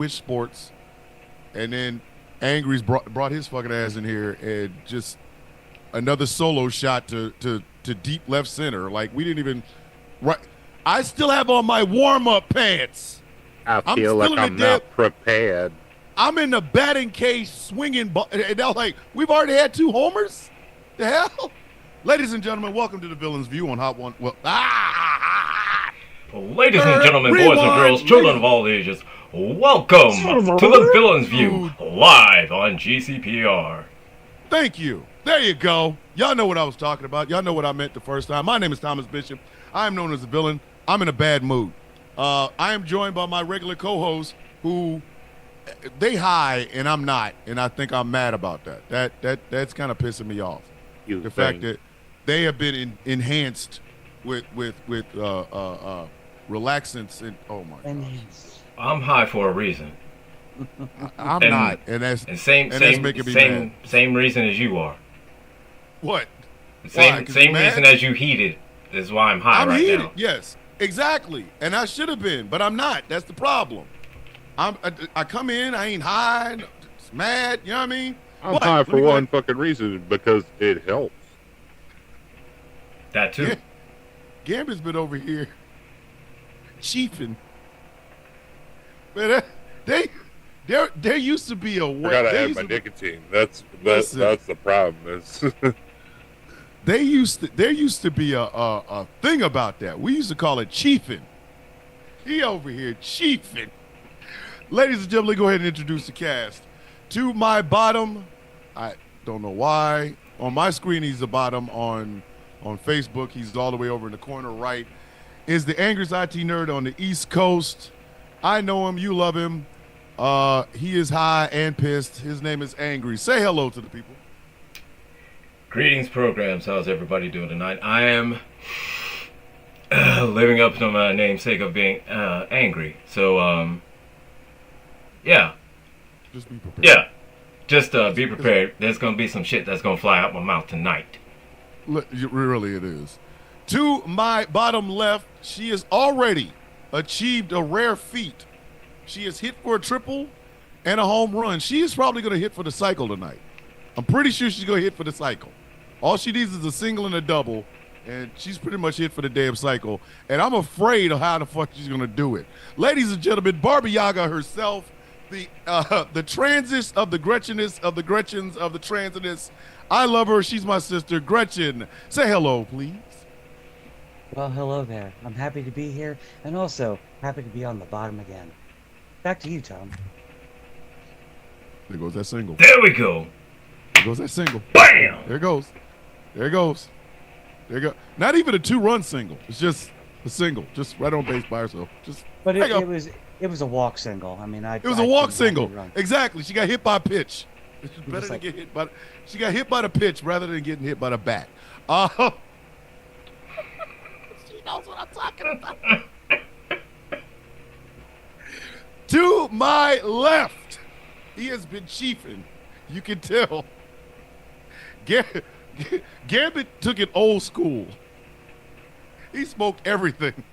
Twitch Sports, and then Angry's brought his fucking ass in here and just another solo shot to deep left center. Like we didn't even right. I still have on my warm up pants. I I'm feel still like in I'm the dead. not prepared. I'm in the batting cage swinging, and they're like, we've already had 2 homers. The hell, ladies and gentlemen, welcome to the Villain's View on Hot One. Well, Ladies and gentlemen, boys and girls, children of all ages, welcome to the Villain's View, live on GCPR. Thank you. There you go. Y'all know what I was talking about. Y'all know what I meant the first time. My name is Thomas Bishop. I am known as the Villain. I'm in a bad mood. I am joined by my regular co-hosts who they high and I'm not, and I think I'm mad about that. That's kind of pissing me off. The fact that they have been enhanced with relaxants and oh my god. I'm high for a reason. I'm not, and that's same making me mad. Same reason as you are. What? Same reason as you heated is why I'm high right heated, now. Yes, exactly, and I should have been, but I'm not. That's the problem. I come in, I ain't high, it's mad. You know what I mean? I'm high for one fucking reason, because it helps. That too. Gambit's been over here chiefing. Man, there used to be a way. I gotta add my nicotine. That's the problem. There used to be a thing about that. We used to call it chiefing. He over here chiefing. Ladies and gentlemen, go ahead and introduce the cast. To my bottom, I don't know why. On my screen, he's the bottom. On Facebook, he's all the way over in the corner right. Is the Angry's IT nerd on the East Coast. I know him. You love him. He is high and pissed. His name is Angry. Say hello to the people. Greetings, programs. How's everybody doing tonight? I am living up to my namesake of being angry. So, yeah. Just be prepared. Yeah. Just be prepared. There's going to be some shit that's going to fly out my mouth tonight. Really, it is. To my bottom left, she has already achieved a rare feat. She has hit for a triple and a home run. She is probably going to hit for the cycle tonight. I'm pretty sure she's going to hit for the cycle. All she needs is a single and a double, and she's pretty much hit for the damn cycle. And I'm afraid of how the fuck she's going to do it. Ladies and gentlemen, Barbie Yaga herself, the transist of the Gretchenists, of the Gretchens, of the transitists. I love her. She's my sister, Gretchen. Say hello, please. Well, hello there. I'm happy to be here, and also happy to be on the bottom again. Back to you, Tom. There goes that single. There we go. There goes that single. Bam! There it goes. There it goes. There you go. Not even a 2-run single. It's just a single, just right on base by herself. Just. But it was a walk single. I mean, it was a walk single. Exactly. She got hit by a pitch. It's better to get hit by. She got hit by the pitch rather than getting hit by the bat. She knows what I'm talking about. To my left, he has been chiefing. You can tell. Gambit took it old school. He smoked everything.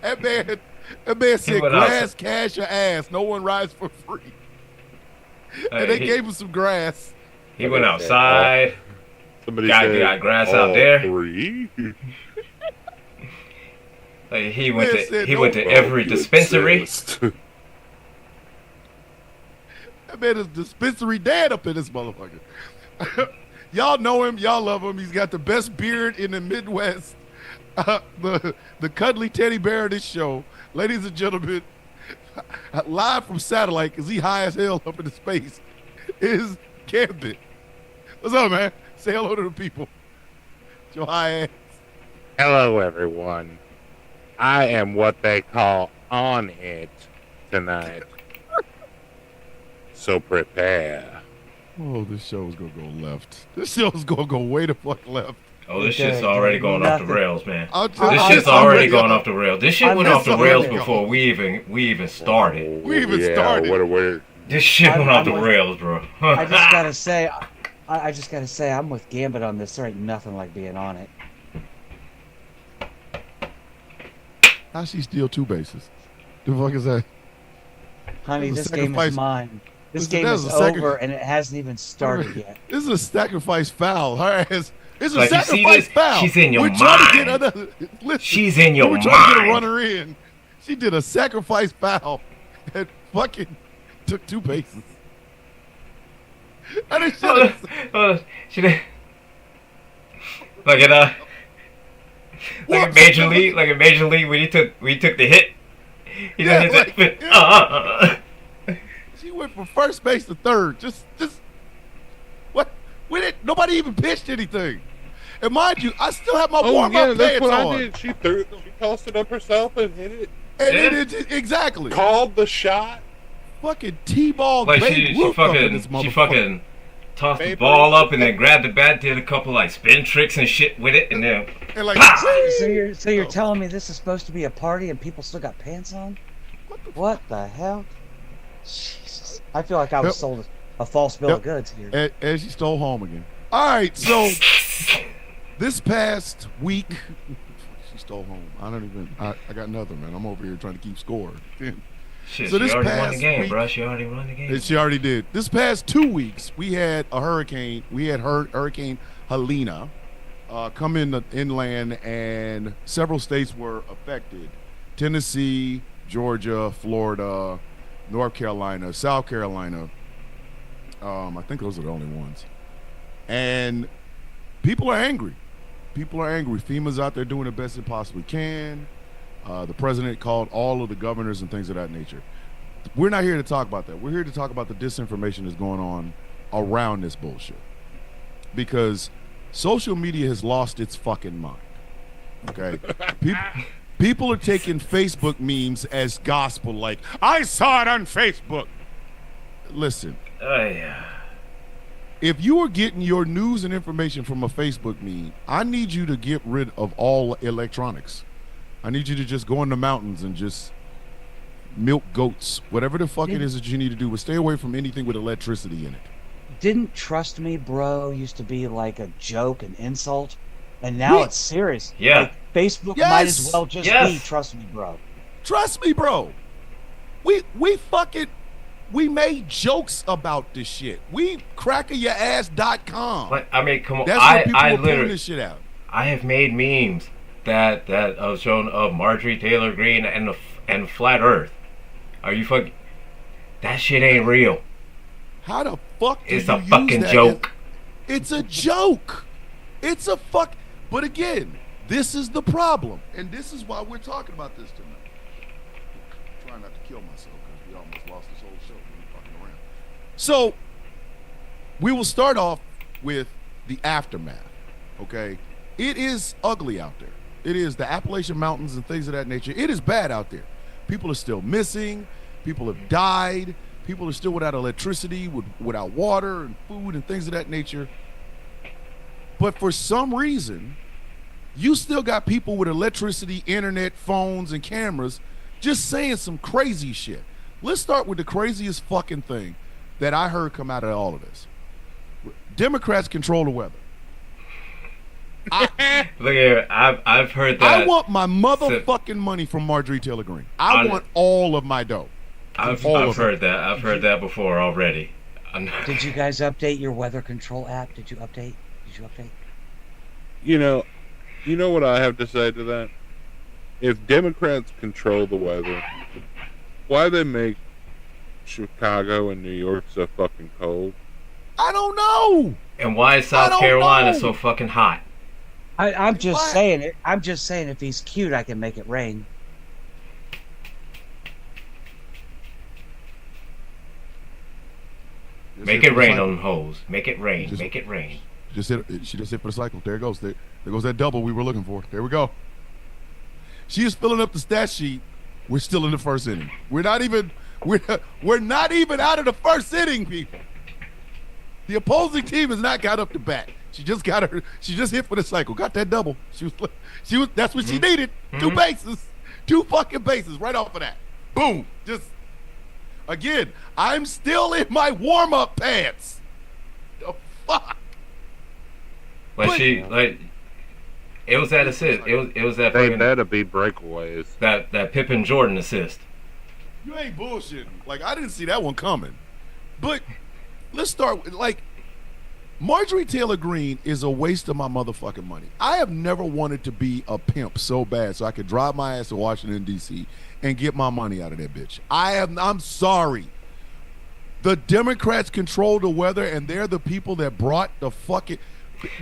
That man said, grass, cash, or ass. No one rides for free. And they gave him some grass. He went outside. Somebody got grass out there. Three? He went to every dispensary. That man is dispensary dad up in this motherfucker. Y'all know him. Y'all love him. He's got the best beard in the Midwest. The cuddly teddy bear of this show. Ladies and gentlemen, live from satellite, because he high as hell up into space, is Gambit. What's up, man? Say hello to the people. Your high ass. Hello, everyone. I am what they call on it tonight. So prepare. Oh, this show is going to go left. This show is going to go way the fuck left. Oh, this shit's already going off the rails, man. This shit's already going off the rails. This shit went off the rails before we even started. We even started. This shit went off the rails, bro. I just gotta say, I'm with Gambit on this. There ain't nothing like being on it. How she steal 2 bases? The fuck is that? Honey, This is this game sacrifice. is mine. This Listen, game that is was a second- over, and it hasn't even started yet. This is a sacrifice foul. All right, it's a Like, you see sacrifice this? foul. She's in your We're trying to get mind. another. Listen, She's in your we were trying to get a mind. runner in. She did a sacrifice foul and fucking took 2 bases. And it should have. She did. Like in like in Major League, when he took the hit. He Yeah, did like, hit. She went from first base to third. Just what? We didn't. Nobody even pitched anything. And mind you, I still have my Oh warm yeah, up that's pants what on. I did. She tossed it up herself and hit it. And Yeah. exactly. Called the shot. Fucking T-ball. Like Babe she Ruth up in this fucking motherfucker. tossed the Babe ball Ruth. up and then grabbed the bat, did a couple like spin tricks and shit with it, and then And like, So you're telling me this is supposed to be a party and people still got pants on? What the hell? Jesus. I feel like I was Yep. sold a false bill of goods here. and she stole home again. All right, so this past week, she stole home. I don't even. I got nothing, man. I'm over here trying to keep score. shit, So she this already won the past game, week- bro. She already won the game. And she already did. This past 2 weeks, we had a hurricane. We had Hurricane Helena come in the inland, and several states were affected: Tennessee, Georgia, Florida, North Carolina, South Carolina. I think those are the only ones. And people are angry. People are angry. FEMA's out there doing the best it possibly can. The president called all of the governors and things of that nature. We're not here to talk about that. We're here to talk about the disinformation that's going on around this bullshit. Because social media has lost its fucking mind. Okay? People are taking Facebook memes as gospel, like, I saw it on Facebook. Listen, Oh yeah. if you are getting your news and information from a Facebook meme, I need you to get rid of all electronics. I need you to just go in the mountains and just milk goats, whatever the fuck it is that you need to do, but stay away from anything with electricity in it. Didn't Trust Me Bro used to be like a joke, an insult, and now We- it's serious. Yeah. Like, Facebook might as Yes! well just Yes! be Trust Me Bro. Trust me, bro. We made jokes about this shit. We crackeryourass.com. Like, I mean, come on. That's where people I were pulling literally, this shit out. I have made memes that have shown of Marjorie Taylor Greene and flat Earth. Are you fucking? That shit ain't real. How the fuck do It's you a use fucking that joke. It's a joke. It's a fuck. But again, this is the problem, and this is why we're talking about this tonight. Trying not to kill myself because we almost lost this whole show when we're fucking around. So we will start off with the aftermath. Okay, it is ugly out there. It is the Appalachian Mountains and things of that nature. It is bad out there. People are still missing. People have died. People are still without electricity, without water and food and things of that nature. But for some reason, you still got people with electricity, internet, phones, and cameras just saying some crazy shit. Let's start with the craziest fucking thing that I heard come out of all of this. Democrats control the weather. Look here, I've heard that. I want my motherfucking money from Marjorie Taylor Greene. I want all of my dough. I've all of heard that. I've heard that before already. Did you guys update your weather control app? Did you update? You know what I have to say to that? If Democrats control the weather, why they make Chicago and New York so fucking cold? I don't know. And why is I South don't Carolina know. so fucking hot? I'm just What? saying it. I'm just saying if he's cute, I can make it rain. Make it rain on them hoes. Make it rain. Just- Make it rain. She just hit for the cycle. There it goes. There goes that double we were looking for. There we go. She is filling up the stat sheet. We're still in the first inning. We're not even out of the first inning, people. The opposing team has not got up to bat. She just hit for the cycle. Got that double. She was that's what she needed. 2 bases. 2 fucking bases right off of that. Boom. Just again, I'm still in my warm-up pants. The fuck? Like it was that assist. It was that They fucking better be breakaways. that Pippen Jordan assist. You ain't bullshitting. Like, I didn't see that one coming. But let's start with, like, Marjorie Taylor Greene is a waste of my motherfucking money. I have never wanted to be a pimp so bad so I could drive my ass to Washington, D.C. and get my money out of that bitch. I'm sorry. The Democrats control the weather, and they're the people that brought the fucking...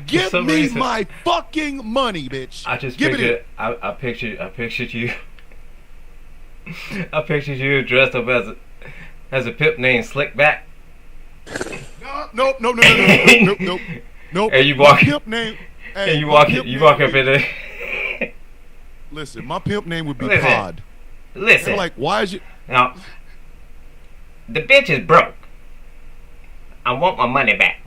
Give me reason, my fucking money, bitch. I just Give pictured. I pictured you. I pictured you dressed up as a pimp named Slickback. Nope. And you walk. Pimp name. Hey, And you walk up in there. Listen, my pimp name would be Listen. Pod. Listen. They're like, why is you? Now, the bitch is broke. I want my money back.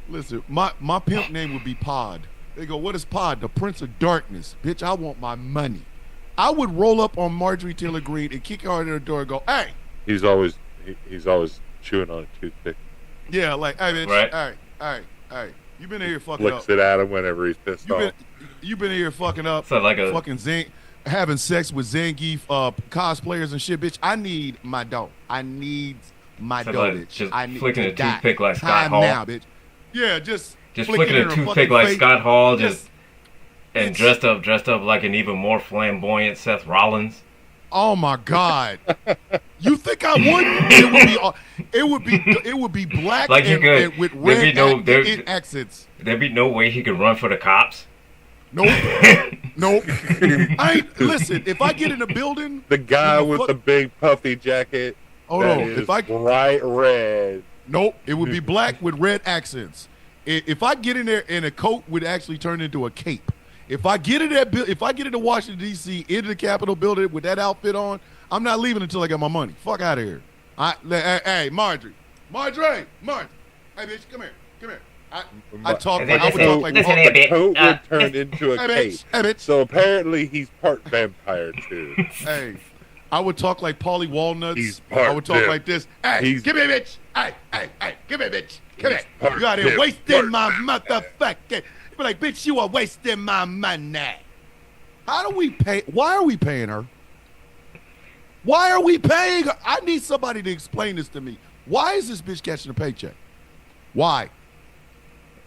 Listen, my pimp name would be Pod. They go, what is Pod? The Prince of Darkness. Bitch, I want my money. I would roll up on Marjorie Taylor Greene and kick her out of the door and go, hey. He's always chewing on a toothpick. Yeah, like, hey, bitch. Right. All right. You been in here fucking Flicks up. it at him whenever he's pissed off. You been in here fucking up. So like a fucking having sex with Zangief cosplayers and shit, bitch. I need my dough. I need my dough, like bitch. just I need flicking to a die. toothpick like Scott Time Hall. now, bitch. Yeah, just flicking in a her toothpick fucking like face. Scott Hall, Just- and it's- dressed up like an even more flamboyant Seth Rollins. Oh my God! You think I wouldn't? It would be black Like you could- and with there'd red be no- accents. There'd be no way he could run for the cops. Nope. Listen, if I get in a building, The guy What the with fuck? the big puffy jacket. hold that on. is If I bright red. Nope, it would be black with red accents. If I get in there and a coat would actually turn into a cape. If I get in if I get into Washington D.C. into the Capitol building with that outfit on, I'm not leaving until I get my money. Fuck out of here. Hey, Marjorie. Hey, bitch, come here. I talk. Listen, I would talk like listen Paul- here, The bitch. coat would turn into a Hey, cape. bitch. Hey, bitch. So apparently he's part vampire too. Hey, I would talk like Paulie Walnuts. He's I part would talk pimp. like this. Hey, He's- give me a bitch. Hey, give me a bitch. Come He's here. part You out here pimp, wasting part my pimp. motherfucking. You be like, bitch, you are wasting my money. How do we pay? Why are we paying her? Why are we paying her? I need somebody to explain this to me. Why is this bitch catching a paycheck? Why?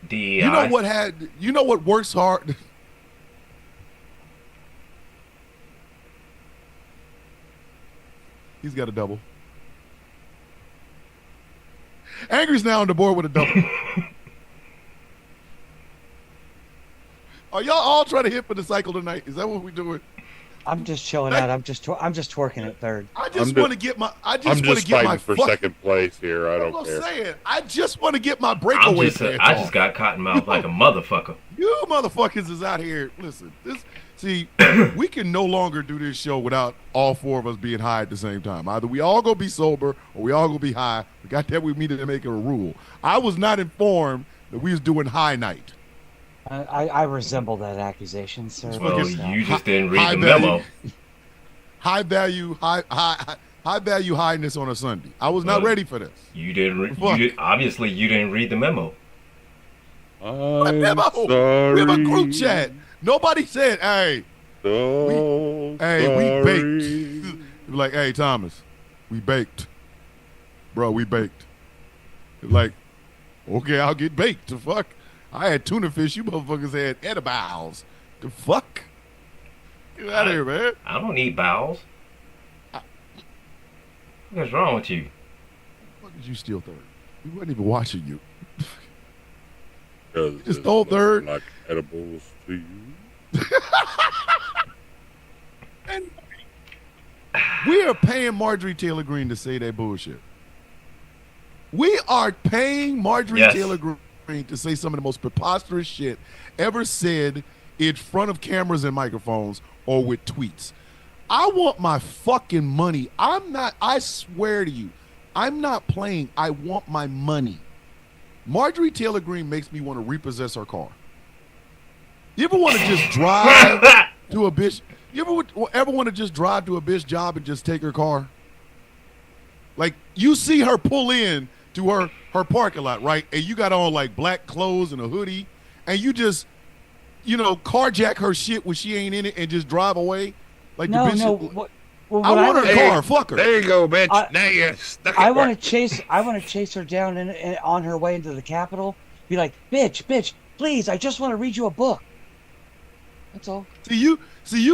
DEI. You know what works hard? He's got a double. Angry's now on the board with a double. Are y'all all trying to hit for the cycle tonight? Is that what we're doing? I'm just chilling out. I'm just twerking at third. I just I'm want to get my. I'm just fighting for second place here. I I'm don't care. saying. I just want to get my breakaway pants I off. just got cotton mouth like a motherfucker. You motherfuckers is out here. Listen, see, we can no longer do this show without all four of us being high at the same time. Either we all gonna be sober or we all gonna be high. We got that with me to make it a rule. I was not informed that we was doing high night. I resemble that accusation, sir. Well, Fucking you just didn't read high the value. memo. High value, high value highness on a Sunday. I was not Well, ready for this. You didn't. Fuck. Obviously, you didn't read the memo. I'm Memo. sorry. We have a group chat. Nobody said, "Hey, So we baked." sorry. Like, "Hey, Thomas, we baked, bro. We baked." Like, okay, I'll get baked. The fuck. I had tuna fish. You motherfuckers had edibles. The fuck? Get out of here, man. I don't need bowels. What's wrong with you? What did you steal third? We wasn't even watching you. 'Cause Just it stole looks third. Like edibles to you. And we are paying Marjorie Taylor Greene to say that bullshit. We are paying Marjorie Yes. Taylor Greene to say some of the most preposterous shit ever said in front of cameras and microphones or with tweets. I want my fucking money. I swear to you, I'm not playing. I want my money. Marjorie Taylor Greene makes me want to repossess her car. You ever want to just drive to a bitch? You ever want to just drive to a bitch job and just take her car? Like, you see her pull in to her parking lot, right? And you got on like black clothes and a hoodie, and you just, carjack her shit when she ain't in it and just drive away. Like No, the bitch. no. Well, I what want her would- car. Fuck her. There you go, bitch. I- now you're stuck. I want to chase. I want to chase her down on her way into the Capitol. Be like, bitch, please! I just want to read you a book. That's all. See, you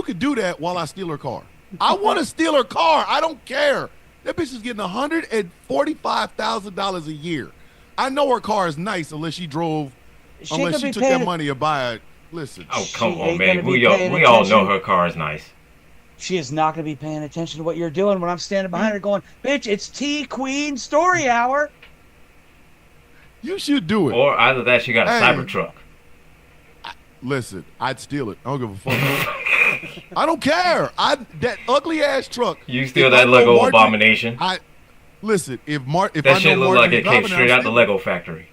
could do that while I steal her car. I want to steal her car. I don't care. That bitch is getting $145,000 a year. I know her car is nice unless she drove, She ain't unless gonna she be took paying- that money to buy a. Listen, Oh, She come on, ain't man. gonna be We all paying know attention. her car is nice. She is not going to be paying attention to what you're doing when I'm standing behind her, going, "Bitch, it's T Queen Story Hour." you should do it. Or either that, she got a Hey. Cybertruck. Listen, I'd steal it. I don't give a fuck. I don't care. That ugly ass truck. You steal If I that know Lego Marjorie- abomination. Listen, if That I shit know look like Marjorie's it came driving straight I'm out the stealing it. Lego factory.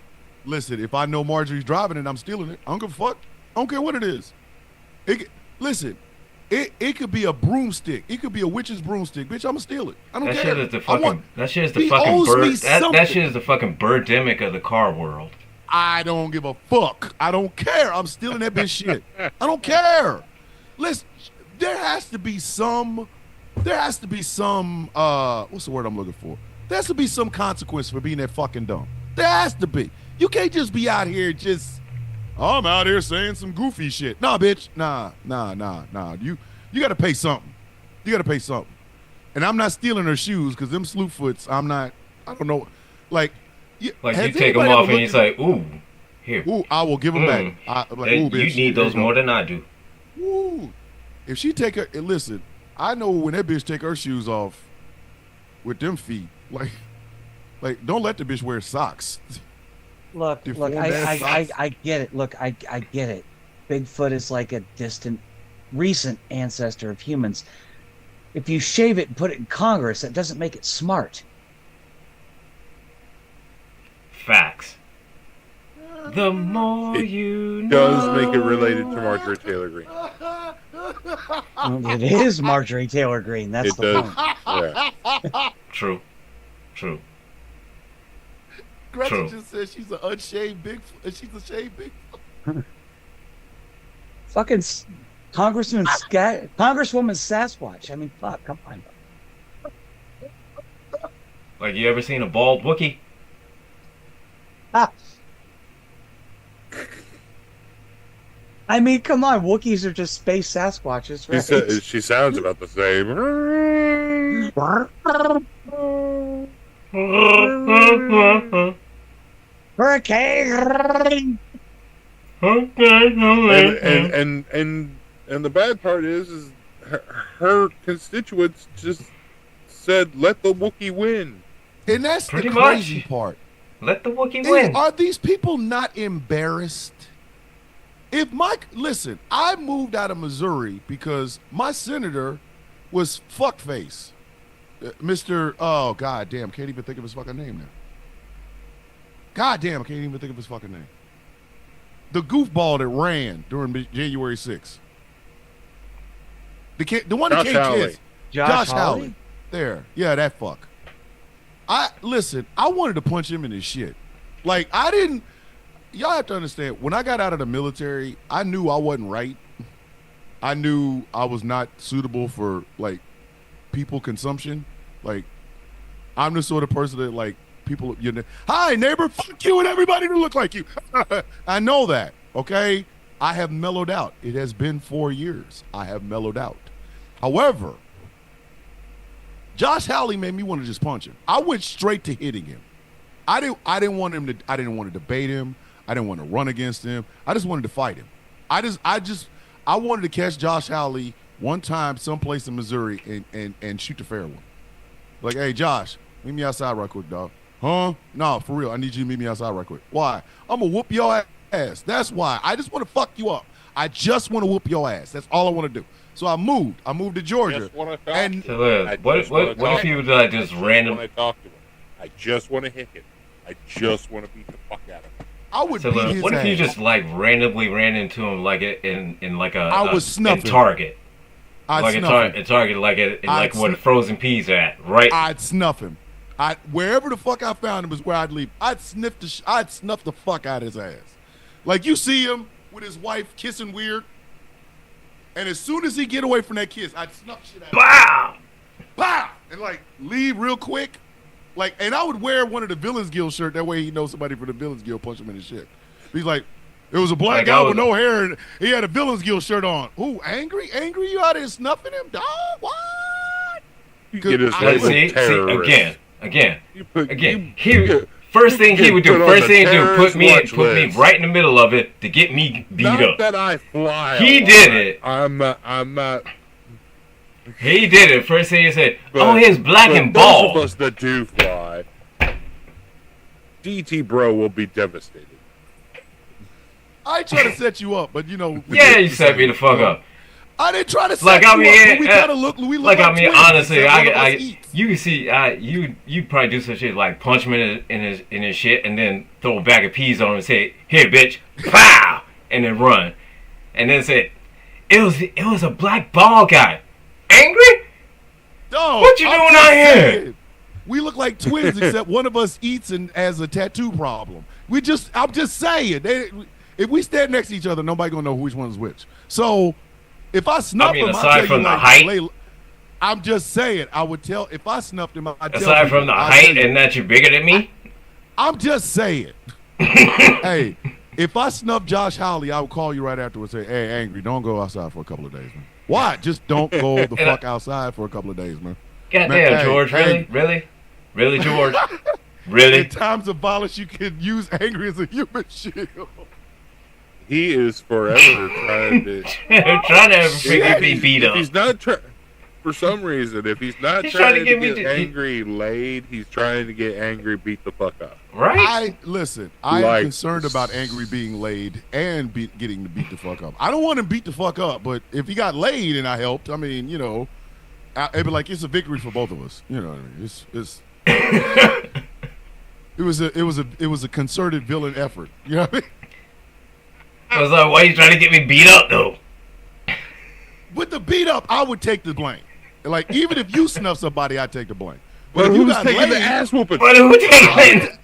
Listen, if I know Marjorie's driving it, I'm stealing it. I don't give a fuck. I don't care what it is. Listen, it could be a broomstick. It could be a witch's broomstick. Bitch, I'm gonna steal it. I don't That care. shit is the I fucking. want- That shit is the He fucking owes me bird. That something. shit is the fucking birdemic of the car world. I don't give a fuck. I don't care. I'm stealing that bitch shit. I don't care. Listen, there has to be some what's the word I'm looking for? There has to be some consequence for being that fucking dumb. There has to be. You can't just be out here just, I'm out here saying some goofy shit. Nah, bitch. Nah. You gotta pay something. You gotta pay something. And I'm not stealing her shoes because them Slewfoots, I don't know. Like Like has you take them anybody off ever and you looked say, "Ooh, here." Ooh, I will give them Mm. back. I'm like, Hey, ooh, bitch, you need there those go. more than I do. Ooh. If she take her, and listen, I know when that bitch take her shoes off with them feet, like don't let the bitch wear socks. Look, Deformed I ass socks. get it. Look, I get it. Bigfoot is like a distant, recent ancestor of humans. If you shave it and put it in Congress, that doesn't make it smart. Facts. The more you know. Does make it related to Marjorie Taylor Greene. Well, it is Marjorie Taylor Greene. That's It the does. point. Yeah. True. Gretchen True. just said she's an unshaved Bigfoot. She's a shaved Bigfoot. Fucking Congresswoman Sasquatch. I mean, fuck, come on. Like, you ever seen a bald Wookiee? Ah. I mean, come on. Wookiees are just space Sasquatches, right? She sounds about the same. Hurricane. And the bad part is her constituents just said, "Let the Wookiee win." And that's Pretty the crazy much. part. Let the Wookiee win. Are these people not embarrassed? Listen, I moved out of Missouri because my senator was fuckface. Mr. Oh, god damn, can't even think of his fucking name now. God damn, I can't even think of his fucking name. The goofball that ran during January 6th. The one that Josh can't Hawley. kiss. Josh Hawley. There. Yeah, that fuck. I wanted to punch him in his shit. Like, y'all have to understand, when I got out of the military, I knew I wasn't right. I knew I was not suitable for, like, people consumption. Like, I'm the sort of person that, like, people, hi, neighbor, fuck you and everybody who look like you. I know that, okay? I have mellowed out. It has been 4 years. I have mellowed out. However, Josh Hawley made me want to just punch him. I went straight to hitting him. I didn't want to debate him. I didn't want to run against him. I just wanted to fight him. I wanted to catch Josh Hawley one time someplace in Missouri and shoot the fair one. Like, hey, Josh, meet me outside right quick, dog. Huh? No, for real. I need you to meet me outside right quick. Why? I'm going to whoop your ass. That's why. I just want to fuck you up. I just want to whoop your ass. That's all I want to do. So I moved. I moved to Georgia. Just want to talk. And So, what if you just random? When I talk to him, I just want to hit him. I just want to beat the fuck out of him. I would So, beat his what if you ass. just like randomly ran into him like in like a I was snuffing. in Target, I'd like snuff him. in Target, like I'd where the frozen peas are at, right? I'd snuff him. Wherever the fuck I found him is where I'd leave. I'd snuff the fuck out of his ass. Like, you see him with his wife kissing weird, and as soon as he get away from that kiss, I'd snuff shit out of him. Wow! and like leave real quick. Like, and I would wear one of the Villains Guild shirt. That way he knows somebody from the Villains Guild punch him in his shit. He's like, it was a black guy with no hair, and he had a Villains Guild shirt on. Ooh, angry? You out there snuffing him, dog? What? You get his see, again. First thing put me right in the middle of it to get me beat Not up. that I fly. He did it. I'm not. He did it. First thing he said, But, he's black and those bald. of us that do fly, DT bro will be devastated. I try to set you up, but you know. Yeah, you set me the fuck up. I didn't try to set Like, you I mean, up. But we kind of look. We look like, I mean, twins, honestly, except one of us eats. you can see, you probably do some shit like punch him in his shit, and then throw a bag of peas on him and say, "Here, bitch, pow," and then run, and then say, "It was a black bald guy, angry." Dog, What you I'm doing just out here? saying, we look like twins, except one of us eats and has a tattoo problem. I'm just saying. If we stand next to each other, nobody gonna know which one's which. So, if I snuff him, I'll aside tell from you the like, height. I'm just saying. I would tell if I snuffed him. I'd tell Aside people, from the I'll height tell you. and that you're bigger than me. I'm just saying. Hey, if I snuff Josh Hawley, I would call you right afterwards and say, "Hey, angry, don't go outside for a couple of days, man. Why? Just don't go the fuck outside for a couple of days, man." Goddamn, Man, George, hey. really, George, really. In times of violence, you can use angry as a human shield. He is forever trying to. Trying to freaking be beat If up. he's not for some reason, if he's not He's trying to get get me angry laid, he's trying to get angry beat the fuck up. Right? I am Like- concerned about angry being laid and getting to beat the fuck up. I don't want him beat the fuck up, but if he got laid and I helped, I mean, you know, it'd be like it's a victory for both of us. You know what I mean? It's it was a concerted villain effort. You know what I mean? I was like, why are you trying to get me beat up though? With the beat up, I would take the blame. Like even if you snuff somebody, I'd take the blame. But But if you who's got taking the laid, ass whooping? But who taking?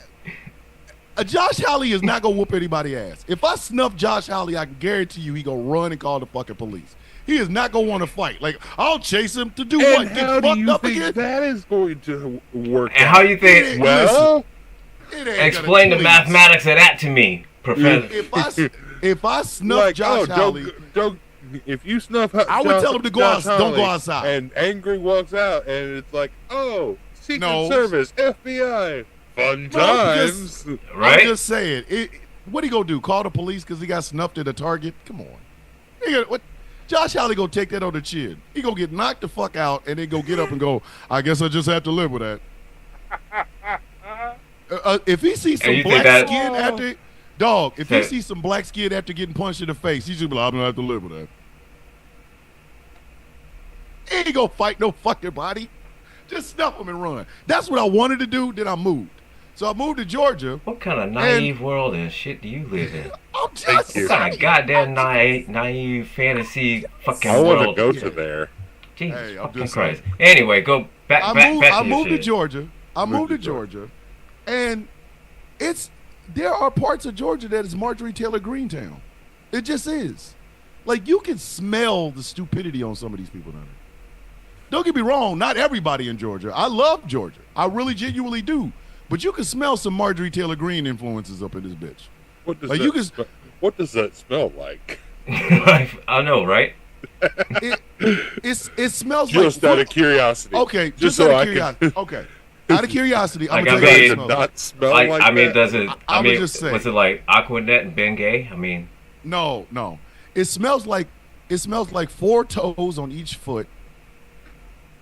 Josh Hawley is not gonna whoop anybody's ass. If I snuff Josh Hawley, I can guarantee you he gonna run and call the fucking police. He is not gonna want to fight. Like I'll chase him to do And what? how Get do fucked you up think again? that is going to work? And how you think? Well, It ain't Explain the gonna- mathematics of that to me, Professor. If I snuff like, Josh Hawley, don't. If you snuff, I would tell him to go Josh don't go Hawley, outside. And angry walks out, and it's like, oh, Secret No. Service, FBI, fun No, I'm times. Right? I'm just saying. What he gonna do? Call the police because he got snuffed at a Target? Come on. What? Josh Hawley gonna take that on the chin. He gonna get knocked the fuck out and then go get up and go, I guess I just have to live with that. If he sees some And you think black that- skin after, dog, if he Hey. sees some black skin after getting punched in the face, he's just be like, I'm gonna have to live with that. He ain't gonna fight no fucking body. Just snuff him and run. That's what I wanted to do, then I moved. So I moved to Georgia. What kind of naive world and shit do you live in? I'm just Thank you. What kind of goddamn naive fantasy fucking I want world? to go to there. Jesus Hey, I'm fucking just Christ. Anyway, go back I back moved, back I to your moved to shit. Georgia. I moved to Georgia, and there are parts of Georgia that is Marjorie Taylor Greene town. It just is. Like you can smell the stupidity on some of these people down there. Don't get me wrong, not everybody in Georgia. I love Georgia. I really genuinely do. But you can smell some Marjorie Taylor Greene influences up in this bitch. What does Like, that? you can- What does that smell like? I know, right? It smells Just like out of curiosity. Okay, just so out of I curiosity. Okay. Out of curiosity, I'm Like, gonna I tell you mean- what it Can smells like. not smell Like, like I mean, that? does it? I I would mean, just say- was it like Aquanet and Ben Gay? I mean, No. It smells like 4 toes on each foot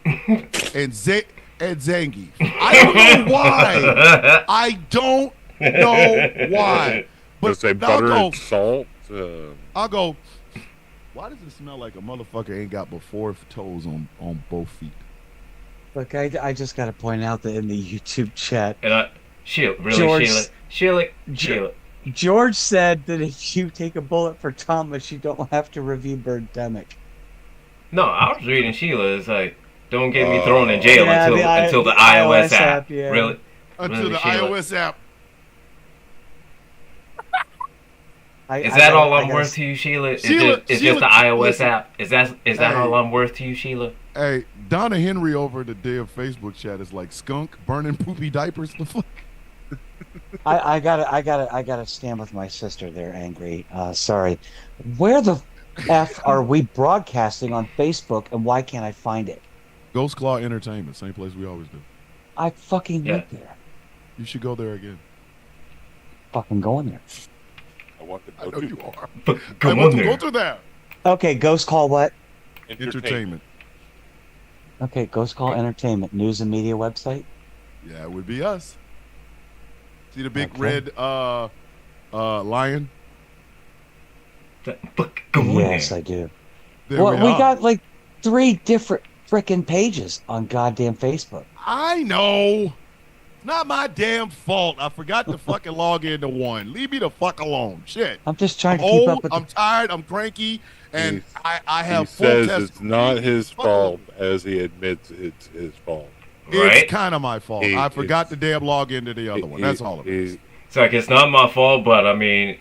and Zangief. I don't know why. I don't know why. But Does say now I'll butter go, and salt? I'll go, why does it smell like a motherfucker ain't got but 4 toes on both feet? Look, I just got to point out that in the YouTube chat, and Sheila, really, George- Sheila. George said that if you take a bullet for Thomas, you don't have to review Birdemic. No, I was reading Sheila. It's like, don't get me thrown in jail Yeah, until the the iOS app. yeah. Really? Until Really, the Sheila? iOS app. Is that all I'm worth to you, Sheila? It's just the iOS listen. app. Is that all I'm worth to you, Sheila? Hey, Donna Henry over the damn Facebook chat is like skunk burning poopy diapers. The fuck? I gotta stand with my sister there, Angry. Sorry. Where the F are we broadcasting on Facebook, and why can't I find it? Ghost Claw Entertainment, same place we always do. I fucking went there. You should go there again. Fucking going there. I want to I go know to you are. Go I want on to go there. to that. Okay, Ghost Call what? Entertainment. Okay, Ghost Call Entertainment, news and media website. Yeah, it would be us. See the big Okay. red lion? Go on Yes, there. I do. There Well, we we are. got like 3 different frickin' pages on goddamn Facebook. I know. It's not my damn fault. I forgot to fucking log into one. Leave me the fuck alone. Shit. I'm just trying I'm to keep old, up with I'm tired, I'm cranky, and He's- I He have full says test. it's not his Fuck fault, alone. as he admits it's his fault. Right? It's kind of my fault. He- I forgot to damn log into the other one. That's all it is. It's like it's not my fault, but I mean,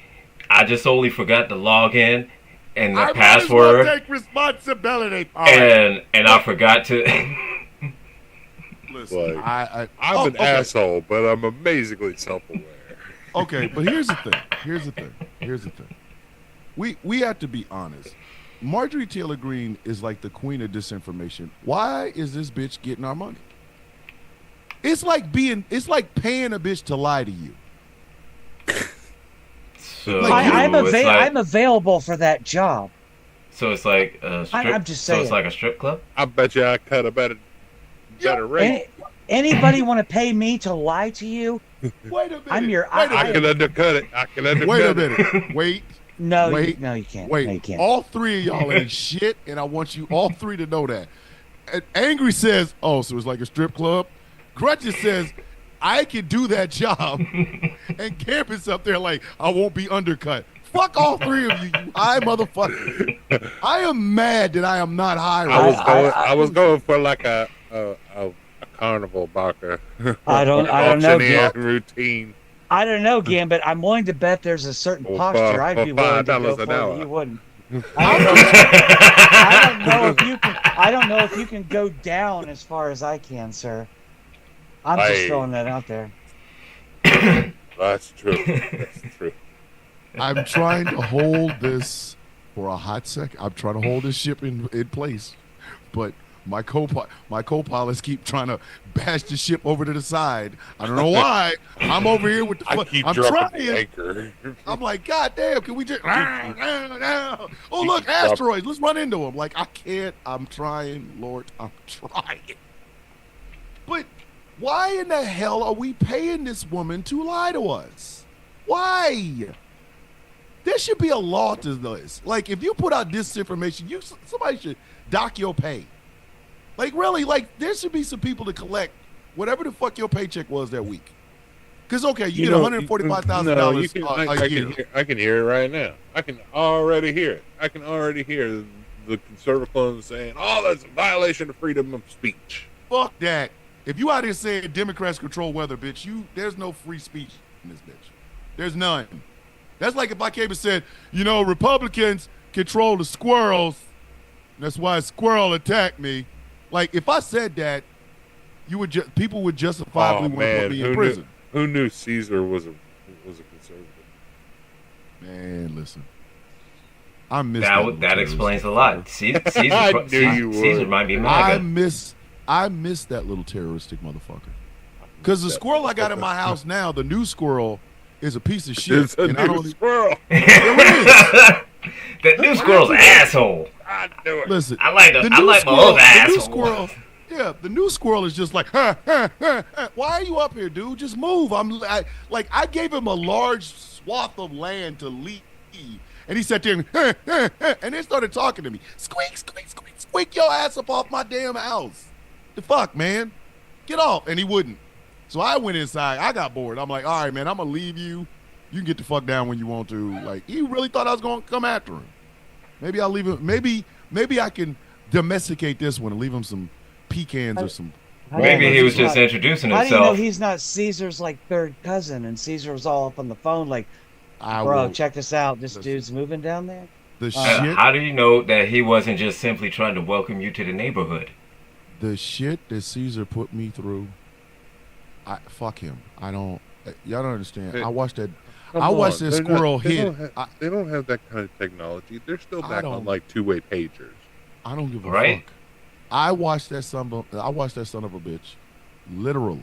I just only forgot to log in and the I password, might as well take responsibility. All right. and I forgot to. Listen, Like, I'm I'm an asshole, but I'm amazingly self-aware. Okay, but here's the thing. We have to be honest. Marjorie Taylor Greene is like the queen of disinformation. Why is this bitch getting our money? It's like paying a bitch to lie to you. So Like, I'm available for that job. So it's like a strip. I'm just So it's saying. like a strip club. I bet you I cut a better rate. Anybody want to pay me to lie to you? Wait a minute. I'm your- Wait a I minute. can undercut it. I can undercut Wait a it. minute. Wait. No, Wait. no, you can't. Wait. No, you can't. All 3 of y'all ain't shit, and I want you all 3 to know that. And Angry says, "Oh, so it's like a strip club." Grudges says, "I can do that job," and Camp is up there like, "I won't be undercut." Fuck all 3 of you, you high motherfucker. I am mad that I am not hired. I was going for like a carnival barker. I don't know, Auctioneer Gam. routine. I don't know, Gambit. I'm willing to bet there's a certain For posture I'd for be willing to go $5 an for hour. that you wouldn't. I don't know if you can. I don't know if you can go down as far as I can, sir. I'm just Hey. throwing that out there. That's true. That's true. I'm trying to hold this for a hot second. I'm trying to hold this ship in place, but my co-pilots keep trying to bash the ship over to the side. I don't know why. I'm over here with the. I keep I'm dropping the trying. anchor. I'm like, God damn, can we just? Oh look, keep asteroids. Let's run into them. Like I can't. I'm trying, Lord. I'm trying. But why in the hell are we paying this woman to lie to us? Why? There should be a law to this. Like, if you put out disinformation, somebody should dock your pay. Like, really, like, there should be some people to collect whatever the fuck your paycheck was that week. Because, okay, you get $145,000 a year. I can hear it right now. I can already hear it. I can already hear the conservative clones saying, "Oh, that's a violation of freedom of speech." Fuck that. If you out here saying Democrats control weather, bitch, there's no free speech in this bitch. There's none. That's like if I came and said, Republicans control the squirrels. That's why a squirrel attacked me. Like, if I said that, people would justifiably want to put me in prison. Who knew Caesar was a conservative? Man, listen. I miss that. That explains a lot. Caesar I knew you would. Caesar might be I MAGA. miss that little terroristic motherfucker. Because the squirrel I got in my house now, the new squirrel, is a piece of shit. It's a new squirrel. That new squirrel's an asshole. I knew it. Listen, I like the my new other asshole. squirrel. Yeah, the new squirrel is just like, why are you up here, dude? Just move. I gave him a large swath of land to leave, and he sat there and then started talking to me. Squeak, squeak, squeak, squeak your ass up off my damn house. The fuck, man? Get off. And he wouldn't. So I went inside. I got bored. I'm like, all right, man, I'm gonna leave you. You can get the fuck down when you want to. Like, he really thought I was gonna come after him. Maybe I'll leave him. Maybe I can domesticate this one and leave him some pecans or some. Maybe he was just introducing How do you know himself. he's not Caesar's like third cousin, and Caesar was all up on the phone like, I Bro, will. check this out. This Listen. dude's moving down there. The Uh, shit, How do you know that he wasn't just simply trying to welcome you to the neighborhood? the shit that Caesar put me through. Fuck him. I don't. Y'all don't understand. Hey, I watched that. Come I watched on, that they're squirrel they hit. They don't have that kind of technology. They're still I back don't- on like two-way pagers. I don't give a Right? fuck. I watched that son of a bitch, literally,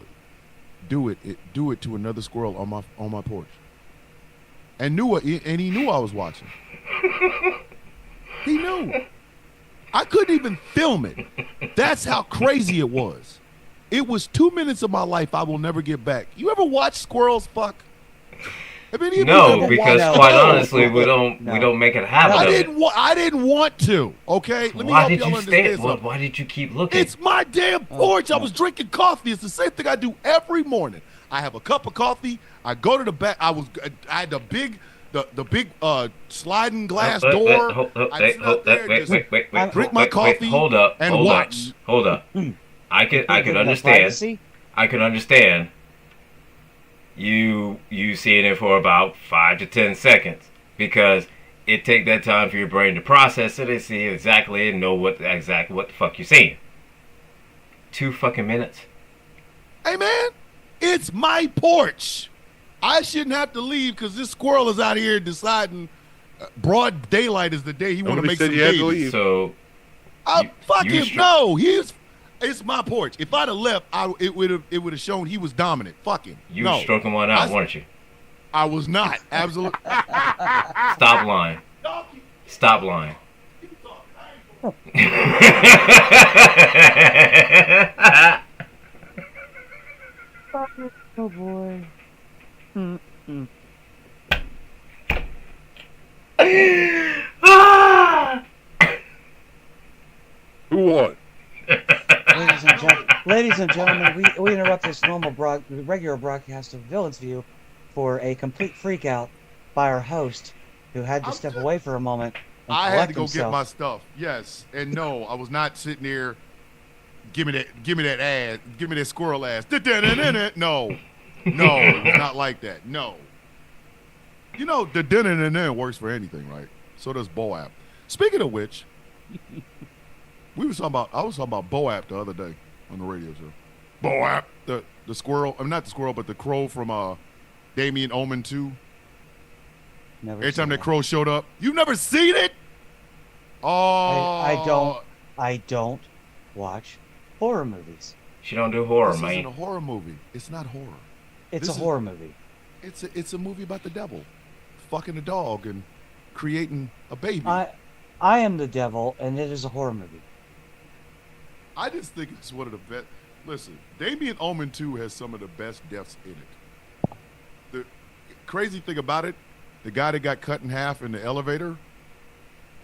do it to another squirrel on my porch, and he knew I was watching. He knew. I couldn't even film it. That's how crazy it was. It was 2 minutes of my life I will never get back. You ever watch squirrels fuck? Have any of you No, ever because watched- quite No. honestly, we don't make it a habit I of it. didn't want to. Okay, let me Why help did y'all you understand stay? something. Why did you keep looking? It's my damn porch. I was drinking coffee. It's the same thing I do every morning. I have a cup of coffee. I go to the back. I had the big sliding glass door. I sit out there, just drink my coffee Hold up, and hold watch. Up, hold up. I could Enough understand. privacy? I could understand. You seeing it for about 5 to 10 seconds because it take that time for your brain to process it and see exactly and know what the fuck you're seeing. 2 fucking minutes. Hey man, it's my porch. I shouldn't have to leave because this squirrel is out here deciding broad daylight is the day he want to Nobody make said some you had to babies. leave. So Fuck you him. No, it's my porch. If I'd have left, it would have shown he was dominant. Fuck him. you no, were stroking one out, I- weren't you? I was not. Absolutely. Stop lying. Stop lying. Oh boy. Who won? Ladies and gentlemen, we interrupt this regular broadcast of Villains View for a complete freakout by our host, who had to step away for a moment and I had collect to go himself. get my stuff. Yes, and no, I was not sitting there. Give me that ass. Give me that squirrel ass. No, it was not like that. No. You know the din works for anything, right? So does Boap. Speaking of which, I was talking about Boap the other day on the radio show. Boap, the squirrel. I'm not the squirrel, but the crow from Damien Omen 2. Never Every seen time that crow showed up, you never seen it? Oh, I don't watch horror movies. She don't do horror, This isn't man. a horror movie. It's not horror. It's This a is- horror movie. It's a movie about the devil, fucking a dog and creating a baby. I am the devil, and it is a horror movie. I just think it's one of the best. Listen, Damien Omen 2 has some of the best deaths in it. The crazy thing about it, the guy that got cut in half in the elevator,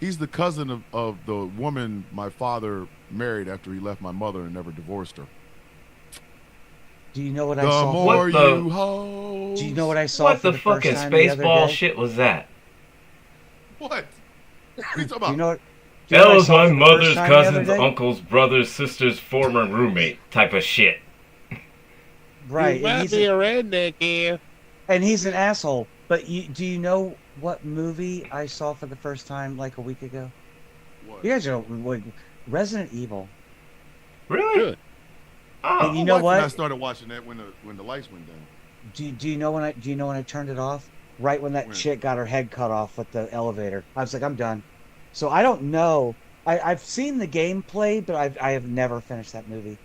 he's the cousin of the woman my father married after he left my mother and never divorced her. Do you know what I The saw? more What the- you hold. Do you know what I saw What for the the first fucking time the other spaceball day? shit was that? What? What are you talking Do about? you know what? do That you know what I was saw my for the mother's first time the other cousin's day? uncle's brother's sister's former roommate type of shit. Right, You and might he's, be a redneck here. and he's an asshole. But do you know what movie I saw for the first time like a week ago? What? You guys are Resident Evil. Really? Good. Oh, And you know My wife and I what? started watching that when the lights went down. Do you know when I turned it off? Right when that When? chick got her head cut off with the elevator. I was like, I'm done. So I don't know. I've seen the gameplay, but I have never finished that movie.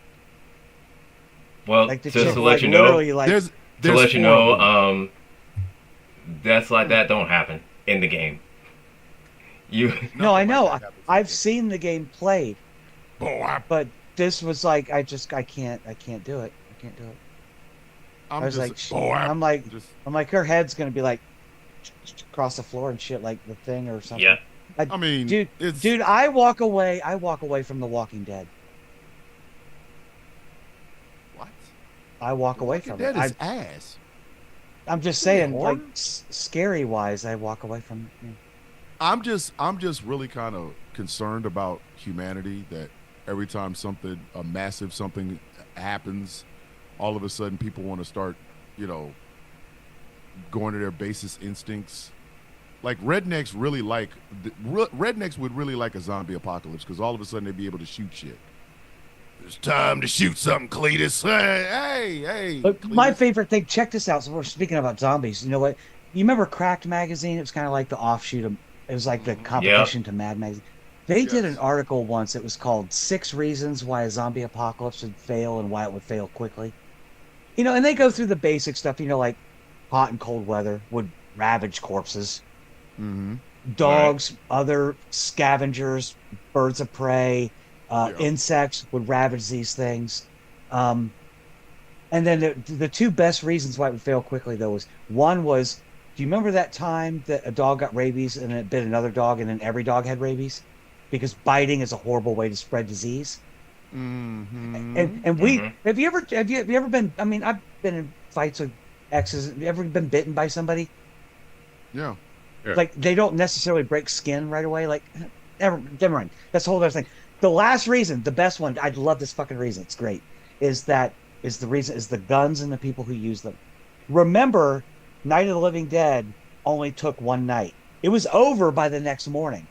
well, Like the just chick, to let like, you know, literally, like, There's to let you four of know, them. deaths like that don't happen in the game. You no, I Nothing know. like that happens in I've the seen the game played, game. but this was like, I can't do it. I can't do it. I'm I was just, like, oh, I'm like, just, her head's gonna be like across the floor and shit, like the Thing or something. yeah. I mean, it's Dude, I walk away from The Walking Dead. what? I walk away from That it. is ass. I'm just Really, saying, horror? like, scary wise, I walk away from it. Yeah. I'm just really kind of concerned about humanity. That every time a massive something happens, all of a sudden people want to start, going to their basest instincts. Like rednecks really like rednecks would really like a zombie apocalypse because all of a sudden they'd be able to shoot shit. It's time to shoot something, Cletus. Hey. But my Cletus. favorite thing, check this out. So we're speaking about zombies. You know what? You remember Cracked magazine? It was kind of like the offshoot of. It was like the competition to Mad Magazine. They did an Yes. article once. It was called 6 Reasons Why a Zombie Apocalypse Would Fail and Why It Would Fail Quickly. You know, and they go through the basic stuff. You know, like hot and cold weather would ravage corpses. Mhm. Dogs, other scavengers, birds of prey, Yeah. insects would ravage these things. And then the two best reasons why it would fail quickly, though, was one was, do you remember that time that a dog got rabies and it bit another dog and then every dog had rabies? Because biting is a horrible way to spread disease. Mhm. And we have you ever been? I mean, I've been in fights with exes. Have you ever been bitten by somebody? Yeah. Yeah. Like they don't necessarily break skin right away. Like never mind. That's a whole other thing. The last reason, the best one, I love this fucking reason. It's great. Is the guns and the people who use them. Remember, Night of the Living Dead only took one night. It was over by the next morning.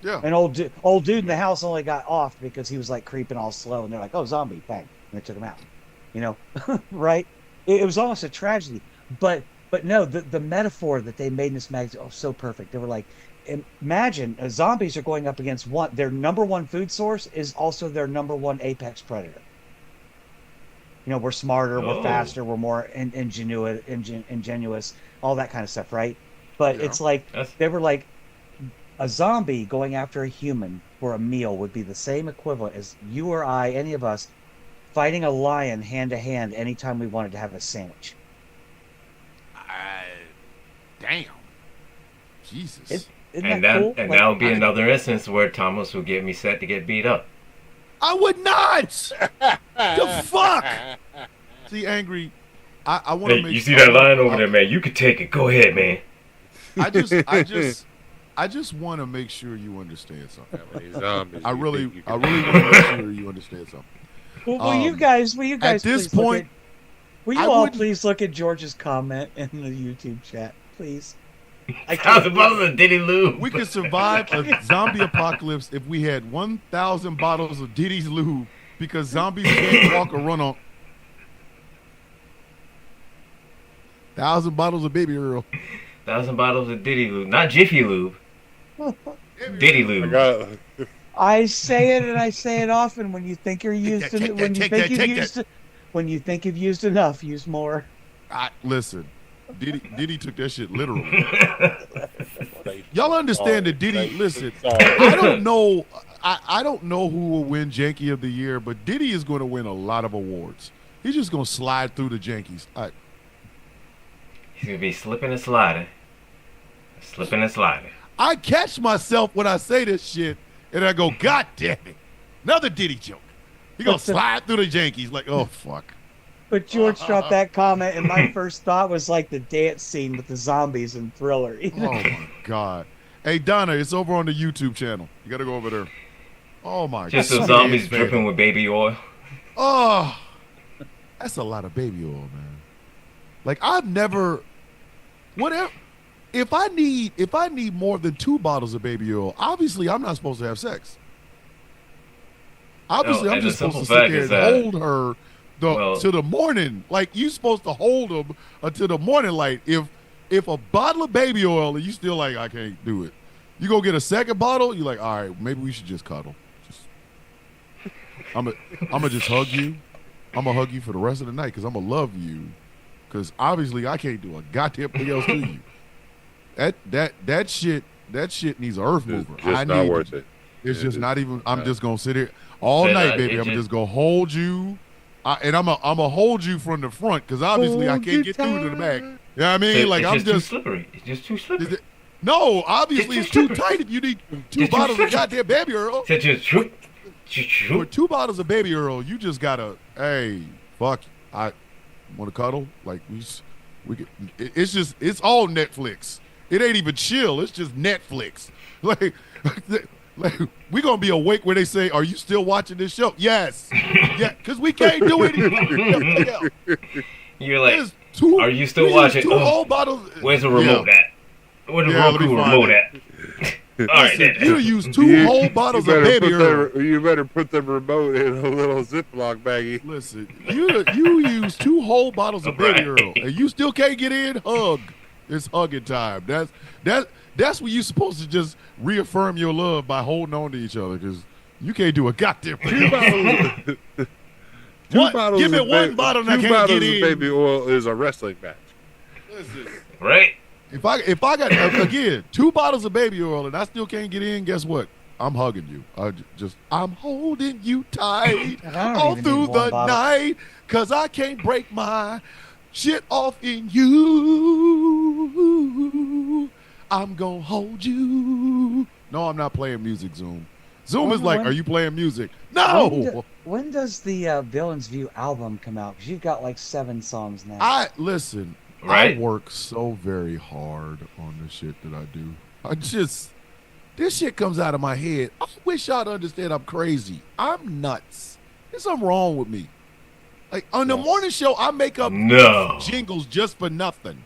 Yeah. An old dude in the house only got off because he was like creeping all slow, and they're like, "Oh, zombie!" Bang, and they took him out. You know, right? It was almost a tragedy, but no, the metaphor that they made in this magazine, oh, so perfect. They were like, imagine zombies are going up against their number one food source is also their number one apex predator. You know, we're smarter, we're Oh. faster, we're more ingenuous, all that kind of stuff, right? But Yeah. it's like That's- they were like, a zombie going after a human for a meal would be the same equivalent as you or I, any of us, fighting a lion hand to hand anytime we wanted to have a sandwich. Damn. Jesus. Isn't And that cool? and Like, that would be another instance where Thomas would get me set to get beat up. I would not. The fuck. See, angry. I want to Hey, make. you see that lion over there, man? You can take it. Go ahead, man. I just want to make sure you understand something. These zombies, I you really think you want can- to make sure you understand something. will you guys this please point, will I you all wouldn't- please look at George's comment in the YouTube chat, please? I How's the brother of Diddy Lou? We could survive a zombie apocalypse if we had 1,000 bottles of Diddy's lube because zombies can't walk or run on. 1,000 bottles of Baby Earl. 1,000 bottles of Diddy Lube, not Jiffy Lube. Diddy I Lube. got I say it and I say it often. When you think you're used to, take when that, you take think that, you've take used, when you think you've used enough, use more. Listen, Diddy took that shit literally. Y'all understand that Diddy? Listen, I don't know. I don't know who will win Janky of the Year, but Diddy is going to win a lot of awards. He's just going to slide through the Jankies. He's going to be slipping and sliding. Slipping and sliding. I catch myself when I say this shit, and I go, God damn it, another Diddy joke. He gonna slide through the Jankies like, oh fuck. But George dropped that comment, and my first thought was like the dance scene with the zombies in Thriller. Oh my god. Hey Donna, it's over on the YouTube channel. You gotta go over there. Oh my Just god. some zombies dripping with baby oil. Oh, that's a lot of baby oil, man. Like I've never, whatever. If I need more than 2 bottles of baby oil, obviously I'm not supposed to have sex. Obviously, No, I'm and the just supposed to simple sit fact there is and that- hold her Well- to the morning. Like you supposed to hold them until the morning light. If a bottle of baby oil and you still like I can't do it, you go get a second bottle. You're like, all right, maybe we should just cuddle. I'm gonna just hug you. I'm gonna hug you for the rest of the night because I'm gonna love you. Because obviously I can't do a goddamn thing else to you. That shit needs an earth mover. Just not worth it. It's It just is not even. I'm not. just gonna sit here all So, night, it baby. I'm just- just gonna hold you, and I'm gonna hold you from the front because obviously I Hold can't you get through to the back. tight. You know what I mean? It's Like I'm just too just. slippery. It's just too slippery. Is it, no, obviously It's it's too too slippery. tight if you need 2 It's too bottles of slippery. goddamn baby Earl. It's just shoot. For 2 bottles of baby Earl, you just gotta, hey, fuck, I want to cuddle. Like we get, it's all Netflix. It ain't even chill. It's just Netflix. Like we gonna be awake when they say, "Are you still watching this show?" Yes, yeah, because we can't do anything else. You're like, There's Two, Are you still we watching? used two whole bottles. Where's the remote at? Where's the Yeah, let me Roku find remote it. at? All right, Listen, then. you used two whole bottles of baby Earl. You better put the remote in a little Ziploc baggie. Listen, you used two whole bottles of baby Right. Earl, and you still can't get in. Hug. It's hugging time. That's when you're supposed to just reaffirm your love by holding on to each other, because you can't do a goddamn Two bottles. What? Give me one bottle and I two can't bottles get of in. baby oil is a wrestling match. Listen, Right? if I got again 2 bottles of baby oil and I still can't get in, guess what? I'm hugging you. I'm holding you tight And I don't all even through need one the bottle. night, 'cause I can't break my shit off in you. I'm gonna hold you. No, I'm not playing music, Zoom. Zoom is like, When- are you playing music? No. When does the Villains View album come out? Because you've got like 7 songs now. I listen. Right. I work so very hard on the shit that I do. This shit comes out of my head. I wish y'all to understand I'm crazy. I'm nuts. There's something wrong with me. Like on the Yes. morning show, I make up No. jingles just for nothing.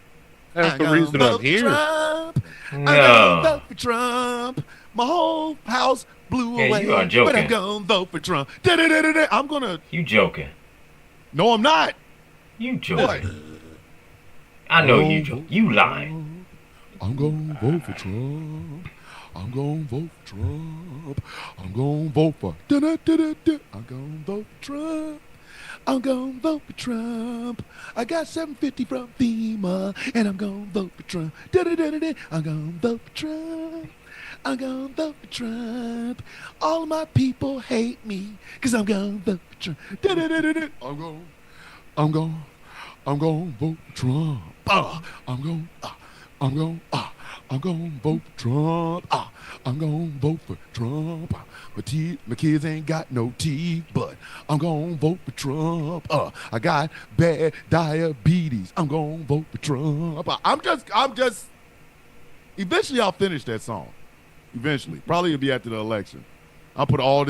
That's I'm the gonna reason vote I'm for here. Trump. I'm No. gonna vote for Trump. My whole house blew Yeah, away. you are But joking. I'm gonna vote for Trump. Da-da-da-da-da. I'm gonna. You joking. No, I'm not. You What? joking. I know you joking. You lying. I'm gonna vote for Trump. I'm gonna vote for Trump. I'm gonna vote for da-da-da-da-da. I'm gonna vote for Trump. I'm gonna vote for Trump. I got $750 from FEMA, and I'm gonna vote for Trump. Da-da-da-da-da. I'm gonna vote for Trump. I'm gonna vote for Trump. All of my people hate me, 'cause I'm gonna vote for Trump. Da-da-da-da-da. I'm gonna vote for Trump. I'm gonna vote for Trump. I'm gonna vote for Trump. My kids ain't got no teeth, but I'm gonna vote for Trump. I got bad diabetes. I'm gonna vote for Trump. I'm just. Eventually, I'll finish that song. Eventually, probably it'll be after the election. I'll put all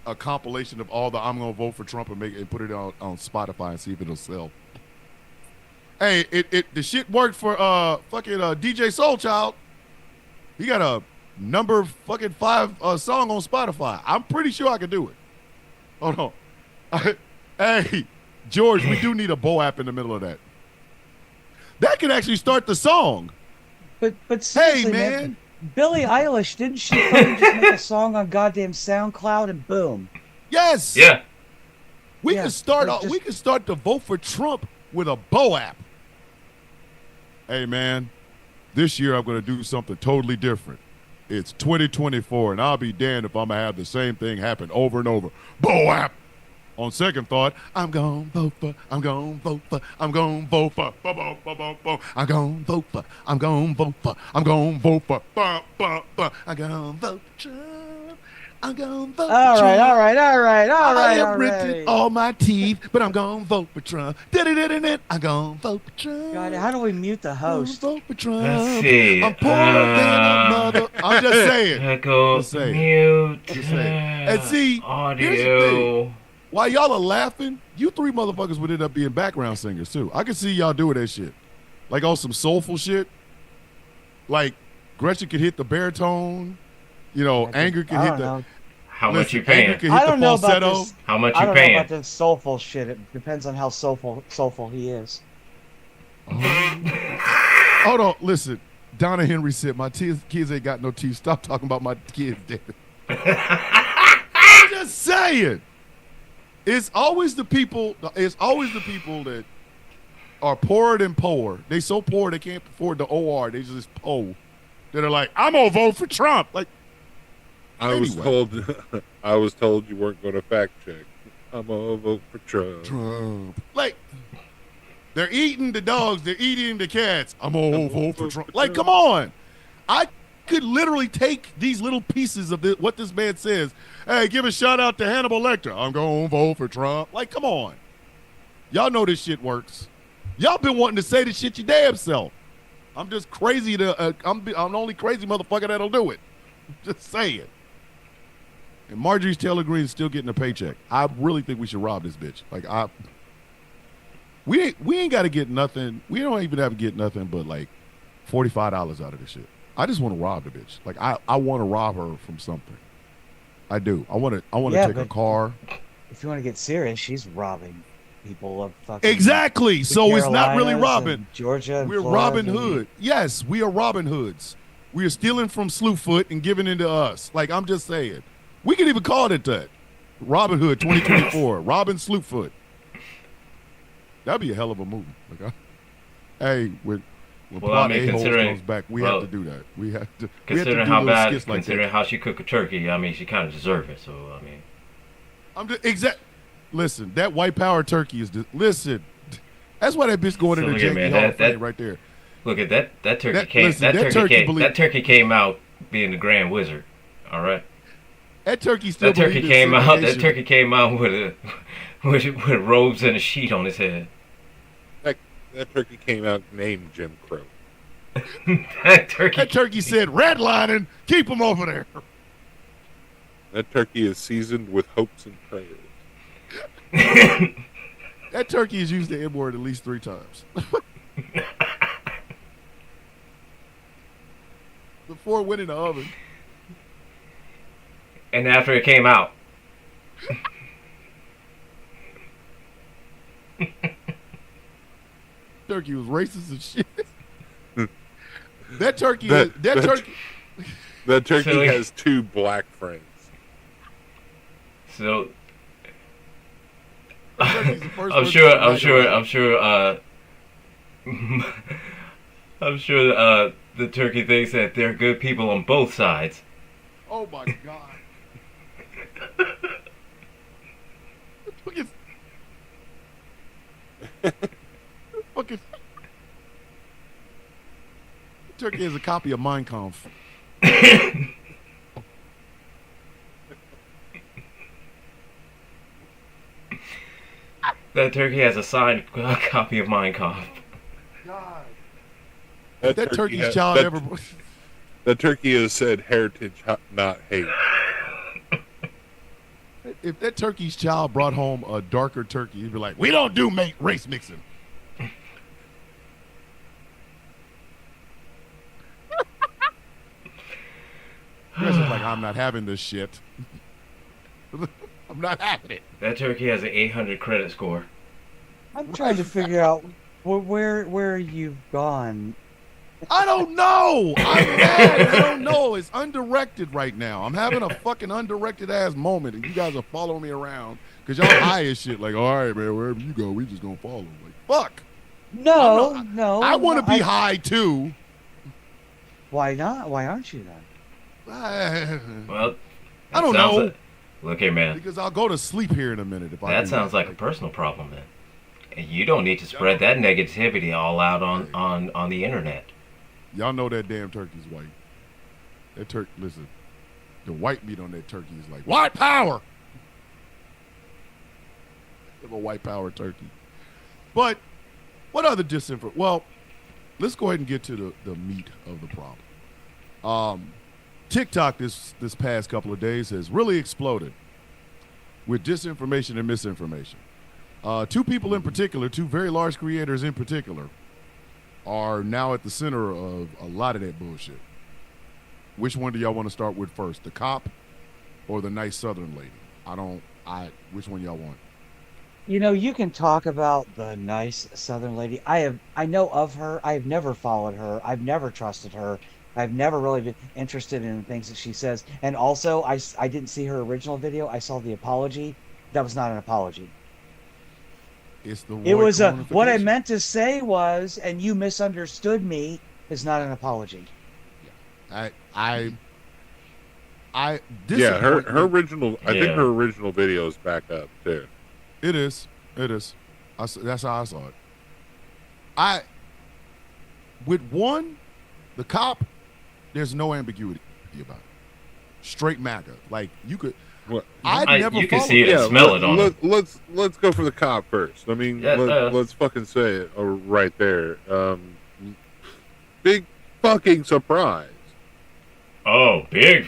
a compilation of all the I'm gonna vote for Trump and put it on Spotify and see if it'll sell. Hey, the shit worked for fucking DJ Soulchild. He got a number fucking 5 song on Spotify. I'm pretty sure I can do it. Hold on. Hey, George, we do need a Bo app in the middle of that. That could actually start the song. But Hey, seriously, man. Billie Eilish, didn't she fucking just make a song on goddamn SoundCloud and boom? Yes. Yeah. We Yeah, can start. but just- We can start the vote for Trump with a Bo app. Hey man, this year I'm going to do something totally different. It's 2024, and I'll be damned if I'm gonna have the same thing happen over and over. Bo app. On second thought, I'm gonna vote for. I'm gonna vote for. I'm gonna vote for. I'm gonna vote for. I'm gonna vote for. I'm gonna vote for. I'm gonna vote for Trump. I'm gonna vote for All right, Trump. all right, all right, all I right, have all ripped right. all my teeth, but I'm gonna vote for Trump. Da-da-da-da-da. I'm gonna vote for Trump. God, how do we mute the I'm gonna host? vote for Trump. Let's see. I'm poorer than a mother. I'm just saying. Echo, Just saying. mute, Just saying. And see, here's the audio. While y'all are laughing, you 3 motherfuckers would end up being background singers too. I can see y'all doing that shit. Like on some soulful shit. Like Gretchen could hit the baritone. You know, Anger could I hit don't the. know. How much Listen, you paying? Anger could I hit don't the know about falsetto. this. How much I you don't know paying? about this soulful shit. It depends on how soulful he is. Hold on, listen. Donna Henry said, "My kids ain't got no teeth. Stop talking about my kids, David." I'm just saying. It's always the people. It's always the people that are poorer than poor. They so poor they can't afford the OR. They just poor. That are like, I'm gonna vote for Trump. Like, I was Anyway. told you weren't going to fact check. I'm gonna vote for Trump. Trump. Like, they're eating the dogs. They're eating the cats. I'm gonna vote for Trump. Like, come on. I could literally take these little pieces of what this man says. Hey, give a shout out to Hannibal Lecter. I'm gonna vote for Trump. Like, come on. Y'all know this shit works. Y'all been wanting to say this shit your damn self. I'm just crazy to. I'm the only crazy motherfucker that'll do it. Just saying. And Marjorie's Taylor Greene is still getting a paycheck. I really think we should rob this bitch. Like, we ain't got to get nothing. We don't even have to get nothing but like $45 out of this shit. I just want to rob the bitch. Like I want to rob her from something. I do. I want to Yeah, take her but- car. If you want to get serious, she's robbing people of fucking Exactly. the So it's not really Carolinas robbing. and Georgia. And We're Florida Robin and- Hood. Yes, we are Robin Hoods. We are stealing from Slewfoot and giving it to us. Like I'm just saying, we can even call it that. Robin Hood 2024. Robin Slewfoot. That'd be a hell of a movie. Like, hey, when Well, plot I mean, a-holes considering- comes back, we well, have to do that. We have to. We have to Considering do how little bad, skits like considering that. how she cooked a turkey, I mean, she kind of deserved it. So I mean, I'm just exact. Listen, that white power turkey is. Listen, that's why that bitch going So in the look at Janky me, Hall that- of Fame that- right there. look at that. That turkey That- came. listen, that, that turkey turkey came. believe- That turkey came out being the Grand Wizard. All right. That turkey still. That turkey believed in came out. That segregation. turkey came out with a with robes and a sheet on his head. That turkey came out named Jim Crow. That turkey. That turkey said, "Redlining, keep him over there." That turkey is seasoned with hopes and prayers. That turkey has used the N word at least 3 times. Before it went in the oven. And after it came out, Turkey was racist and shit. That turkey, That- that that- turkey. That turkey Silly. has 2 black friends. so That turkey's the first I'm person sure. to I'm write sure. about it. I'm sure. I'm sure. The turkey thinks that there are good people on both sides. Oh my god. Fucking. Fucking. Turkey has a copy of Mein Kampf. That turkey has a signed copy of Mein Kampf. God. That, That turkey's ha- child that, ever. that turkey has said heritage, not hate. If that turkey's child brought home a darker turkey, he'd be like, "We don't do race mixing." Chris is like, "I'm not having this shit. I'm not having it." That turkey has an 800 credit score. I'm trying to figure out where you've gone. I don't know. I'm mad. I don't know. It's undirected right now. I'm having a fucking undirected ass moment, and you guys are following me around because y'all high as shit. Like, all right, man, wherever you go, we just gonna follow. Like, fuck. No, I'm no. I want to no, be high too. Why not? Why aren't you then? Well, I don't that sounds know. like- look here, man. Because I'll go to sleep here in a minute if I. That do sounds like a personal problem, then. And you don't need to spread that negativity all out on the internet. Y'all know that damn turkey's white. That turkey. Listen, the white meat on that turkey is like white power. Give a white power turkey. But what other disinfo? Well, let's go ahead and get to the meat of the problem. TikTok this past couple of days has really exploded with disinformation and misinformation. 2 people in particular, 2 very large creators in particular, are now at the center of a lot of that bullshit. Which one do y'all want to start with first? The cop or the nice Southern lady? Which one y'all want? You know, you can talk about the nice Southern lady. I know of her. I've never followed her. I've never trusted her. I've never really been interested in the things that she says. And also, I didn't see her original video. I saw the apology. That was not an apology. It's the It Roy was a. What I Cornification. meant to say was, and you misunderstood me. Is not an apology. This Yeah, her disappointment- original. I think Yeah. her original video is back up too. It is. That's how I saw it. With one, the cop, there's no ambiguity about it. Straight MAGA. Like you could. What? I'd never. you can followed see it that. and smell it on him. Let's go for the cop first. I mean, Yeah, let's fucking say it right there. Big fucking surprise. Oh, big.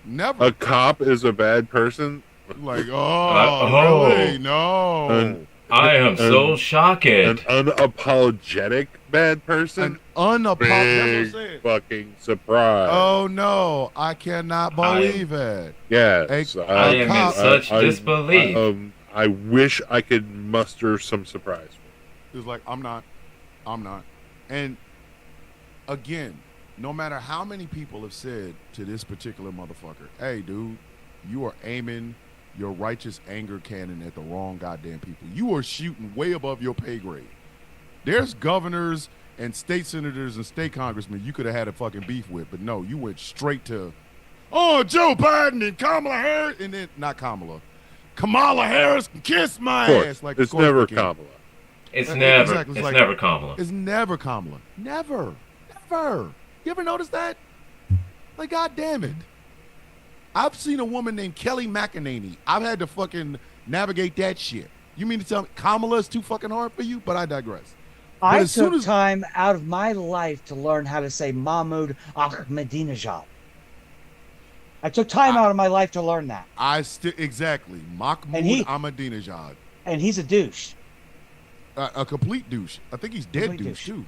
Never. A cop is a bad person. Like, oh. really? No. I am so shocked. An unapologetic bad person. An unapologetic. That's what I'm saying. Fucking surprise. Oh no, I cannot believe it. Yes. I am in such disbelief. I wish I could muster some surprise. It's like I'm not. And again, no matter how many people have said to this particular motherfucker, "Hey, dude, you are aiming your righteous anger cannon at the wrong goddamn people. You are shooting way above your pay grade." There's governors and state senators and state congressmen you could have had a fucking beef with, but no, you went straight to, oh, Joe Biden and Kamala Harris, and then not Kamala Harris can kiss my ass. Like, it's never Kamala. It's never. Exactly. It's never Kamala. It's never Kamala. Never. You ever notice that? Like, god damn it. I've seen a woman named Kelly McEnany. I've had to fucking navigate that shit. You mean to tell me Kamala is too fucking hard for you? But I digress. I took time out of my life to learn how to say Mahmoud Ahmadinejad. I took time out of my life to learn that. Exactly. Mahmoud Ahmadinejad. And he's a douche. A complete douche. I think he's dead douche too.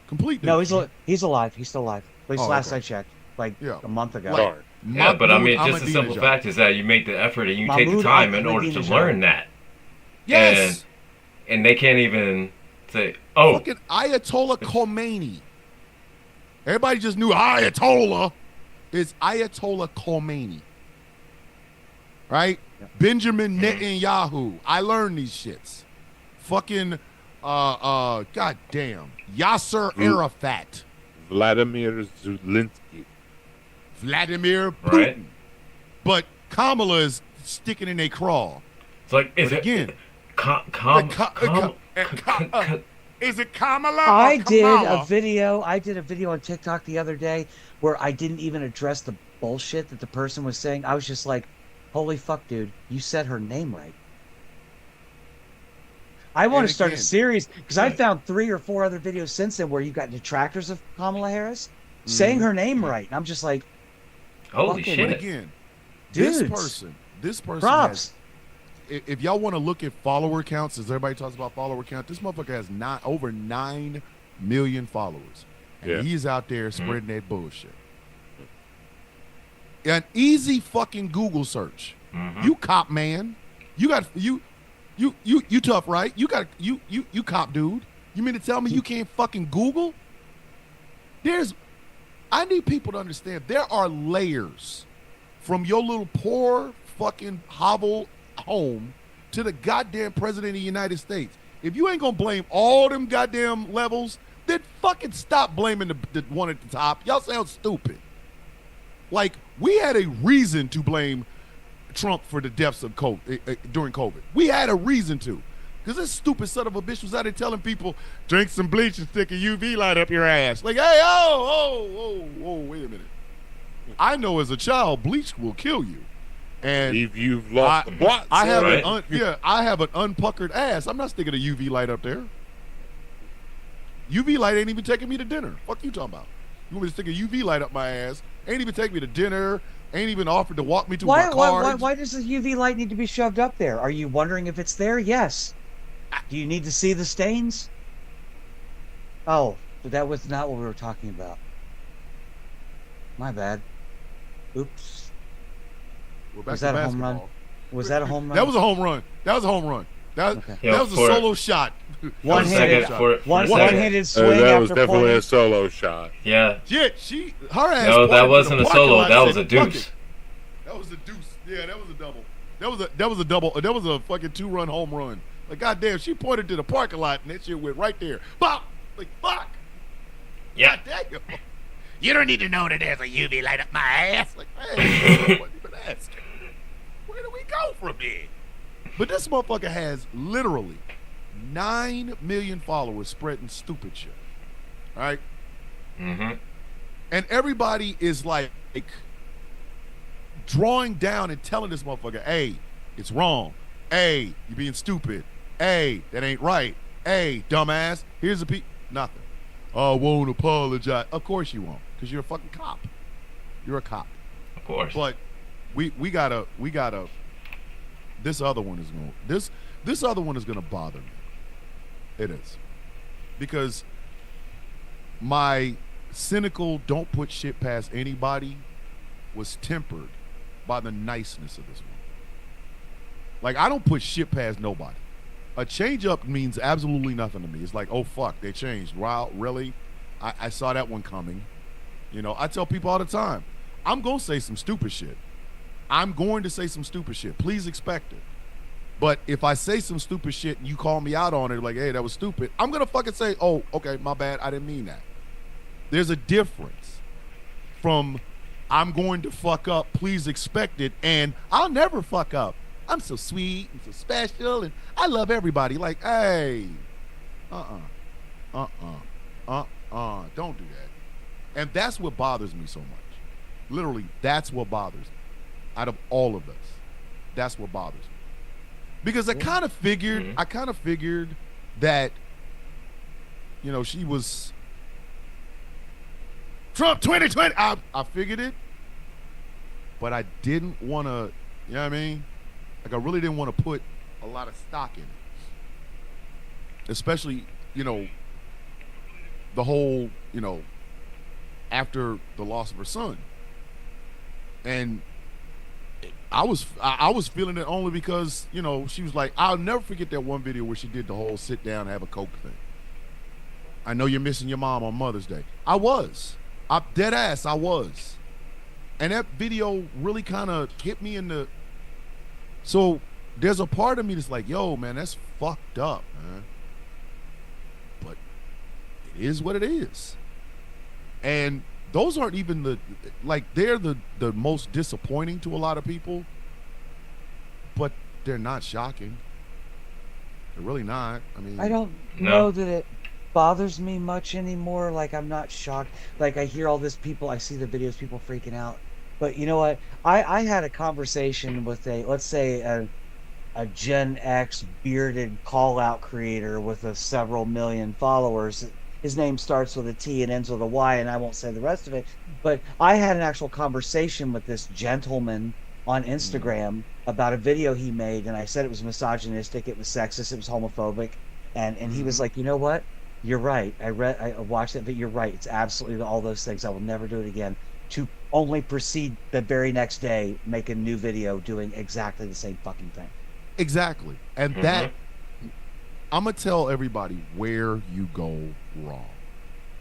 Complete douche. No, he's alive. He's still alive. At least last I checked. A month ago. Yeah, but I mean, just the simple fact is that you make the effort and you take the time in order to learn that. Yes. And they can't even say, oh. Fucking Ayatollah Khomeini. Everybody just knew Ayatollah. It's Ayatollah Khomeini. Right? Yeah. Benjamin Netanyahu. I learned these shits. Fucking, goddamn. Yasser Arafat. Vladimir Zelensky. Vladimir Putin. Right. But Kamala is sticking in a crawl. It's like, is it again? Is it Kamala? I did a video on TikTok the other day where I didn't even address the bullshit that the person was saying. I was just like, holy fuck, dude, you said her name right. I want to start a series because I found 3 or 4 other videos since then where you got detractors of Kamala Harris saying her name right. And I'm just like, holy shit. But again, this person props. If y'all want to look at follower counts, as everybody talks about follower count, this motherfucker has over 9 million followers. And he's out there spreading that bullshit. An easy fucking Google search. You cop man. You tough, right? You cop dude. You mean to tell me you can't fucking Google? I need people to understand there are layers from your little poor fucking hovel home to the goddamn president of the United States. If you ain't gonna blame all them goddamn levels, then fucking stop blaming the one at the top. Y'all sound stupid. Like, we had a reason to blame Trump for the deaths of COVID during COVID. We had a reason to. Because this stupid son of a bitch was out there telling people, drink some bleach and stick a UV light up your ass. Like, hey, wait a minute. I know as a child, bleach will kill you. And if you've lost the plot, I have an unpuckered ass. I'm not sticking a UV light up there. UV light ain't even taking me to dinner. Fuck you talking about? You want me to stick a UV light up my ass? Ain't even take me to dinner. Ain't even offered to walk me to my car. Why does the UV light need to be shoved up there? Are you wondering if it's there? Yes. Do you need to see the stains? Oh, but that was not what we were talking about. My bad. Oops. Was that a home run? Was that a home run? That was a home run. That was a solo shot. One-handed swing. That was definitely a solo shot. Yeah. Her ass. No, that wasn't a solo. That was a deuce. That was a deuce. Yeah, that was a double. That was a double. That was a fucking 2-run home run. Like, goddamn, she pointed to the parking lot and that shit went right there. Bop! Like, fuck! Yeah. Goddamn. You don't need to know that there's a UV light up my ass. Like, hey, what you been asking? Where do we go from there? But this motherfucker has literally 9 million followers spreading stupid shit. All right? Mm-hmm. And everybody is like drawing down and telling this motherfucker, hey, it's wrong. Hey, you're being stupid. Hey, that ain't right. Hey, dumbass. Here's the nothing. I won't apologize. Of course you won't, because you're a fucking cop. You're a cop. Of course. But we gotta this other one is going This other one is going to bother me. It is. Because my cynical don't put shit past anybody was tempered by the niceness of this one. Like, I don't put shit past nobody. A change up means absolutely nothing to me. It's like, oh fuck, they changed. Wow, really? I saw that one coming. You know, I tell people all the time, I'm gonna say some stupid shit. I'm going to say some stupid shit. Please expect it. But if I say some stupid shit and you call me out on it, like, hey, that was stupid, I'm gonna fucking say, oh, okay, my bad, I didn't mean that. There's a difference from I'm going to fuck up, please expect it, and I'll never fuck up. I'm so sweet and so special and I love everybody. Like, hey, don't do that. And that's what bothers me so much. Literally, that's what bothers me. Out of all of us, that's what bothers me. Because I kind of figured that, you know, she was Trump 2020. I figured it, but I didn't want to, you know what I mean? Like, I really didn't want to put a lot of stock in it. Especially, you know, the whole, you know, after the loss of her son. And I was feeling it only because, you know, she was like, I'll never forget that one video where she did the whole sit down and have a Coke thing. I know you're missing your mom on Mother's Day. I was. Dead ass, I was. And that video really kind of hit me in the... So there's a part of me that's like, yo, man, that's fucked up, man. But it is what it is. And those aren't even the, like, they're the most disappointing to a lot of people, but they're not shocking. They're really not. I mean, I don't know that it bothers me much anymore. Like, I'm not shocked. Like, I hear all this people, I see the videos, people freaking out. But you know what? I had a conversation with let's say a Gen X bearded call out creator with several million followers. His name starts with a T and ends with a Y, and I won't say the rest of it. But I had an actual conversation with this gentleman on Instagram about a video he made, and I said it was misogynistic, it was sexist, it was homophobic, and he was like, you know what? You're right. I watched it, but you're right. It's absolutely all those things. I will never do it again. To only proceed the very next day, make a new video doing exactly the same fucking thing. Exactly. And that, I'm going to tell everybody where you go wrong.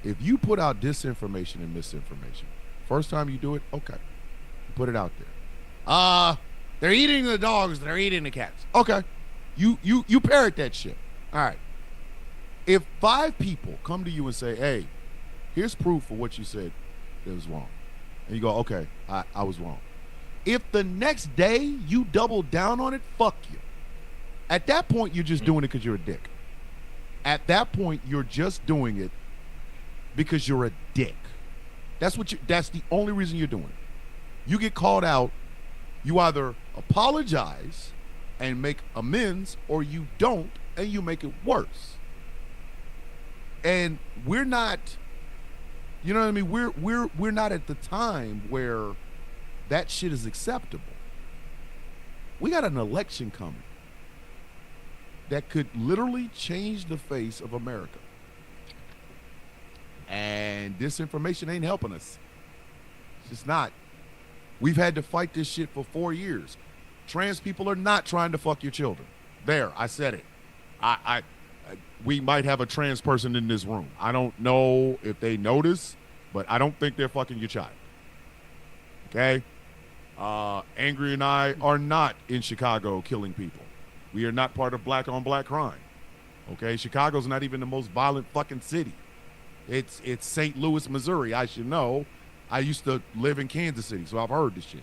If you put out disinformation and misinformation, first time you do it, okay. Put it out there. They're eating the dogs, they're eating the cats. Okay. You parrot that shit. All right. If 5 people come to you and say, hey, here's proof of what you said that was wrong. And you go, okay, I was wrong. If the next day you double down on it, fuck you. At that point, you're just doing it because you're a dick. At that point, you're just doing it because you're a dick. That's the only reason you're doing it. You get called out, you either apologize and make amends, or you don't and you make it worse. And we're not, you know what I mean? We're not at the time where that shit is acceptable. We got an election coming that could literally change the face of America. And disinformation ain't helping us. It's just not. We've had to fight this shit for 4 years. Trans people are not trying to fuck your children. There, I said it. We might have a trans person in this room. I don't know if they notice, but I don't think they're fucking your child. Okay? Angry and I are not in Chicago killing people. We are not part of black on black crime. Okay? Chicago's not even the most violent fucking city. It's St. Louis, Missouri. I should know. I used to live in Kansas City, so I've heard this shit.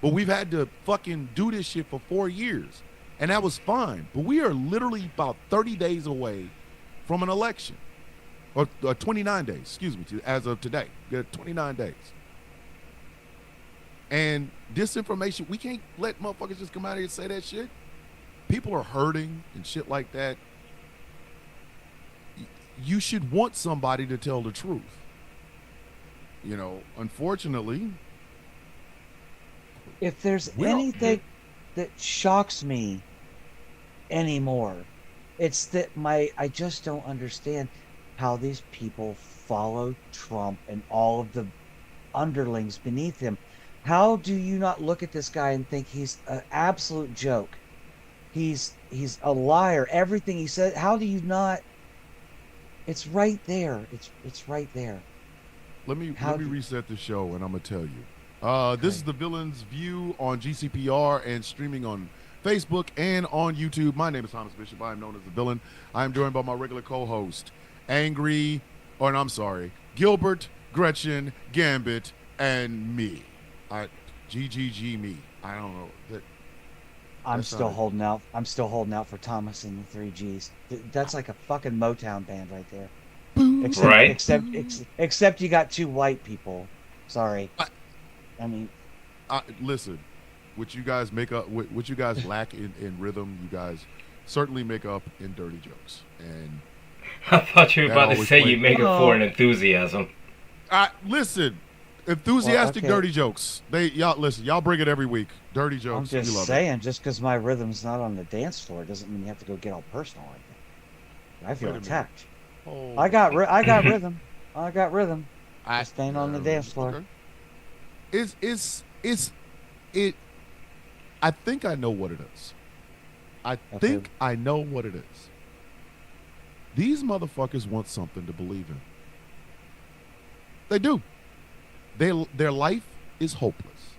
But we've had to fucking do this shit for 4 years. And that was fine. But we are literally about 30 days away from an election. Or 29 days, excuse me, as of today. We got 29 days. And disinformation, we can't let motherfuckers just come out here and say that shit. People are hurting and shit like that. You should want somebody to tell the truth. You know, unfortunately. If there's anything that shocks me anymore. It's that I just don't understand how these people follow Trump and all of the underlings beneath him. How do you not look at this guy and think he's an absolute joke? He's a liar. Everything he said. How do you not? It's right there. It's right there. Let me reset the show, and I'm gonna tell you. This Okay. is the Villain's View on GCPR and streaming on Facebook and on YouTube. My name is Thomas Bishop. I am known as the Villain. I am joined by my regular co-host, I'm sorry, Gilbert, Gretchen, Gambit, and me. GGG me. I don't know. I'm That's still not it. holding out. I'm still holding out for Thomas and the Three Gs. That's like a fucking Motown band right there. Boo. Except, Right. except you got two white people. Sorry. I mean, Listen, what you guys make up, what you guys lack in rhythm, you guys certainly make up in dirty jokes. And I thought you were That about to always say played- you make it for an enthusiasm. listen, enthusiastic Well, okay. dirty jokes. Y'all bring it every week. Dirty I'm jokes. We just love saying, just because my rhythm's not on the dance floor doesn't mean you have to go get all personal like that. I feel Wait a minute. attacked. it. Oh, I got rhythm. I got rhythm. I Just staying on the dance floor. Okay. It. I think I know what it is. I Okay. think I know what it is. These motherfuckers want something to believe in. They do. Their life is hopeless.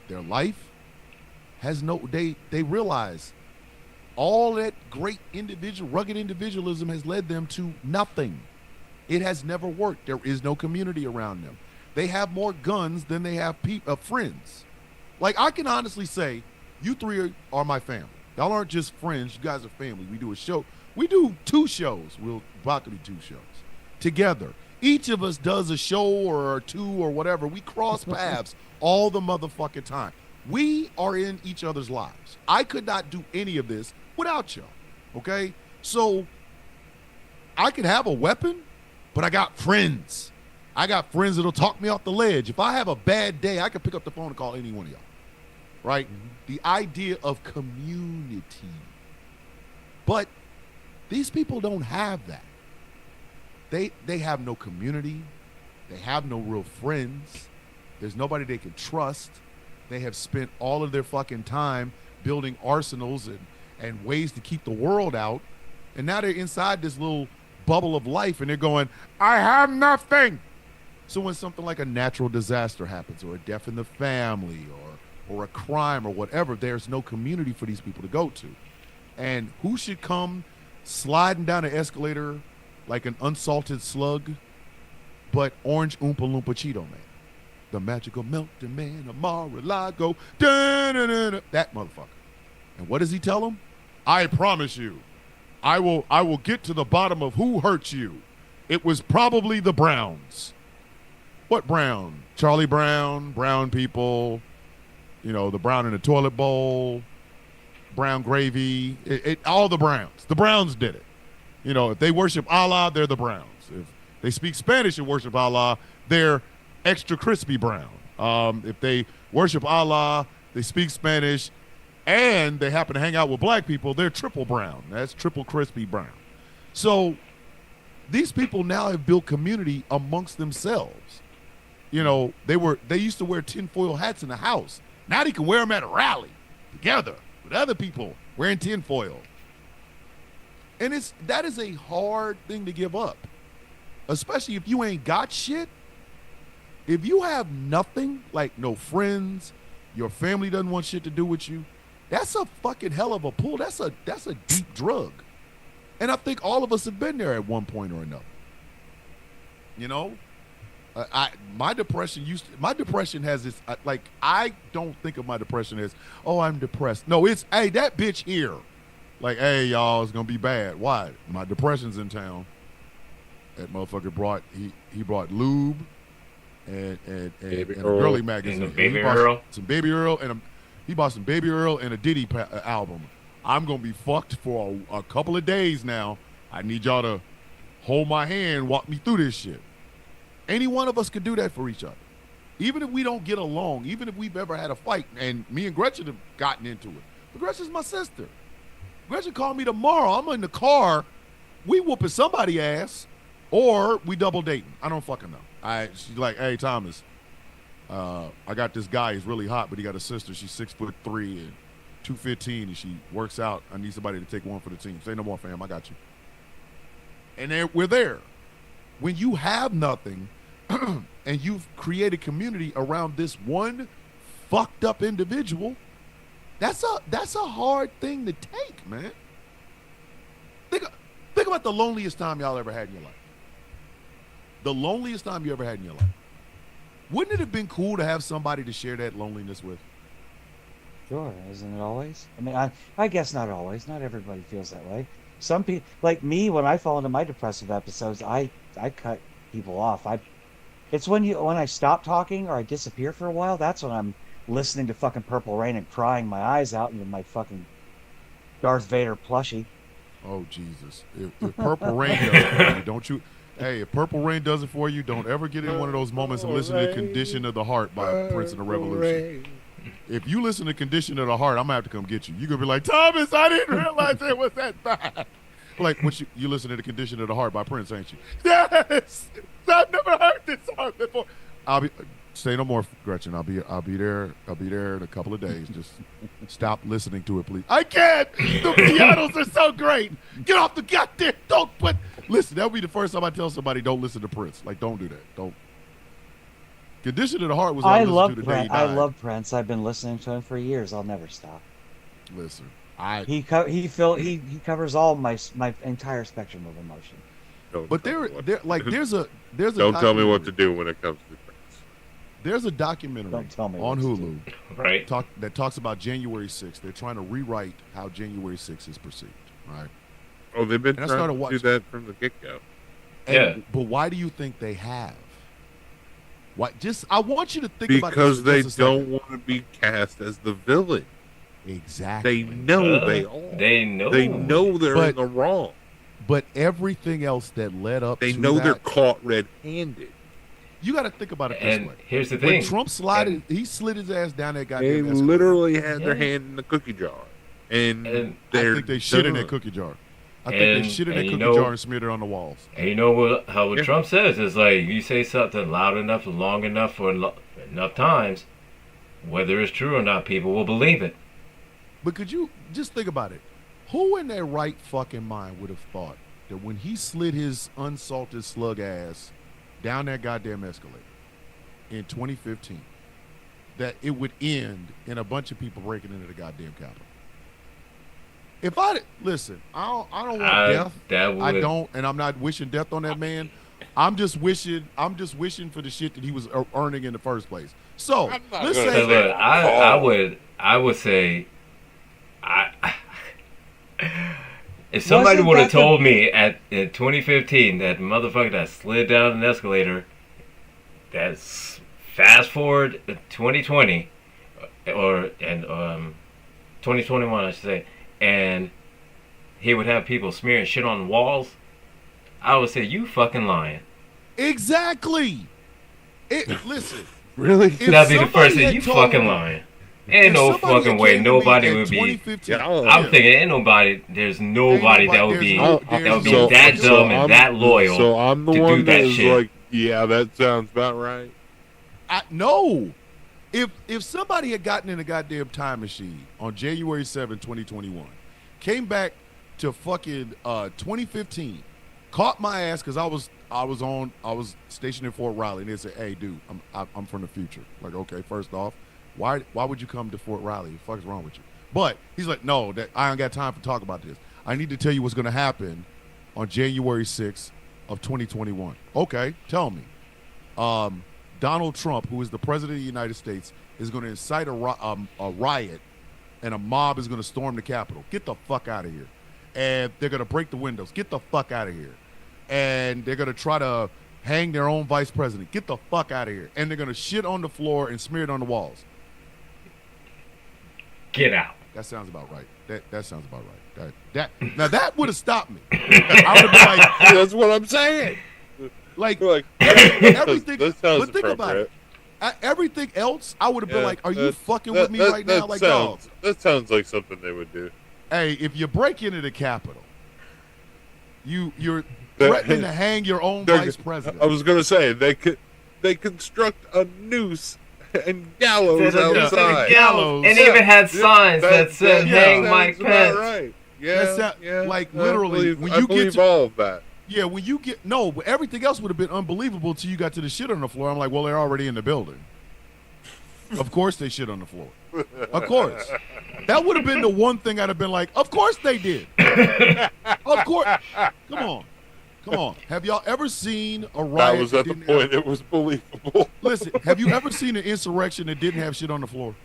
Their life has no. They realize all that great rugged individualism has led them to nothing. It has never worked. There is no community around them. They have more guns than they have friends. Like, I can honestly say, you three are my family. Y'all aren't just friends. You guys are family. We do a show. We do 2 shows. We're about to be 2 shows together. Each of us does a show or 2 or whatever. We cross paths all the motherfucking time. We are in each other's lives. I could not do any of this without y'all. Okay? So I could have a weapon, but I got friends. I got friends that'll talk me off the ledge. If I have a bad day, I can pick up the phone and call any one of y'all. Right? The idea of community. But these people don't have that. They have no community. They have no real friends. There's nobody they can trust. They have spent all of their fucking time building arsenals and ways to keep the world out. And now they're inside this little bubble of life and they're going, I have nothing. So when something like a natural disaster happens or a death in the family or a crime or whatever, there's no community for these people to go to. And who should come sliding down an escalator like an unsalted slug but Orange Oompa Loompa Cheeto Man? The magical melting man of Mar-a-Lago. Da-na-na-na. That motherfucker. And what does he tell him? I promise you, I will get to the bottom of who hurt you. It was probably the Browns. What Brown? Charlie Brown, brown people, the brown in the toilet bowl, brown gravy, all the Browns. The Browns did it. If they worship Allah, they're the Browns. If they speak Spanish and worship Allah, they're extra crispy brown. If they worship Allah, they speak Spanish, and they happen to hang out with black people, they're triple brown. That's triple crispy brown. So these people now have built community amongst themselves. They used to wear tinfoil hats in the house. Now they can wear them at a rally together with other people wearing tinfoil. And that is a hard thing to give up, especially if you ain't got shit. If you have nothing, like no friends, your family doesn't want shit to do with you, that's a fucking hell of a pull. That's a deep drug. And I think all of us have been there at one point or another. My depression has this, I don't think of my depression as, oh, I'm depressed. No, it's, hey, that bitch here. Like, hey, y'all, it's going to be bad. Why? My depression's in town. That motherfucker he brought lube and a girly magazine. And the Baby He bought Earl. some Baby Earl he bought some Baby Earl and a Diddy album. I'm going to be fucked for a couple of days now. I need y'all to hold my hand, walk me through this shit. Any one of us could do that for each other. Even if we don't get along, even if we've ever had a fight, and me and Gretchen have gotten into it. But Gretchen's my sister. Gretchen, call me tomorrow. I'm in the car. We whooping somebody ass, or we double dating. I don't fucking know. She's like, hey Thomas, I got this guy. He's really hot, but he got a sister. She's 6'3" and 215, and she works out. I need somebody to take one for the team. Say no more, fam. I got you. And then we're there. When you have nothing, and you've created community around this one fucked up individual, that's a hard thing to take, man. Think about the loneliest time y'all ever had in your life. The loneliest time you ever had in your life. Wouldn't it have been cool to have somebody to share that loneliness with? Sure, isn't it always? I mean, I guess not always. Not everybody feels that way. Some people, like me, when I fall into my depressive episodes, I cut people off. It's when I stop talking or I disappear for a while. That's when I'm listening to fucking Purple Rain and crying my eyes out into my fucking Darth Vader plushie. Oh Jesus! If Purple Rain does it for you, don't you? Hey, if Purple Rain does it for you, don't ever get in one of those moments and listen to "Condition of the Heart" by Prince and the Revolution. If you listen to "Condition of the Heart," I'm gonna have to come get you. You're gonna be like, Thomas, I didn't realize it was that bad. Like, what you listen to "The Condition of the Heart" by Prince, ain't you? Yes, I've never heard this song before. Say no more, Gretchen. I'll be there in a couple of days. Just stop listening to it, please. I can't. The pianos are so great. Get off the goddamn. Don't put. Listen, that'll be the first time I tell somebody don't listen to Prince. Like, don't do that. Don't. Condition of the Heart was. I love Prince. I love Prince. I've been listening to him for years. I'll never stop. Listen, he covers all my entire spectrum of emotion. But there's a. Don't tell me what to do when it comes to Prince. There's a documentary on Hulu, right? That talks about January 6th. They're trying to rewrite how January 6th is perceived, right? Oh, they've been trying to do that from the get-go. Yeah. But why do you think they have? Why? I want you to think about this. Because they don't want to be cast as the villain. Exactly. They know they are. They know. They know they're in the wrong. But everything else that led up to they know they're caught red-handed. You got to think about it this way. Here's the thing. When Trump he slid his ass down that goddamn They escalator. literally had their hand in the cookie jar. And I think they shit in that cookie jar. I think they shit in that cookie jar and smeared it on the walls. And you know what Trump says is like, you say something loud enough, long enough, for enough times, whether it's true or not, people will believe it. But could you just think about it? Who in their right fucking mind would have thought that when he slid his unsalted slug ass down that goddamn escalator in 2015, that it would end in a bunch of people breaking into the goddamn Capitol? If I listen, I don't want death. I don't, and I'm not wishing death on that man. I'm just wishing for the shit that he was earning in the first place. So let's say, look, I would say, if somebody would have told me in 2015 that motherfucker that slid down an escalator, that's fast forward 2020 and 2021, I should say, and he would have people smearing shit on walls, I would say, you fucking lying. Exactly. Listen. Really? That'd be the first thing. You fucking lying. Ain't no fucking way nobody would be. I'm thinking there's nobody that would be that dumb and that loyal. So I'm the one that is like, yeah, that sounds about right. No. If somebody had gotten in a goddamn time machine on January 7, 2021, came back to fucking 2015, caught my ass because I was stationed in Fort Riley, and they said, "Hey, dude, I'm from the future." Like, okay, first off, why would you come to Fort Riley? What the fuck's wrong with you? But he's like, no, that I ain't got time to talk about this. I need to tell you what's going to happen on January 6th of 2021. Okay, tell me. Donald Trump, who is the president of the United States, is going to incite a riot, and a mob is going to storm the Capitol. Get the fuck out of here. And they're going to break the windows. Get the fuck out of here. And they're going to try to hang their own vice president. Get the fuck out of here. And they're going to shit on the floor and smear it on the walls. Get out. That sounds about right. That sounds about right. Now that would have stopped me. I would have been like, that's what I'm saying. Like everything. But think about it. Everything else, I would have been like, "Are you fucking with me right now?" Like, that sounds like something they would do. Hey, if you break into the Capitol, you're threatening to hang your own vice president. I was going to say they construct a noose and gallows outside. Gallows. And even had signs that said "Hang Mike Pence." Right. Yeah, like literally, when you get to all of that. yeah, when you get no, but everything else would have been unbelievable till you got to the shit on the floor. I'm like, well, they're already in the building. Of course they shit on the floor. Of course. That would have been the one thing I'd have been like, of course they did. Of course. Come on. Have y'all ever seen a riot? That was at the point it was believable. Listen, have you ever seen an insurrection that didn't have shit on the floor?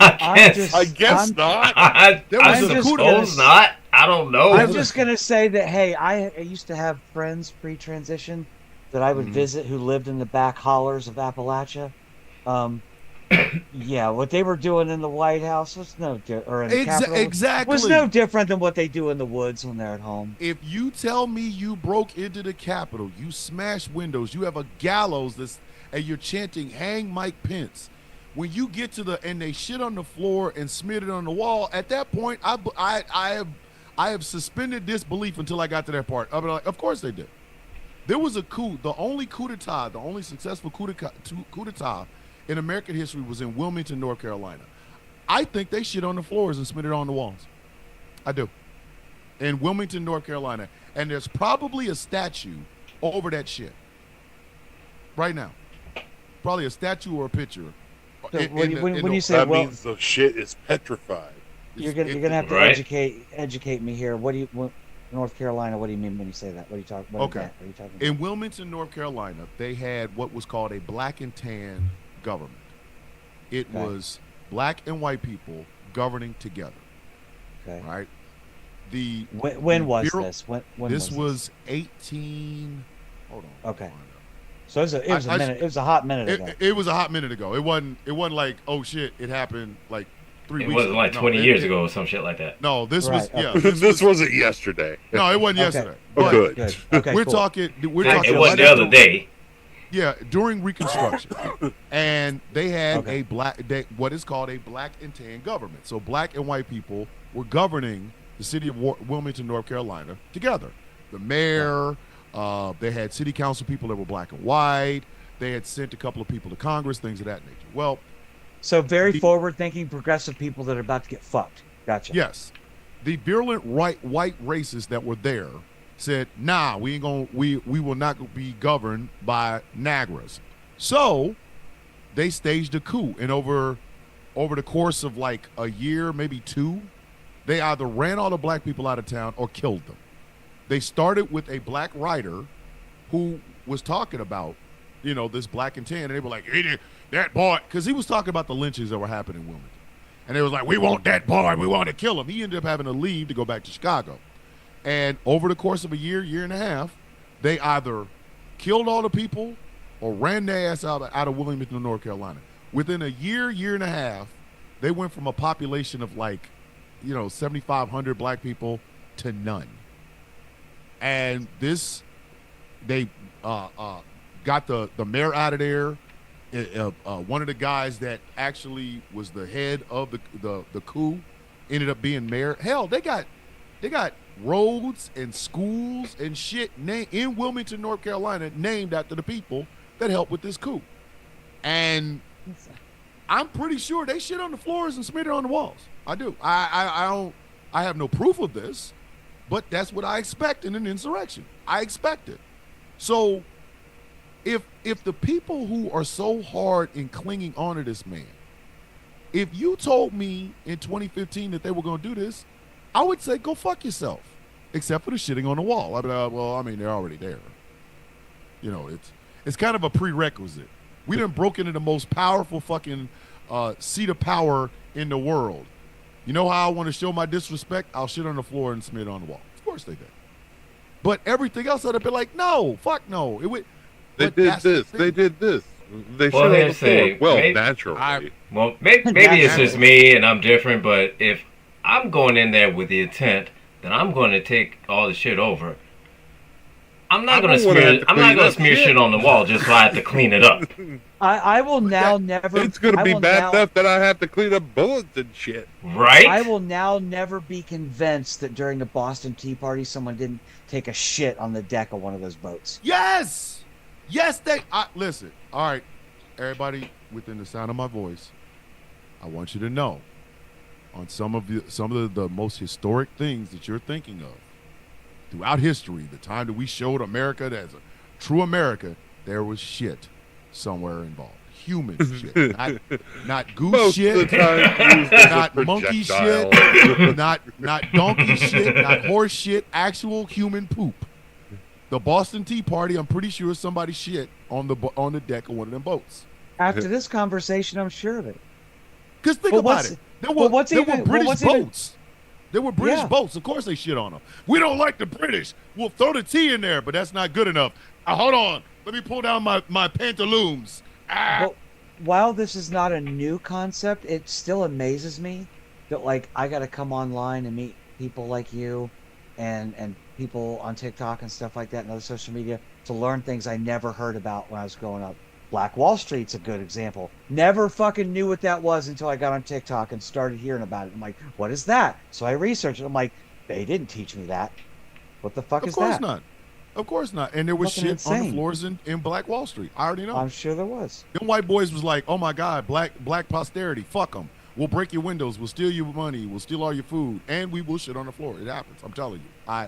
I guess not. I was a suppose not. I don't know. I'm just gonna say that hey, I used to have friends pre-transition that I would visit who lived in the back hollers of Appalachia. Yeah, what they were doing in the White House was or in the Capitol exactly was no different than what they do in the woods when they're at home. If you tell me you broke into the Capitol, you smashed windows, you have a gallows and you're chanting "Hang Mike Pence." When you get to and they shit on the floor and smeared it on the wall, at that point, I have suspended disbelief until I got to that part. I'll be like, of course they did. There was a coup. The only coup d'etat, the only successful coup d'etat in American history was in Wilmington, North Carolina. I think they shit on the floors and smeared it on the walls. I do. In Wilmington, North Carolina. And there's probably a statue over that shit. Right now. Probably a statue or a picture. So when you say that means the shit is petrified. You're gonna have to educate me here. North Carolina? What do you mean when you say that? What are you talking? What are you talking about? In Wilmington, North Carolina, they had what was called a black and tan government. It was black and white people governing together. Okay. Right. When was this? When this was 18. Hold on. Okay. So it was a minute. It was a hot minute ago. It was a hot minute ago. It wasn't like, oh shit, it happened like 3 weeks ago. It wasn't like 20 years ago or some shit like that. No, this was This wasn't yesterday. No, it wasn't yesterday. Oh, good. Okay, we're cool. talking. It wasn't the other day. Yeah, during Reconstruction, and they had what is called a black and tan government. So black and white people were governing the city of Wilmington, North Carolina, together. The mayor. They had city council people that were black and white. They had sent a couple of people to Congress, things of that nature. Well, so very forward-thinking, progressive people that are about to get fucked. Gotcha. Yes, the virulent white racists that were there said, "Nah, we will not be governed by Negras." So they staged a coup, and over the course of like a year, maybe two, they either ran all the black people out of town or killed them. They started with a black writer who was talking about, this black and tan, and they were like, that boy, because he was talking about the lynchings that were happening in Wilmington. And they was like, we want that boy, we want to kill him. He ended up having to leave to go back to Chicago. And over the course of a year and a half, they either killed all the people or ran their ass out of Wilmington, North Carolina. Within a year and a half, they went from a population of 7,500 black people to none. And they got the mayor out of there. One of the guys that actually was the head of the coup ended up being mayor. Hell, they got roads and schools and shit in Wilmington, North Carolina, named after the people that helped with this coup. And I'm pretty sure they shit on the floors and smeared it on the walls. I do. I have no proof of this. But that's what I expect in an insurrection. I expect it. So if the people who are so hard in clinging on to this man, if you told me in 2015 that they were going to do this, I would say go fuck yourself, except for the shitting on the wall. I'd be like, they're already there. It's kind of a prerequisite. We done broke into the most powerful fucking seat of power in the world. You know how I want to show my disrespect? I'll shit on the floor and smear it on the wall. Of course they did. But everything else I'd have been like, no, fuck no. They did this. They shit on the floor. Well, naturally. Maybe it's just me and I'm different, but if I'm going in there with the intent that I'm going to take all the shit over, I'm not I gonna don't wanna have smear. to I'm not clean gonna up smear shit. shit on the wall just so I have to clean it up. I will now never. It's gonna I be will bad now- enough that I have to clean up bullets and shit. Right? I will now never be convinced that during the Boston Tea Party someone didn't take a shit on the deck of one of those boats. Yes, listen. All right, everybody within the sound of my voice, I want you to know, on some of the most historic things that you're thinking of throughout history, the time that we showed America as a true America, there was shit somewhere involved. Human shit, not goose Most shit, of the time used as a not monkey projectile. shit, not donkey shit, not horse shit, actual human poop. The Boston Tea Party, I'm pretty sure somebody shit on the deck of one of them boats. After this conversation, I'm sure of it. Because think But about what's- it. but There what's were even- but British what's even- boats. There were British Yeah. boats. Of course they shit on them. We don't like the British. We'll throw the tea in there, but that's not good enough. Hold on. Let me pull down my pantaloons. But while this is not a new concept, it still amazes me that like I got to come online and meet people like you, and people on TikTok and stuff like that and other social media to learn things I never heard about when I was growing up. Black Wall Street's a good example. Never fucking knew what that was until I got on TikTok and started hearing about it. I'm like, what is that? So I researched it. I'm like, they didn't teach me that. What the fuck Of is course that? not. Of course not. And there was Fucking shit on the insane. floors in Black Wall Street. I already know. I'm sure there was. Them white boys was like, oh my God, black posterity. Fuck them. We'll break your windows. We'll steal your money. We'll steal all your food. And we will shit on the floor. It happens. I'm telling you.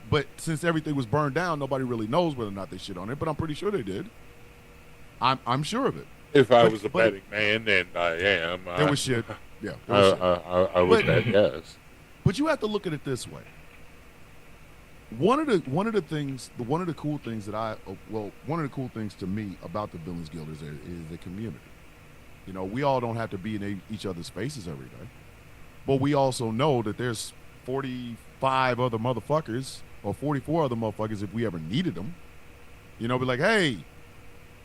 But since everything was burned down, nobody really knows whether or not they shit on it. But I'm pretty sure they did. I'm sure of it. If I But- was a but- betting man, and I am, There was shit. Yeah. there was shit. I would But- bet yes. But you have to look at it this way. One of the cool things to me about the Villains Guild is the community. You know, we all don't have to be in each other's faces every day, but we also know that there's 45 other motherfuckers or 44 other motherfuckers if we ever needed them. You know, be like, hey,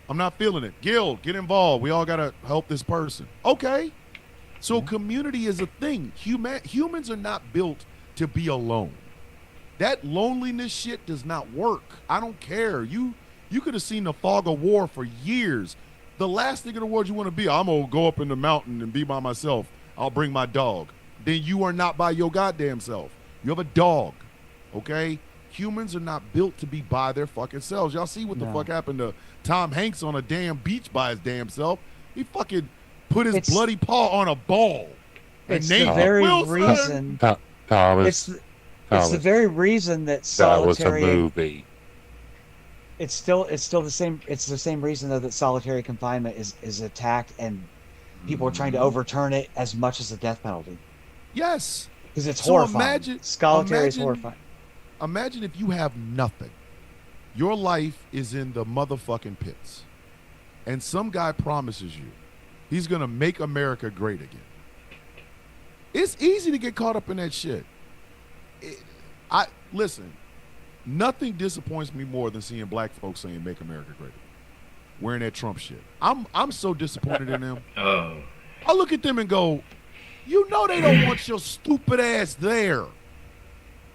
I'm not feeling it. Guild, get involved. We all gotta help this person. Okay. So community is a thing. Humans are not built to be alone. That loneliness shit does not work. I don't care. You could have seen the fog of war for years. The last thing in the world you want to be, I'm gonna go up in the mountain and be by myself. I'll bring my dog. Then you are not by your goddamn self. You have a dog. Okay? Humans are not built to be by their fucking selves. Y'all see what the No. fuck happened to Tom Hanks on a damn beach by his damn self? He fucking put his It's- bloody paw on a ball. And It's the named it very Wilson. reason. Thomas, It's the very reason that that was a solitary. movie. It's still the same. It's the same reason though that solitary confinement is attacked and people are trying to overturn it as much as the death penalty Yes. because it's So horrifying. imagine- Solitary is imagine- horrifying. Imagine if you have nothing. Your life is in the motherfucking pits. And some guy promises you he's going to make America great again. It's easy to get caught up in that shit. Listen, nothing disappoints me more than seeing black folks saying make America great. Wearing that Trump shit. I'm so disappointed in them. Oh. I look at them and go, you know they don't want your stupid ass there.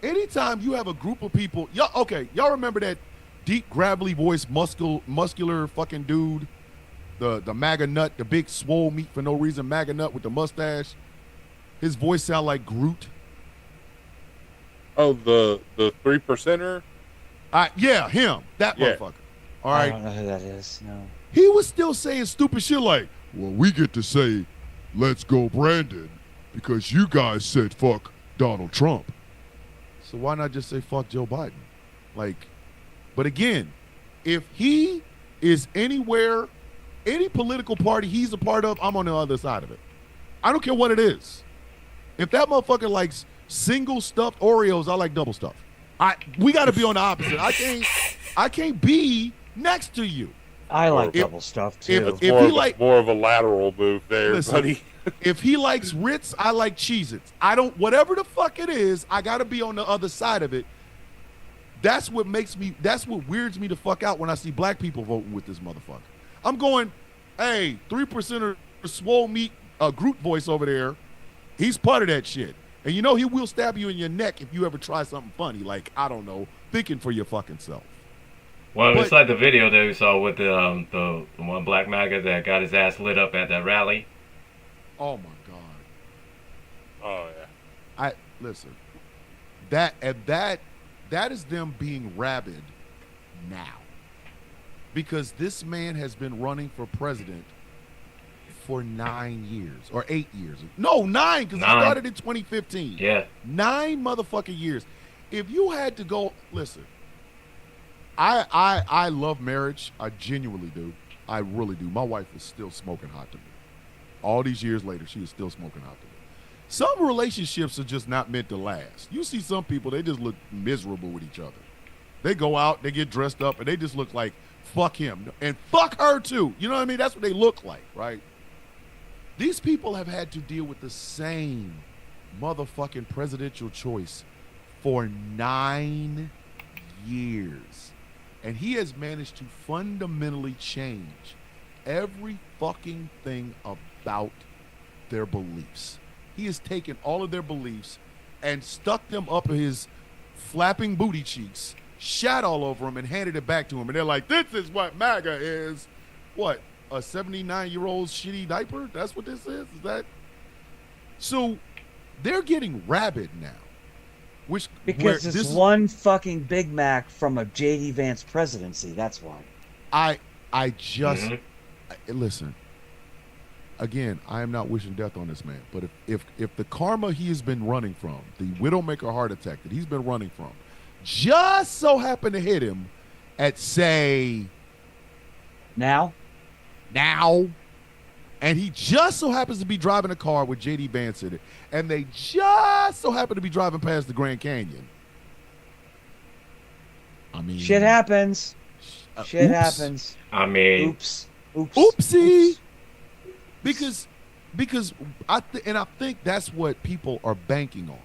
Anytime you have a group of people, y'all remember that deep, gravelly voice, muscular fucking dude, the MAGA nut, the big swole meat for no reason MAGA nut with the mustache. His voice sound like Groot. Oh, the 3%er? Yeah, him, that Yeah. motherfucker. All I right, don't know who that is. No. he was still saying stupid shit like, well, we get to say, let's go Brandon, because you guys said fuck Donald Trump. So why not just say fuck Joe Biden? Like, but again, if he is anywhere, any political party he's a part of, I'm on the other side of it. I don't care what it is. If that motherfucker likes single stuffed Oreos, I like double stuffed. We got to be on the opposite. I can't be next to you. I like If- double stuff if- too. It's more of a lateral move there, Listen, buddy. If he likes Ritz, I like Cheez-Its. Whatever the fuck it is, I gotta be on the other side of it. That's what weirds me the fuck out when I see black people voting with this motherfucker. I'm going, hey, 3% swole meat, Groot voice over there. He's part of that shit. And you know he will stab you in your neck if you ever try something funny, like, I don't know, thinking for your fucking self. Well, it's like the video that we saw with the one Black MAGA that got his ass lit up at that rally. Oh my God. Oh yeah. Listen. That is them being rabid now. Because this man has been running for president for 9 years or 8 years. No, 9, because it started in 2015. Yeah. 9 motherfucking years. If you had to go, listen, I love marriage. I genuinely do. I really do. My wife is still smoking hot to me. All these years later, she is still smoking hot to me. Some relationships are just not meant to last. You see some people, they just look miserable with each other. They go out, they get dressed up, and they just look like, fuck him. And fuck her too. You know what I mean? That's what they look like, right? These people have had to deal with the same motherfucking presidential choice for 9 years. And he has managed to fundamentally change every fucking thing about their beliefs. He has taken all of their beliefs and stuck them up his flapping booty cheeks, shat all over him, and handed it back to him. And they're like, this is what MAGA is. What, a 79-year-old shitty diaper? That's what this is? Is that? So they're getting rabid now. Because it's one fucking Big Mac from a J.D. Vance presidency. That's why. I just listen. Again, I am not wishing death on this man, but if the karma he has been running from, the Widowmaker heart attack that he's been running from, just so happened to hit him at, say, now, and he just so happens to be driving a car with J.D. Vance in it, and they just so happen to be driving past the Grand Canyon. I mean, shit happens. Shit oops. happens. I mean, Oops. Oopsie. Oops. Because I think that's what people are banking on,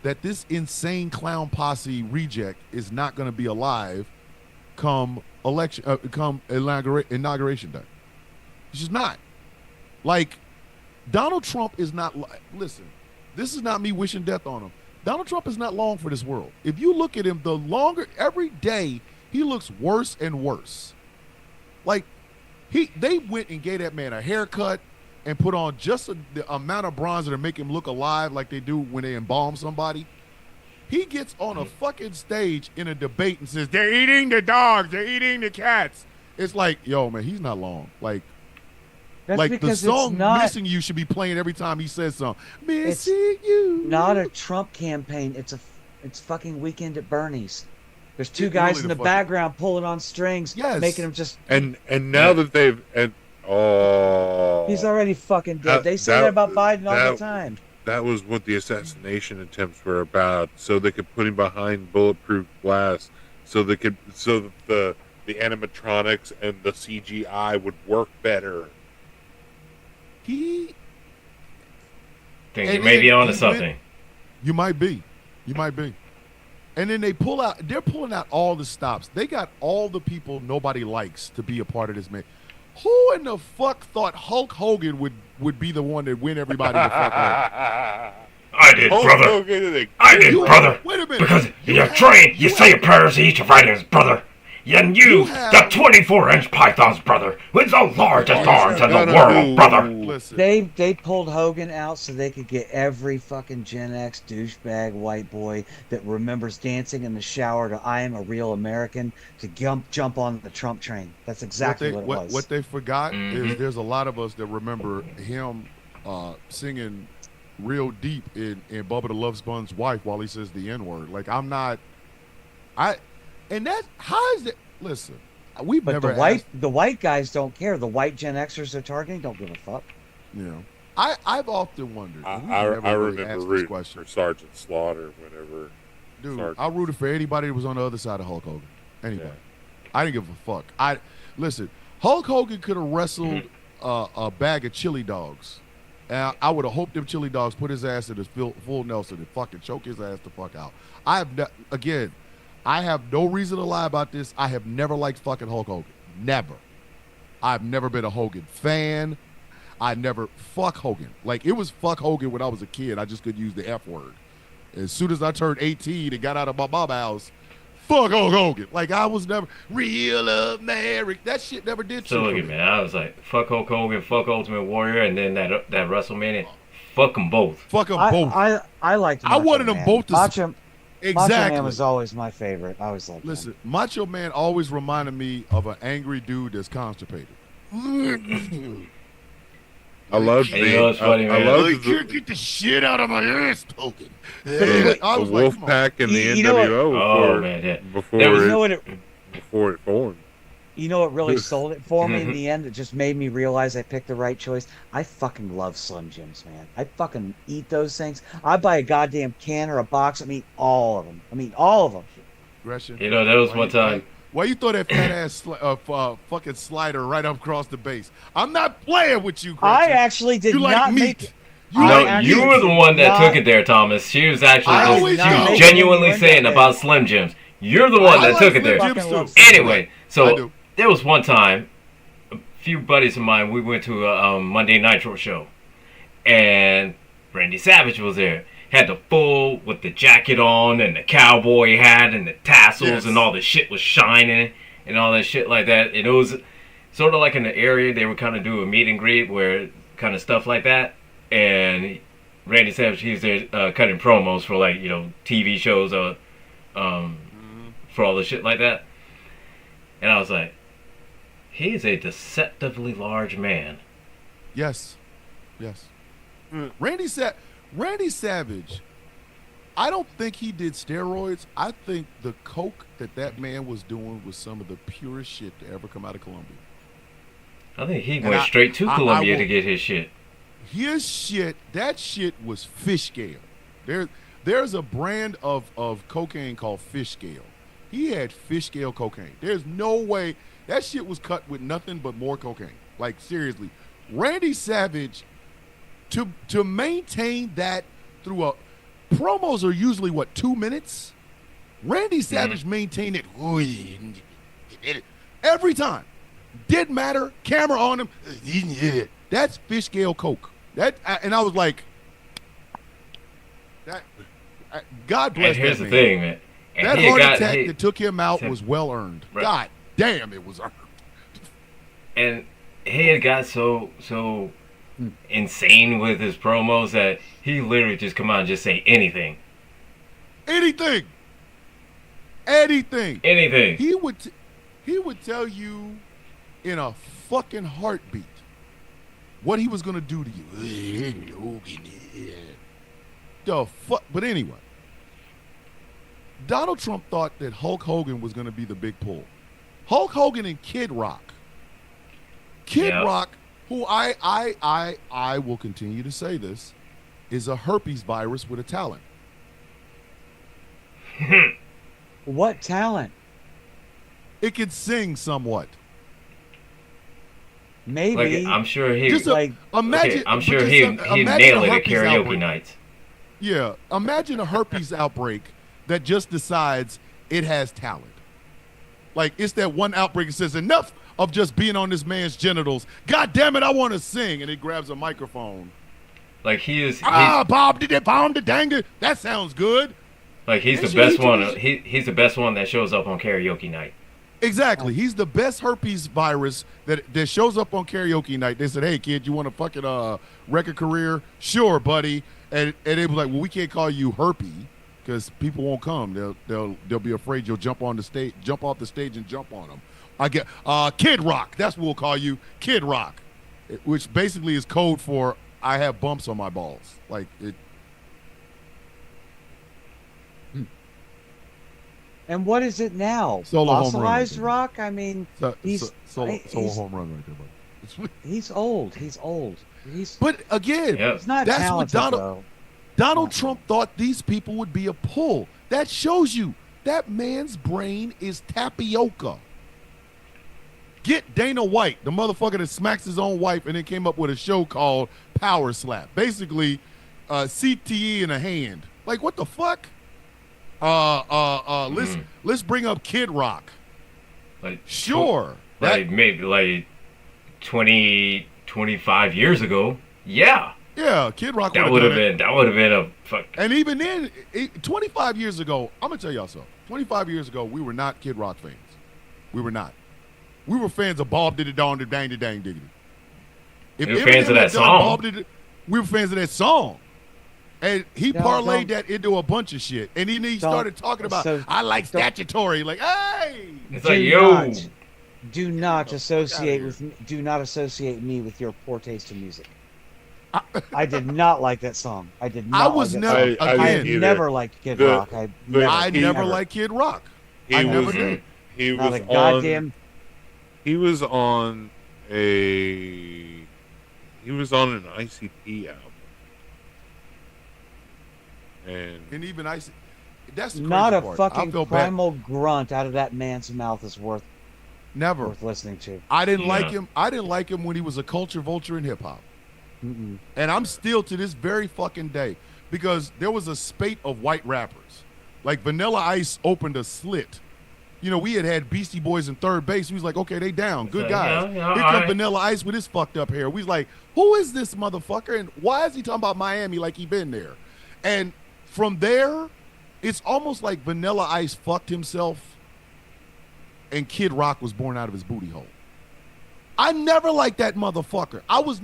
that this insane clown posse reject is not going to be alive come inauguration day. It's just not. Like, Donald Trump is not. Listen, this is not me wishing death on him. Donald Trump is not long for this world. If you look at him, the longer every day he looks worse and worse. Like, they went and gave that man a haircut and put on just the amount of bronzer to make him look alive, like they do when they embalm somebody. He gets on a fucking stage in a debate and says, they're eating the dogs, they're eating the cats. It's like, yo, man, he's not long. Like the song Missing You should be playing every time he says something. Missing You. Not a Trump campaign. It's fucking Weekend at Bernie's. There's two guys in the background pulling on strings, making them just. And now that they've he's already fucking dead. They say that about Biden all the time. That was what the assassination attempts were about, so they could put him behind bulletproof glass, so that the animatronics and the CGI would work better. You may be onto something. You might be. And then they're pulling out all the stops. They got all the people nobody likes to be a part of this man. Who in the fuck thought Hulk Hogan would be the one that win everybody the fuck over? I did, brother. I did, brother. Wait a minute. Because you're trained, you say your prayers to each of writers, brother. And you the 24-inch pythons, brother, with the largest arms in the world, brother. Listen. They pulled Hogan out so they could get every fucking Gen X douchebag white boy that remembers dancing in the shower to "I Am a Real American" to jump on the Trump train. That's exactly what it was. What they forgot is there's a lot of us that remember him singing real deep in Bubba the Love Sponge's wife while he says the N-word. Like, how is it? Listen, we've never. The white guys don't care. The white Gen Xers they're targeting don't give a fuck. You know, I've often wondered. I remember rooting for Sergeant Slaughter whenever. Dude, I rooted for anybody that was on the other side of Hulk Hogan. Anybody. Yeah. I didn't give a fuck. Listen. Hulk Hogan could have wrestled a bag of chili dogs. And I would have hoped them chili dogs put his ass in his full Nelson and fucking choke his ass the fuck out. I have no reason to lie about this. I have never liked fucking Hulk Hogan. Never. I've never been a Hogan fan. I never fuck Hogan. Like it was fuck Hogan when I was a kid. I just could use the F word. As soon as I turned 18 and got out of my mom's house, fuck Hulk Hogan. Like I was never real American. That shit never did So shit look for at me. man, I was like, fuck Hulk Hogan, fuck Ultimate Warrior, and then that WrestleMania, fuck them both. Fuck them both. I liked. I wanted them both to- Macho Exactly. Man was always my favorite. I was like, Listen, Macho Man always reminded me of an angry dude that's constipated. I love And you know what's funny, I man? love Like, the, get the shit out of my ass, Hogan. I the was like, come on. Wolfpack and the You know what- NWO Oh man, yeah. before There was you it, know what? before it formed. You know what really sold it for me in the end? It just made me realize I picked the right choice. I fucking love Slim Jims, man. I fucking eat those things. I buy a goddamn can or a box. I eat all of them. I mean, all of them. Gresham. You know, there was Why one you- time. Why you throw that fat ass fucking slider right up across the base? I'm not playing with you, I Gresham. actually did You like not meat. make it. You I No, like actually you meat. were the one that not- took it there, Thomas. She was actually I just, always she do. was genuinely When you saying were about there. Slim Jims. You're the one I that like took it Slim there. Jims Fucking too. love Slim Anyway, I so do. there was one time, a few buddies of mine, we went to a Monday Nitro show, and Randy Savage was there. Had the full with the jacket on and the cowboy hat and the tassels Yes. and all the shit was shining and all that shit like that. And it was sort of like in the area they would kind of do a meet and greet where kind of stuff like that. And Randy Savage, he's there cutting promos for like TV shows for all the shit like that. And I was like, he is a deceptively large man. Yes. Yes. Randy Savage, I don't think he did steroids. I think the coke that man was doing was some of the purest shit to ever come out of Colombia. I think he And went straight to Colombia will- to get his shit. His shit, that shit was fish scale. There's a brand of cocaine called fish scale. He had fish scale cocaine. There's no way that shit was cut with nothing but more cocaine. Like seriously, Randy Savage to maintain that through promos are usually what 2 minutes. Randy Savage maintained it every time. Didn't matter. Camera on him. That's fish scale coke. And I was like, God bless And here's that the man. thing, man. And That he had heart got- attack he- that took him out was well earned. Right. God damn, it was earned. And he had got so insane with his promos that he literally just come out and just say anything. Anything. Anything. He would tell you in a fucking heartbeat what he was gonna do to you. The fuck. But anyway, Donald Trump thought that Hulk Hogan was gonna be the big pull. Hulk Hogan and Kid Rock. Kid Yeah. Rock, who I will continue to say this, is a herpes virus with a talent. What talent? It can sing somewhat. Maybe. Like, I'm sure he. Just like, Imagine. okay, I'm sure because he imagine nailed a it at herpes karaoke outbreak. nights. Yeah, imagine a herpes outbreak that just decides it has talent. Like it's that one outbreak that says enough of just being on this man's genitals. God damn it, I want to sing, and it grabs a microphone. Like he's Bob did it, bomb the danger. That sounds good. like he's the Yes, best he one. does. He's the best one that shows up on karaoke night. Exactly. He's the best herpes virus that shows up on karaoke night. They said, "Hey kid, you want a fucking record career? Sure, buddy." And they were like, "Well, we can't call you herpy because people won't come. They'll be afraid you'll jump off the stage and jump on them." I get Kid Rock. That's what we'll call you, Kid Rock, which basically is code for I have bumps on my balls. Like it. and what is it now? Solo home run. Fossilized rock? I mean, He's He's- solo home run right there, buddy. he's old. He's old. But again, Yeah. He's not That's what talented, Donald- though. Donald Trump thought these people would be a pull. That shows you that man's brain is tapioca. Get Dana White, the motherfucker that smacks his own wife and then came up with a show called Power Slap. Basically, CTE in a hand. Like, what the fuck? Let's bring up Kid Rock. Like Sure. like maybe like 20 25 years ago, yeah, Yeah, Kid Rock that would would have have done it. been that would have been a fuck. And even then, 25 years ago, I'm gonna tell y'all something. 25 years ago, we were not Kid Rock fans. We were not. We were fans of Bob Diddy Dong Dang Dang Diggity. If We were fans of Eminem that had done song. Bob Diddy, we were fans of that song. And he Don't- parlayed don't- that into a bunch of shit. And then he Don't- started talking about, so- I like don't- statutory. Like, hey! It's like, yo, Do not Get the fuck associate outta with me, do not associate me with your poor taste in music. I did not like that song. I did not. I was like never, that song. I I again, have either. never liked Kid The- Rock. I he- never ever. liked Kid Rock. He I never was did. he Not was a on goddamn. he was on an ICP album. And even I, that's the Not crazy a part. I fucking feel bad. primal grunt out of that man's mouth is worth Never. listening to. I didn't Yeah. like him. I didn't like him when he was a culture vulture in hip hop. Mm-mm. And I'm still to this very fucking day because there was a spate of white rappers. Like Vanilla Ice opened a slit. You know, we had Beastie Boys in third base. We was like, okay, they down. Good So, guys. yeah, Here all come right. Vanilla Ice with his fucked up hair. We was like, who is this motherfucker? And why is he talking about Miami like he been there? And from there, it's almost like Vanilla Ice fucked himself and Kid Rock was born out of his booty hole. I never liked that motherfucker. I was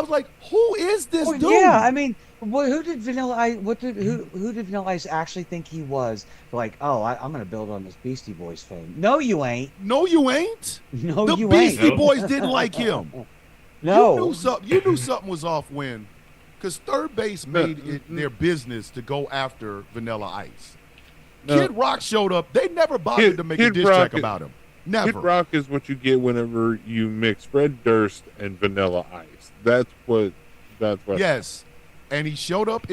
like, who is this Well, dude? yeah, I mean, who did Vanilla Ice? Who did Vanilla Ice actually think he was? Like, oh, I'm gonna build on this Beastie Boys fame. No, you ain't. No, you ain't. No, The you Beastie ain't. Boys didn't like him. No. You knew something was off when, because third base made it their business to go after Vanilla Ice. No. Kid Rock showed up. They never bothered to make a Kid diss Rock track is- about him. Kid Never. Rock is what you get whenever you mix Fred Durst and Vanilla Ice. That's what. Yes. And he showed up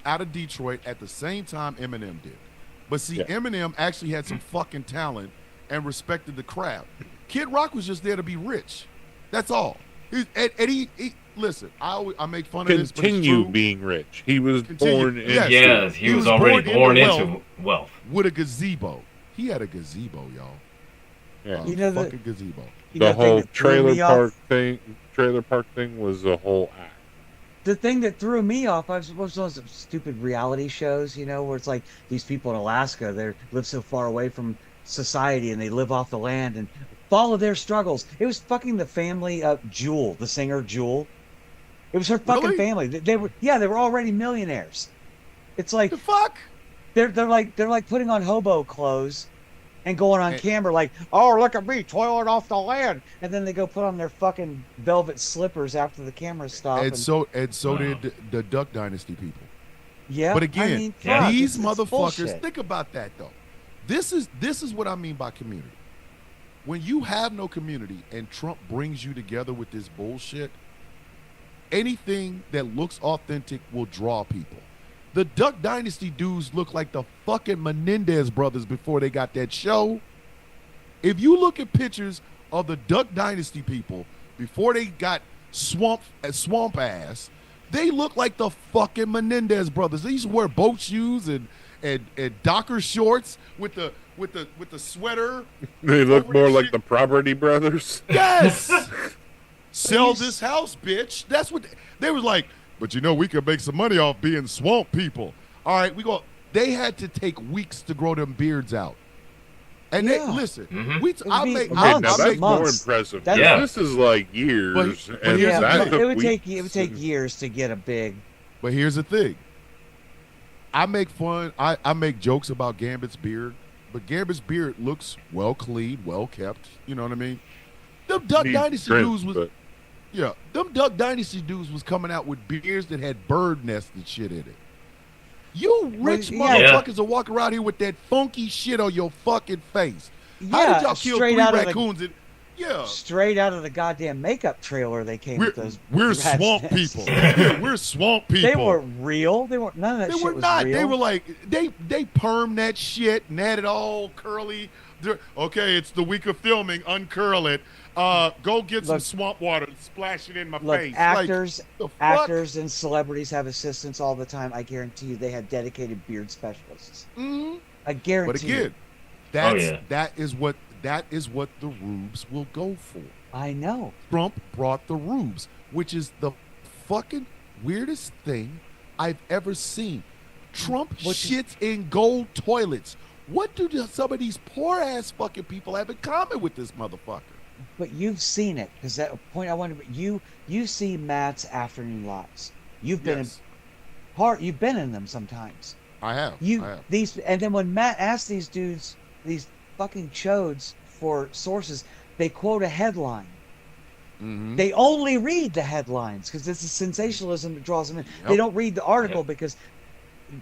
out of Detroit at the same time Eminem did. But see, Yeah. Eminem actually had some fucking talent and respected the crowd. Kid Rock was just there to be rich. That's all. And he listen, I make fun of this, but it's Continue true. being rich. He was Continue. born in. Yes. yes, he was already born into wealth. With a gazebo. He had a gazebo, y'all. Yeah. You know the- fucking gazebo. You The know, whole thing that threw trailer me off- park thing. Trailer park thing was a whole act. The thing that threw me off, I was those stupid reality shows, you know, where it's like these people in Alaska, they live so far away from society and they live off the land and follow their struggles. It was fucking the family of Jewel, the singer Jewel. It was her fucking Really? family. They were already millionaires. It's like The fuck? they're like putting on hobo clothes and going on And- camera like, oh, look at me toiling off the land, and then they go put on their fucking velvet slippers after the cameras stop. And so Wow. did the Duck Dynasty people. Yeah, But again, I mean, Yeah. fuck, these it's motherfuckers, bullshit. think about that though. This is what I mean by community. When you have no community and Trump brings you together with this bullshit, anything that looks authentic will draw people. The Duck Dynasty dudes look like the fucking Menendez brothers before they got that show. If you look at pictures of the Duck Dynasty people before they got swamp ass, they look like the fucking Menendez brothers. They used to wear boat shoes and Docker shorts with the sweater. They look Over more the like shit. the Property Brothers. Yes. Sell this house, bitch. That's what they was like. But you know, we could make some money off being swamp people. All right, they had to take weeks to grow them beards out. And Yeah. they listen. Mhm. I It would be make Okay, I, now I that's make more months. impressive. That's- Yeah. This is like years, But and here's Yeah, the that thing. took it would weeks. take years to get a big. But here's the thing. I make fun. I make jokes about Gambit's beard, but Gambit's beard looks well cleaned, well kept. You know what I mean? Them Duck Needs Dynasty trim, dudes was but them Duck Dynasty dudes was coming out with beards that had bird nests and shit in it. You rich Well, yeah. motherfuckers are walking around here with that funky shit on your fucking face. How Yeah, did y'all kill straight three out of the raccoons? Yeah, straight out of the goddamn makeup trailer they came with those. we're rat's swamp nests. people. Yeah, we're swamp people. They were real. They weren't. None of that They shit were was not. real. They were like they perm that shit and had it all curly. Okay, it's the week of filming. Uncurl it. Go get some Look- swamp water and splash it in my Look, face. actors, Like, the fuck? actors, and celebrities have assistants all the time. I guarantee you, they have dedicated beard specialists. Mhm. I guarantee. But again, you. that's yeah. that is what the rubes will go for. I know. Trump brought the rubes, which is the fucking weirdest thing I've ever seen. Trump Which is- shits in gold toilets. What do some of these poor ass fucking people have in common with this motherfucker? But you've seen it because that point I wanted. You see Matt's afternoon lives. You've been Yes, You've been in them sometimes. I have. You I have. these and then when Matt asks these dudes, these fucking chodes for sources, they quote a headline. Mhm. They only read the headlines because it's the sensationalism that draws them in. They Yep. don't read the article Yep. because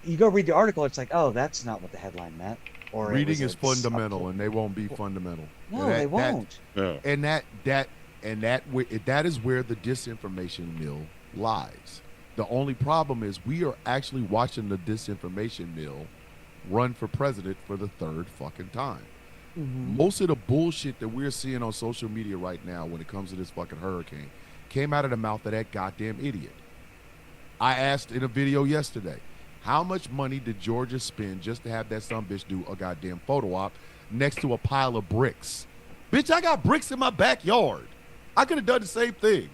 you go read the article, it's like, oh, that's not what the headline meant. Or it Reading was is a fundamental, and they won't be fundamental. No, And they that- won't. No. And that is where the disinformation mill lies. The only problem is we are actually watching the disinformation mill run for president for the third fucking time. Mhm. Most of the bullshit that we're seeing on social media right now when it comes to this fucking hurricane came out of the mouth of that goddamn idiot. I asked in a video yesterday, how much money did Georgia spend just to have that sumbitch do a goddamn photo op next to a pile of bricks? Bitch, I got bricks in my backyard. I could have done the same thing.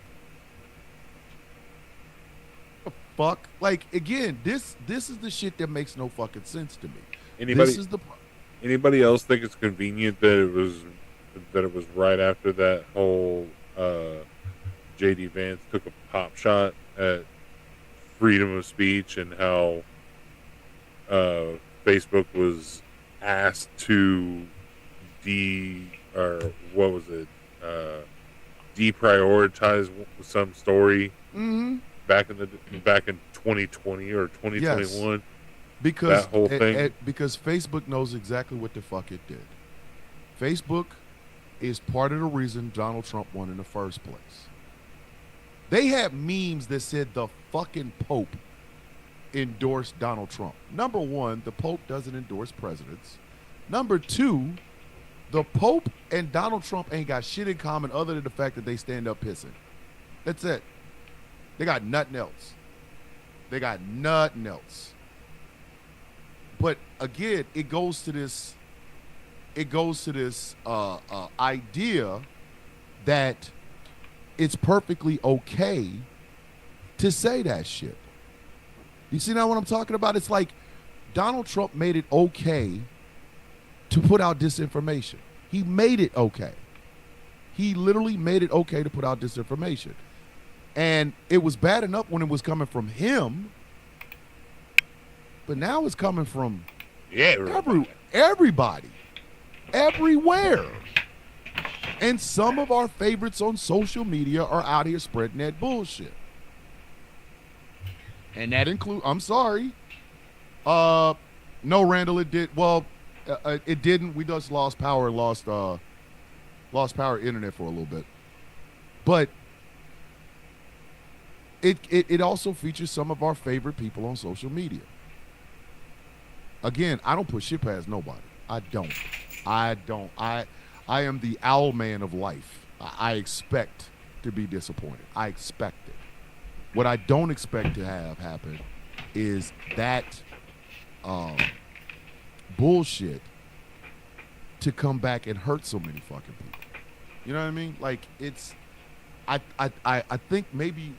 The fuck? Like, again, this is the shit that makes no fucking sense to me. Anybody This is the anybody else think it's convenient that it was right after that whole JD Vance took a pop shot at freedom of speech and how Facebook was asked to deprioritize some story Mhm. back in 2020 or 2021. Because That whole thing. because Facebook knows exactly what the fuck it did. Facebook is part of the reason Donald Trump won in the first place. They had memes that said the fucking Pope endorsed Donald Trump. Number one, the Pope doesn't endorse presidents. Number two, the Pope and Donald Trump ain't got shit in common other than the fact that they stand up pissing. That's it. They got nothing else. They got nothing else. But again, it goes to this idea that it's perfectly okay to say that shit. You see now what I'm talking about? It's like Donald Trump made it okay to put out disinformation. He made it okay. He literally made it okay to put out disinformation. And it was bad enough when it was coming from him, but now it's coming from everybody, everywhere. And some of our favorites on social media are out here spreading that bullshit. And that includes, I'm sorry. No, Randall, it did. Well, it didn't. We just lost power and lost power internet for a little bit. But it also features some of our favorite people on social media. Again, I don't put shit past nobody. I don't. I am the owl man of life. I expect to be disappointed. I expect it. What I don't expect to have happen is that bullshit to come back and hurt so many fucking people. You know what I mean? Like, it's I think maybe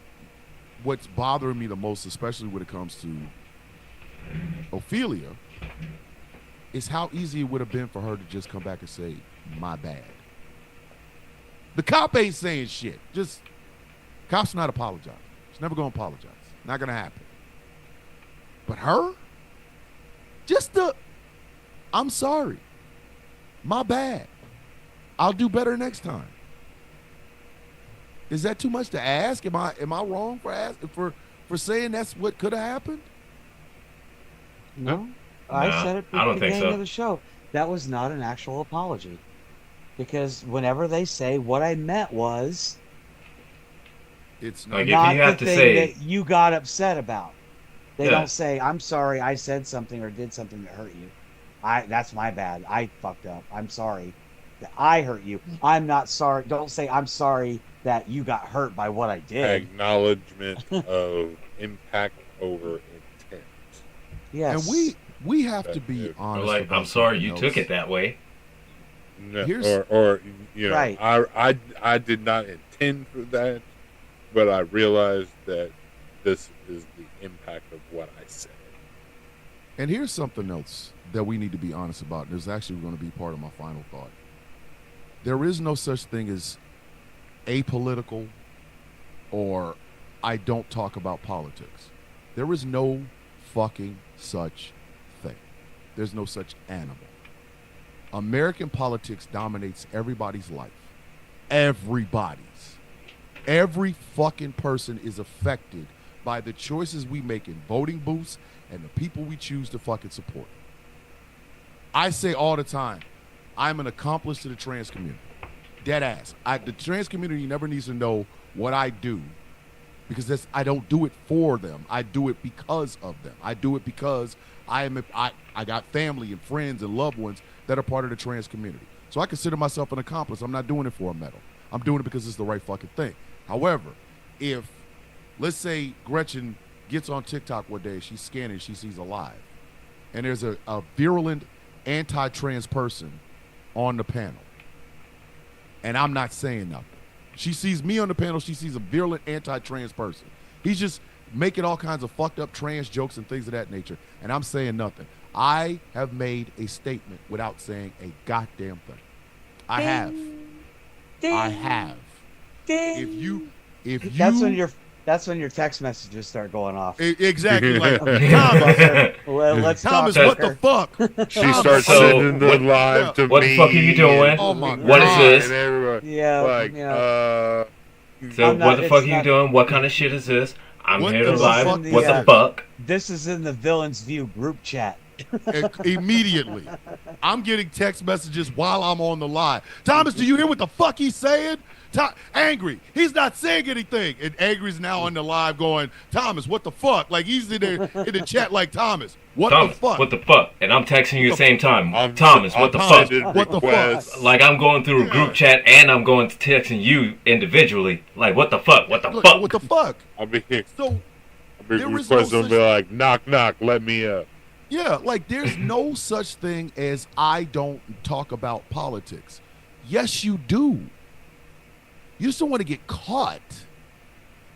what's bothering me the most, especially when it comes to Ophelia, is how easy it would have been for her to just come back and say, my bad. The cop ain't saying shit. Just, cop's not apologizing. She's never going to apologize. Not going to happen. But her? I'm sorry. My bad. I'll do better next time. Is that too much to ask? Am I wrong for saying that's what could have happened? No, I No, said it I at don't the think beginning so. of the show. That was not an actual apology. Because whenever they say what I meant was It's Like, not. if not you have the to thing say- that you got upset about. They Yeah. don't say, I'm sorry I said something or did something that hurt you. That's my bad. I fucked up. I'm sorry that I hurt you. I'm not sorry. Don't say I'm sorry that you got hurt by what I did. Acknowledgement of impact over intent. Yes. And we have to be Or honest. Or like, about I'm sorry something you else. took it that way. No, Here's- or you know, Right. I did not intend for that, but I realized that this is the impact of what I said. And here's something else that we need to be honest about. There's actually going to be part of my final thought. There is no such thing as apolitical or I don't talk about politics. There is no fucking such thing. There's no such animal. American politics dominates everybody's life. Everybody's. Every fucking person is affected by the choices we make in voting booths and the people we choose to fucking support. I say all the time, I'm an accomplice to the trans community. Dead ass. The trans community never needs to know what I do because I don't do it for them. I do it because of them. I do it because I got family and friends and loved ones that are part of the trans community. So I consider myself an accomplice. I'm not doing it for a medal. I'm doing it because it's the right fucking thing. However, if, let's say Gretchen gets on TikTok one day, she's scanning, she sees a live, and there's a virulent anti-trans person on the panel, and I'm not saying nothing. She sees me on the panel, she sees a virulent anti-trans person. He's just making all kinds of fucked up trans jokes and things of that nature, and I'm saying nothing. I have made a statement without saying a goddamn thing. I have. I have. If you That's when your text messages start going off. Exactly, like Thomas, let's Thomas, talk, what the fuck? She Thomas, starts So, sending the live to what the me. fuck are you doing? and- Oh my What is God. this? And everybody, Yeah, like, yeah. So I'm not- what the fuck it's are you not- doing? What kind of shit is this? I'm What here the live. fuck What is the that? fuck? This is in the Villains View group chat. Immediately. I'm getting text messages while I'm on the live. Thomas, do you hear what the fuck he's saying? Angry. He's not saying anything. And Angry's now on the live going, Thomas, what the fuck? Like he's in there in the chat like, Thomas, what Thomas, the fuck? what the fuck? And I'm texting you at the same time. I'm- Thomas, what the I'm fuck? sending What the fuck? requests. Like I'm going through a group chat and I'm going to texting you individually. Like what the fuck? What the Look, fuck? what the fuck? I'll be So, there is no requesting such- be like, knock, knock, let me up. yeah, like there's no such thing as I don't talk about politics. Yes, you do. You just don't want to get caught.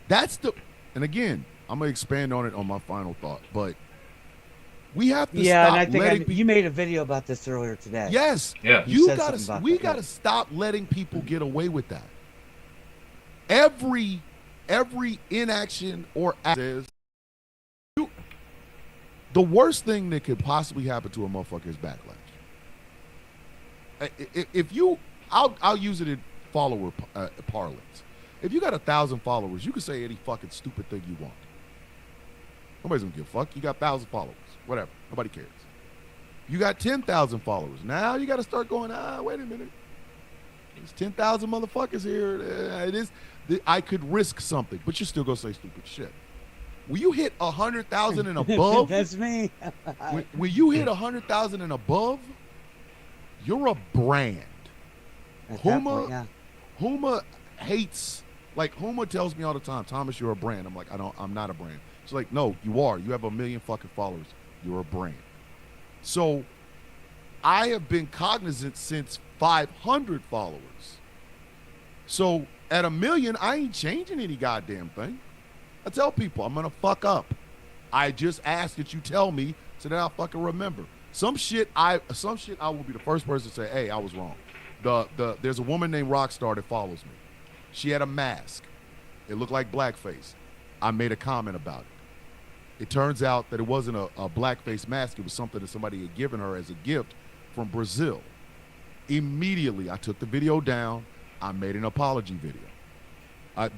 And again, I'm going to expand on it on my final thought, but we have to Yeah, stop and I think letting people. you made a video about this earlier today. Yes. Yeah. You You said gotta. something about We that, gotta yeah. stop letting people get away with that. Every inaction or act says the worst thing that could possibly happen to a motherfucker is backlash. If you, I'll use it in follower parlance. If you got 1,000 followers, you can say any fucking stupid thing you want. Nobody's gonna give a fuck. You got 1,000 followers, whatever. Nobody cares. You got 10,000 followers. Now you got to start going. Wait a minute. There's 10,000 motherfuckers here. It is. I could risk something, but you're still gonna say stupid shit. When you hit 100,000 and above, That's me. when you hit 100,000 and above, you're a brand. At that Huma- point, yeah. Huma hates. Like Huma tells me all the time, Thomas, you're a brand. I'm like, I'm not a brand. She's like, no, you are. You have 1 million fucking followers. You're a brand. So I have been cognizant since 500 followers. So at 1 million, I ain't changing any goddamn thing. I tell people I'm gonna fuck up. I just ask that you tell me so that I'll fucking remember. Some shit I will be the first person to say, hey, I was wrong. There's a woman named Rockstar that follows me. She had a mask. It looked like blackface. I made a comment about it. It turns out that it wasn't a blackface mask. It was something that somebody had given her as a gift from Brazil. Immediately, I took the video down. I made an apology video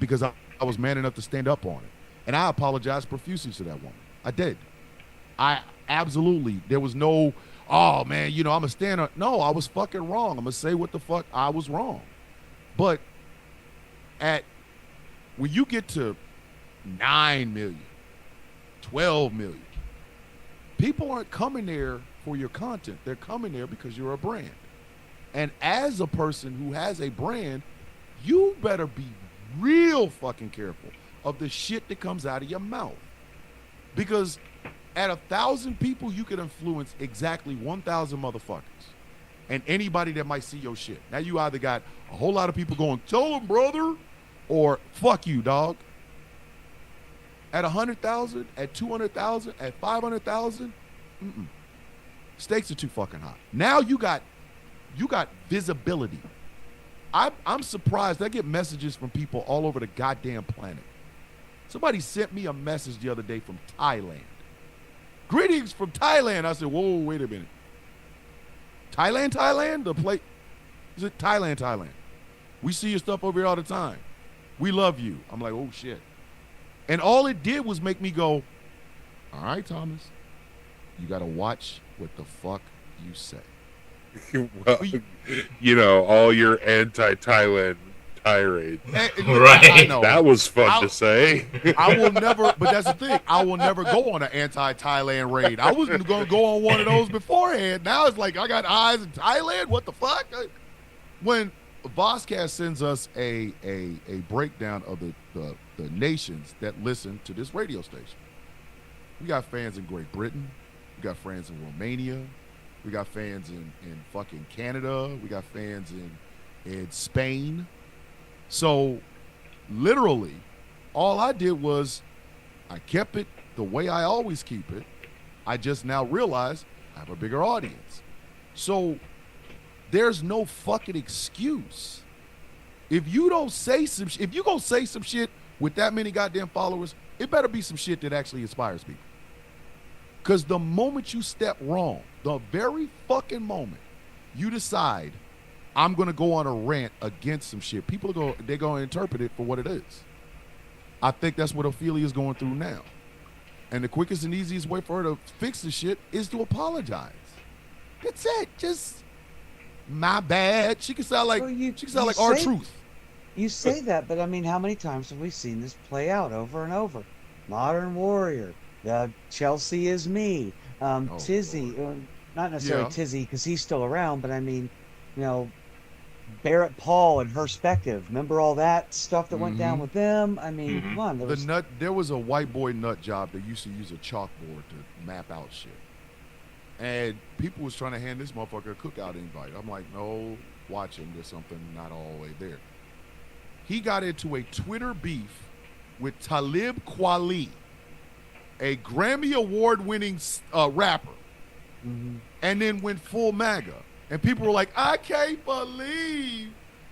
because I was man enough to stand up on it. And I apologized profusely to that woman. I did. I absolutely, there was no, oh man, I'm a stand up. No, I was fucking wrong. I'm going to say what the fuck, I was wrong. But when you get to 9 million, 12 million, people aren't coming there for your content. They're coming there because you're a brand. And as a person who has a brand, you better be real fucking careful of the shit that comes out of your mouth. Because at 1,000 people, you can influence exactly 1,000 motherfuckers. and anybody that might see your shit. Now you either got a whole lot of people going, tell him, brother, or fuck you, dog. At 100,000, at 200,000, at 500,000, stakes are too fucking high. Now you got visibility. I'm surprised. I get messages from people all over the goddamn planet. Somebody sent me a message the other day from Thailand. Greetings from Thailand. I said, whoa, wait a minute. Thailand? The place? Is it Thailand? We see your stuff over here all the time. We love you. I'm like, oh, shit. And all it did was make me go, all right, Thomas, you got to watch what the fuck you say. Well, you know, all your anti-Thailand tirades. Right. I know. That was fun to say. I will never, but that's the thing. I will never go on an anti-Thailand raid. I was going to go on one of those beforehand. Now it's like I got eyes in Thailand. What the fuck? When Voscast sends us a breakdown of the nations that listen to this radio station, we got fans in Great Britain. We got fans in Romania. We got fans in fucking Canada. We got fans in Spain. So, literally, all I did was I kept it the way I always keep it. I just now realize I have a bigger audience. So, there's no fucking excuse. If you don't say if you gonna say some shit with that many goddamn followers, it better be some shit that actually inspires people. Because the moment you step wrong, the very fucking moment you decide I'm going to go on a rant against some shit, they're going to interpret it for what it is. I think that's what Ophelia's going through now. And the quickest and easiest way for her to fix the shit is to apologize. That's it. Just, my bad. She can sound like, R-Truth. You say that, but I mean, how many times have we seen this play out over and over? Modern Warrior. Chelsea is me. Tizzy, not necessarily Tizzy because he's still around, but I mean, you know, Barrett Paul and Perspective. Remember all that stuff that went down with them? I mean, come on. There was a white boy nut job that used to use a chalkboard to map out shit. And people was trying to hand this motherfucker a cookout invite. I'm like, no, watch him. There's something not all the way there. He got into a Twitter beef with Talib Kweli, a Grammy Award-winning rapper, and then went full MAGA. And people were like, I can't believe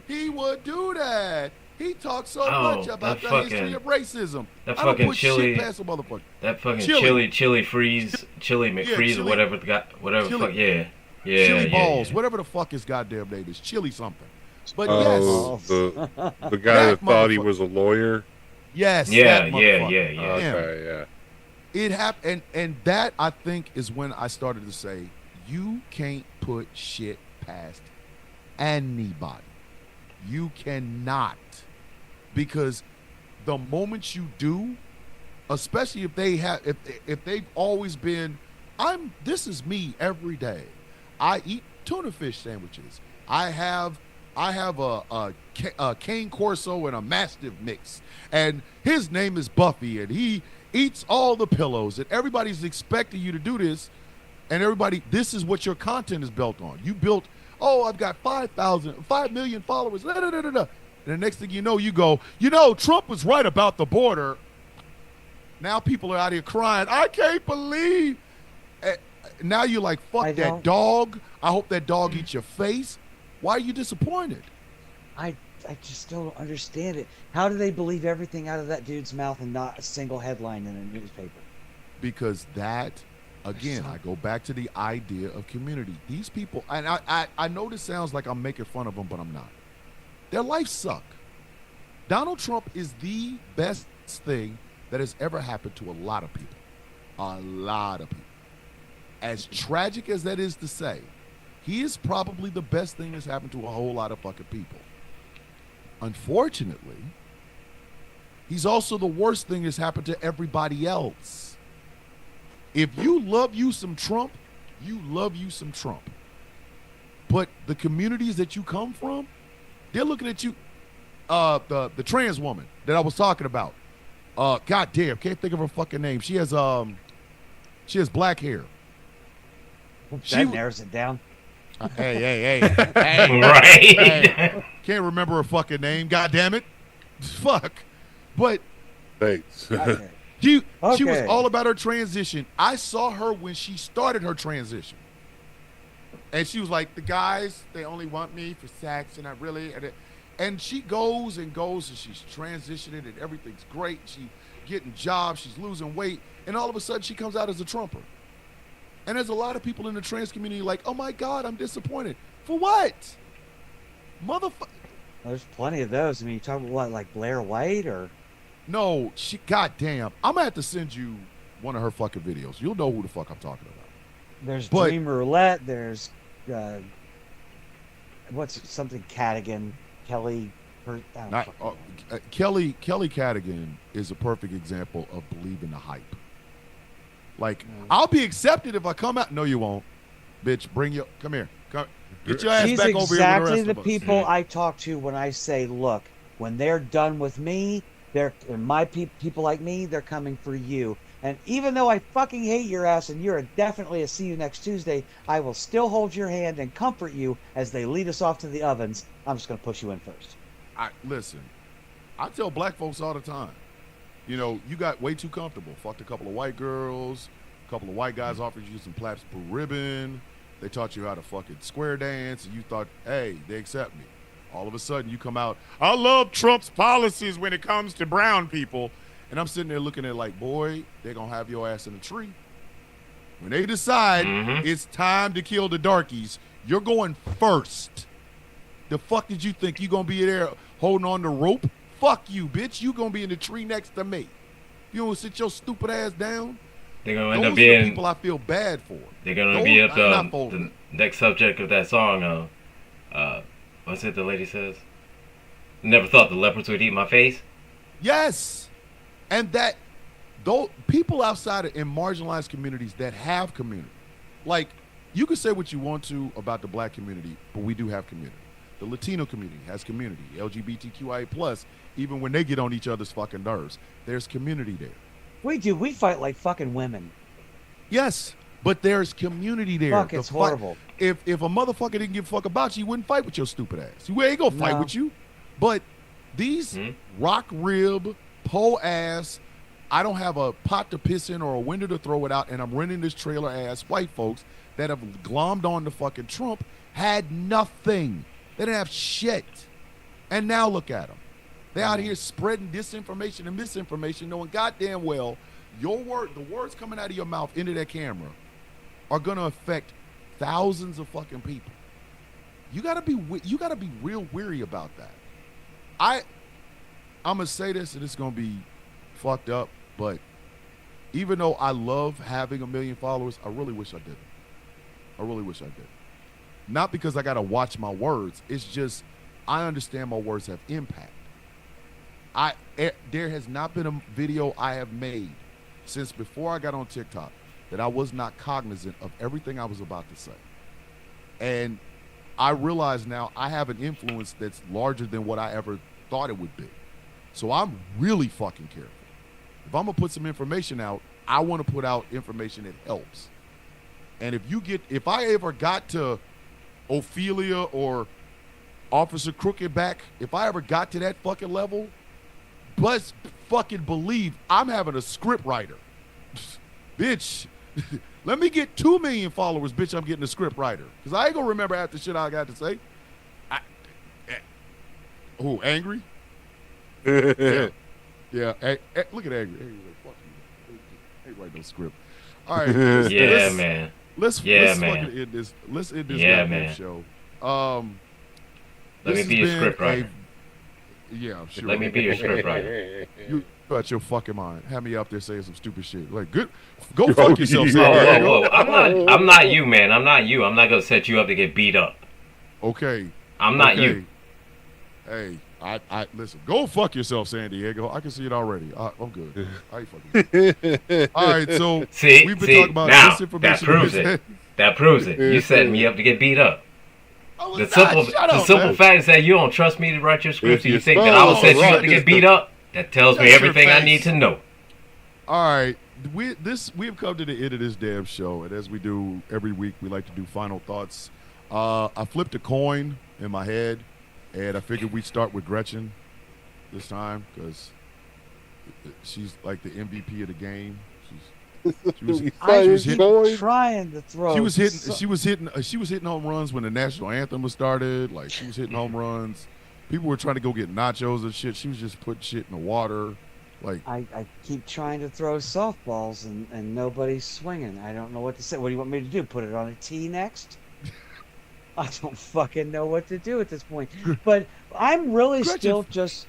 he would do that. He talks so much about the history of racism. That I don't fucking put chili, shit past a motherfucker. That fucking chili freeze, chili McFreeze, chili, or whatever chili, fuck, chili balls, whatever the fuck his goddamn name is, chili something. But the guy that thought he was a lawyer. Yes. Yeah. Okay, yeah. It happened, and that I think is when I started to say, you can't put shit past anybody. You cannot, because the moment you do, especially if they have, if they've always been, this is me every day. I eat tuna fish sandwiches. I have a cane corso and a mastiff mix, and his name is Buffy, and he eats all the pillows, and everybody's expecting you to do this, and this is what your content is built on. You built, I've got 5 million followers, And the next thing you know, you go, Trump was right about the border. Now people are out here crying, I can't believe. Now you're like, fuck that dog. I hope that dog eats your face. Why are you disappointed? I just don't understand it. How do they believe everything out of that dude's mouth and not a single headline in a newspaper? Because that, again, I go back to the idea of community. These people, and I know this sounds like I'm making fun of them, but I'm not. Their lives suck. Donald Trump is the best thing that has ever happened to a lot of people. A lot of people. As tragic as that is to say, he is probably the best thing that's happened to a whole lot of fucking people. Unfortunately, he's also the worst thing that's happened to everybody else. If you love you some Trump, you love you some Trump. But the communities that you come from, they're looking at you. The trans woman that I was talking about. God damn, can't think of her fucking name. She has black hair. That narrows it down. Hey. Right. Hey. Can't remember her fucking name. God damn it. Fuck. But Thanks. Okay. she was Okay. all about her transition. I saw her when she started her transition. And she was like, the guys, they only want me for sex, and I really... And she goes and she's transitioning, and everything's great. She's getting jobs, she's losing weight, and all of a sudden she comes out as a Trumper. And there's a lot of people in the trans community like, oh my God, I'm disappointed. For what? Motherfucker. There's plenty of those. I mean, you talking about what, like Blair White or? No, goddamn. I'm going to have to send you one of her fucking videos. You'll know who the fuck I'm talking about. There's But- Dream Roulette. There's what's something Cadigan, Kelly. I don't Not, fucking know. Kelly Cadigan is a perfect example of believing the hype. Like, I'll be accepted if I come out. No, you won't. Bitch, come here. Get your ass She's back over here with the exactly rest the of us. people I talk to when I say, look, when they're done with me, people like me, they're coming for you. And even though I fucking hate your ass and you're definitely a see you next Tuesday, I will still hold your hand and comfort you as they lead us off to the ovens. I'm just going to push you in first. Listen, I tell black folks all the time, you know, you got way too comfortable. Fucked a couple of white girls, a couple of white guys offered you some plaits blue ribbon. They taught you how to fucking square dance, and you thought, hey, they accept me. All of a sudden, you come out, I love Trump's policies when it comes to brown people. And I'm sitting there looking at it like, boy, they're going to have your ass in a tree. When they decide it's time to kill the darkies, you're going first. The fuck did you think? You going to be there holding on the rope? Fuck you, bitch. You going to be in the tree next to me. You don't sit your stupid ass down. They're gonna end Those up are the being. people I feel bad for. They're gonna Those- be at I'm not folding. the next subject of that song. What's it? The lady says, "Never thought the leopards would eat my face." Yes. And that, though, people outside of in marginalized communities that have community, like, you can say what you want to about the black community, but we do have community. The Latino community has community. LGBTQIA+, even when they get on each other's fucking nerves, there's community there. We do. We fight like fucking women. Yes, but there's community there. Fuck, The it's fight- horrible. If a motherfucker didn't give a fuck about you, he wouldn't fight with your stupid ass. He ain't gonna fight No. with you. But these rock rib, pole ass, I don't have a pot to piss in or a window to throw it out, and I'm renting this trailer ass white folks that have glommed on to fucking Trump had nothing. They didn't have shit. And now look at them. They out here spreading disinformation and misinformation, knowing goddamn well the words coming out of your mouth into that camera are gonna affect thousands of fucking people. You gotta be real weary about that. I'm gonna say this, and it's gonna be fucked up, but even though I love having 1 million followers, I really wish I didn't. I really wish I did. Not because I gotta watch my words. It's just I understand my words have impact. There has not been a video I have made since before I got on TikTok that I was not cognizant of everything I was about to say. And I realize now I have an influence that's larger than what I ever thought it would be. So I'm really fucking careful. If I'm gonna put some information out, I want to put out information that helps. And if I ever got to Ophelia or Officer Crooked-Back, if I ever got to that fucking level, best fucking believe I'm having a script writer. Bitch, let me get 2 million followers, bitch, I'm getting a script writer. Because I ain't going to remember half the shit I got to say. Who, Angry? Yeah. Yeah. Hey, look at Angry. Angry like, fuck you. Ain't write no script. All right. Yeah, man. Let's man. fucking end this. Let's end this Yeah, goddamn man. show. Let me this be has your been script writer. Yeah, I'm sure. Let me be your script writer. You out your fucking mind. Have me up there saying some stupid shit. Like, good. Go fuck yourself, you San are. Diego. Whoa, I'm not you, man. I'm not you. I'm not gonna set you up to get beat up. Okay. I'm not okay. you. Hey, I listen. Go fuck yourself, San Diego. I can see it already. I'm good. I ain't fucking. All right, so See, we've been talking about now misinformation. that proves it. That proves it. You setting me up to get beat up. The simple fact is that you don't trust me to write your script, so you think that I will set you up to get beat up. That tells me Shut your everything I face. need to know. All right, we've come to the end of this damn show, and as we do every week, we like to do final thoughts I flipped a coin in my head, and I figured we'd start with Gretchen this time because she's like the MVP of the game. She was We I she was keep hitting- Boyd. trying to throw. she was hitting she was hitting home runs when the national anthem was started. Like she was hitting home runs. People were trying to go get nachos and shit. She was just putting shit in the water. Like I keep trying to throw softballs and nobody's swinging. I don't know what to say. What do you want me to do? Put it on a tee next? I don't fucking know what to do at this point. But I'm really Gretchen- still just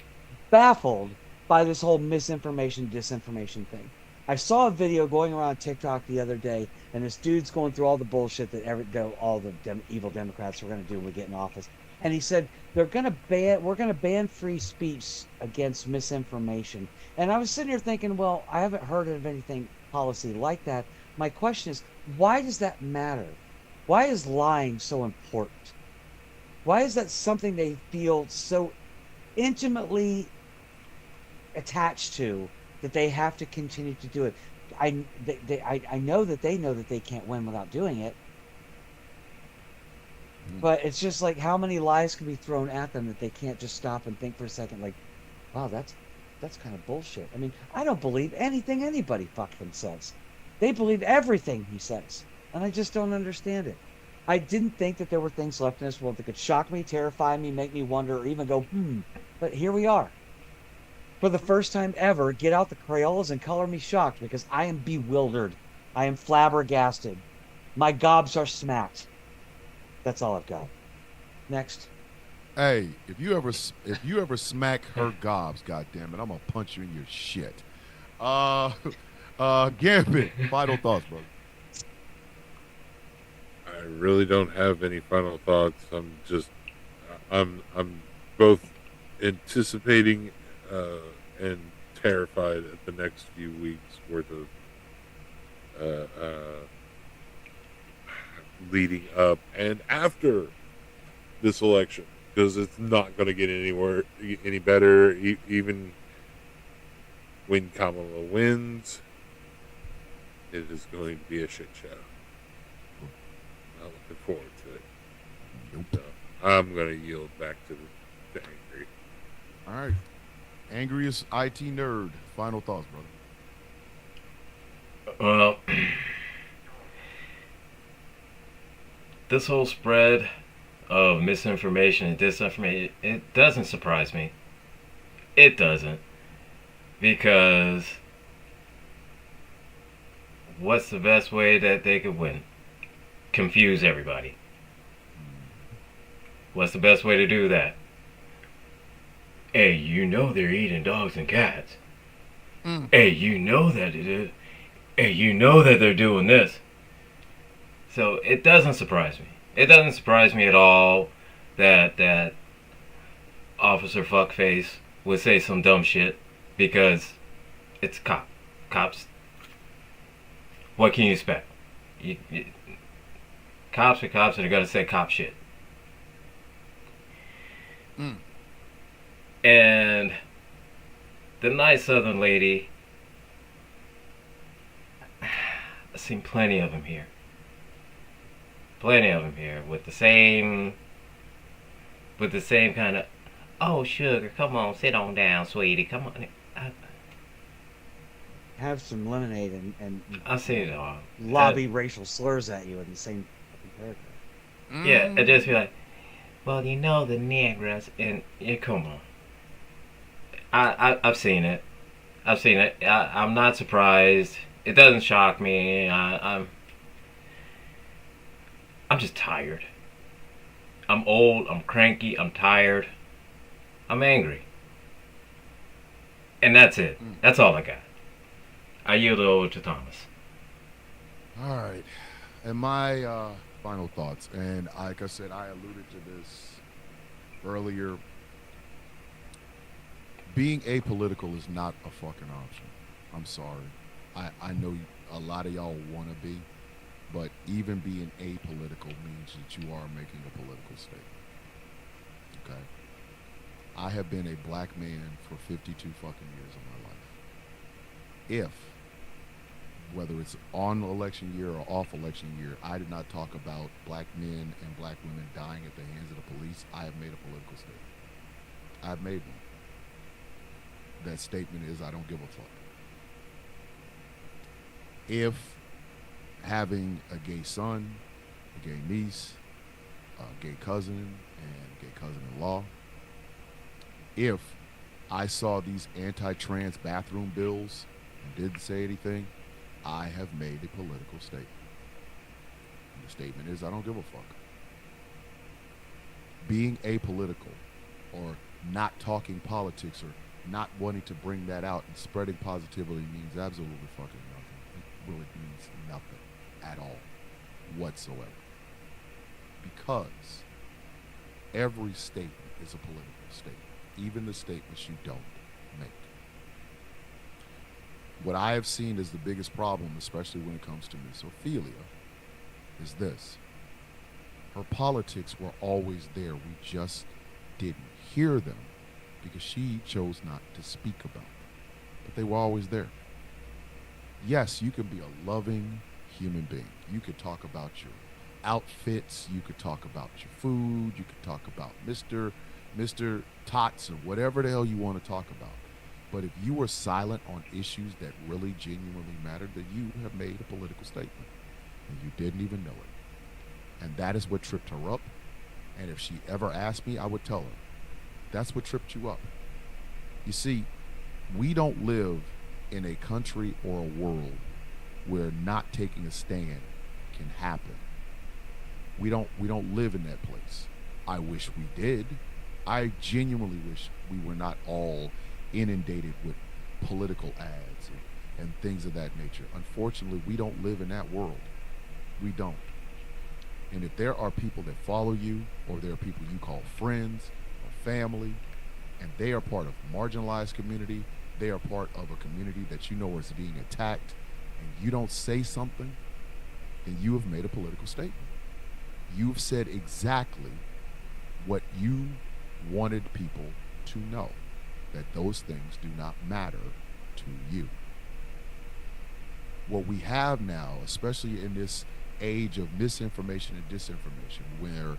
baffled by this whole misinformation, disinformation thing. I saw a video going around TikTok the other day, and this dude's going through all the bullshit that all the evil Democrats were going to do when we get in office. And he said we're going to ban free speech against misinformation. And I was sitting here thinking, well, I haven't heard of anything policy like that. My question is, why does that matter? Why is lying so important? Why is that something they feel so intimately attached to that they have to continue to do it? I know that they know that they can't win without doing it. But it's just like how many lies can be thrown at them that they can't just stop and think for a second, like, wow, that's kind of bullshit. I mean, I don't believe anything anybody fucking says. They believe everything he says. And I just don't understand it. I didn't think that there were things left in this world that could shock me, terrify me, make me wonder, or even go, But here we are. For the first time ever, get out the Crayolas and color me shocked because I am bewildered. I am flabbergasted. My gobs are smacked. That's all I've got. Next. hey, if you ever smack her gobs, goddamn it, I'm gonna punch you in your shit. Gambit, final thoughts, brother. I really don't have any final thoughts. I'm both anticipating and terrified at the next few weeks worth of leading up and after this election, because it's not going to get any better. Even when Kamala wins, it is going to be a shit show. Not looking forward to it. Nope. So I'm going to yield back to Angry. All right. Angriest IT nerd. Final thoughts, brother. Well, this whole spread of misinformation and disinformation, it doesn't surprise me. It doesn't. Because what's the best way that they could win? Confuse everybody. What's the best way to do that? Hey, you know they're eating dogs and cats. Hey, you know that it is. Hey, you know that they're doing this. So it doesn't surprise me. It doesn't surprise me at all that Officer Fuckface would say some dumb shit because it's cops. What can you expect? Cops are cops and they're gonna say cop shit. And the nice Southern lady, I've seen plenty of them here. Plenty of them here with the same kind of, oh sugar, come on, sit on down, sweetie, come on. Have some lemonade and I've seen it all. lobby racial slurs at you in the same fucking paragraph. Yeah, and just be like, well, you know the Negras, and yeah, come on. I've seen it. I've seen it. I'm not surprised. It doesn't shock me. I'm just tired. I'm old. I'm cranky. I'm tired. I'm angry. And that's it. That's all I got. I yield it over to Thomas. All right. And my final thoughts, and like I said, I alluded to this earlier. Being apolitical is not a fucking option. I'm sorry. I know a lot of y'all want to be, but even being apolitical means that you are making a political statement. Okay? I have been a black man for 52 fucking years of my life. If whether it's on election year or off election year, I did not talk about black men and black women dying at the hands of the police. I have made a political statement. I've made one. That statement is, I don't give a fuck. If having a gay son, a gay niece, a gay cousin, and gay cousin-in-law, if I saw these anti-trans bathroom bills and didn't say anything, I have made a political statement. And the statement is, I don't give a fuck. Being apolitical or not talking politics or not wanting to bring that out and spreading positivity means absolutely fucking nothing. It really means nothing at all whatsoever. Because every statement is a political statement, even the statements you don't make. What I have seen is the biggest problem, especially when it comes to Miss Ophelia, is this. Her politics were always there. We just didn't hear them because she chose not to speak about them. But they were always there. Yes, you can be a loving human being. You could talk about your outfits. You could talk about your food. You could talk about Mr. Tots or whatever the hell you want to talk about. But if you were silent on issues that really genuinely mattered, then you have made a political statement. And you didn't even know it. And that is what tripped her up. And if she ever asked me, I would tell her, that's what tripped you up. You see, we don't live in a country or a world where not taking a stand can happen. We don't live in that place. I wish we did. I genuinely wish we were not all inundated with political ads and things of that nature. Unfortunately, we don't live in that world. We don't. And if there are people that follow you, or there are people you call friends or family, and they are part of a marginalized community, they are part of a community that you know is being attacked, and you don't say something, then you have made a political statement. You've said exactly what you wanted people to know, that those things do not matter to you. What we have now, especially in this age of misinformation and disinformation, where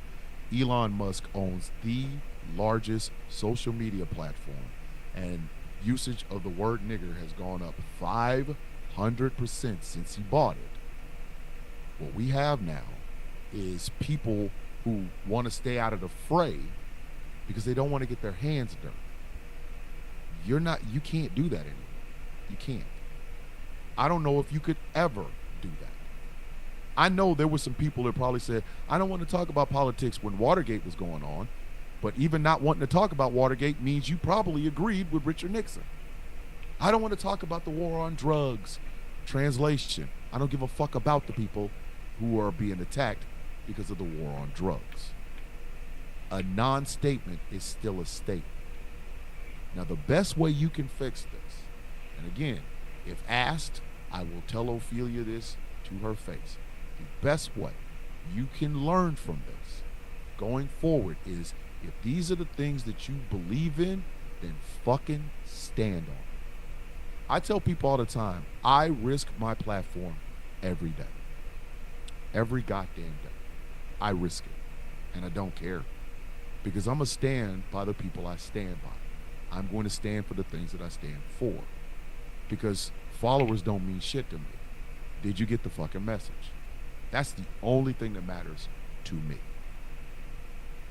Elon Musk owns the largest social media platform and usage of the word nigger has gone up 500% since he bought it. What we have now is people who want to stay out of the fray because they don't want to get their hands dirty. You can't do that anymore. You can't. I don't know if you could ever do that. I know there were some people that probably said, I don't want to talk about politics when Watergate was going on, but even not wanting to talk about Watergate means you probably agreed with Richard Nixon. I don't want to talk about the war on drugs. Translation, I don't give a fuck about the people who are being attacked because of the war on drugs. A non-statement is still a statement. Now, the best way you can fix this, and again, if asked, I will tell Ophelia this to her face. The best way you can learn from this going forward is, if these are the things that you believe in, then fucking stand on it. I tell people all the time, I risk my platform every day. Every goddamn day. I risk it. And I don't care. Because I'm going to stand by the people I stand by. I'm going to stand for the things that I stand for. Because followers don't mean shit to me. Did you get the fucking message? That's the only thing that matters to me.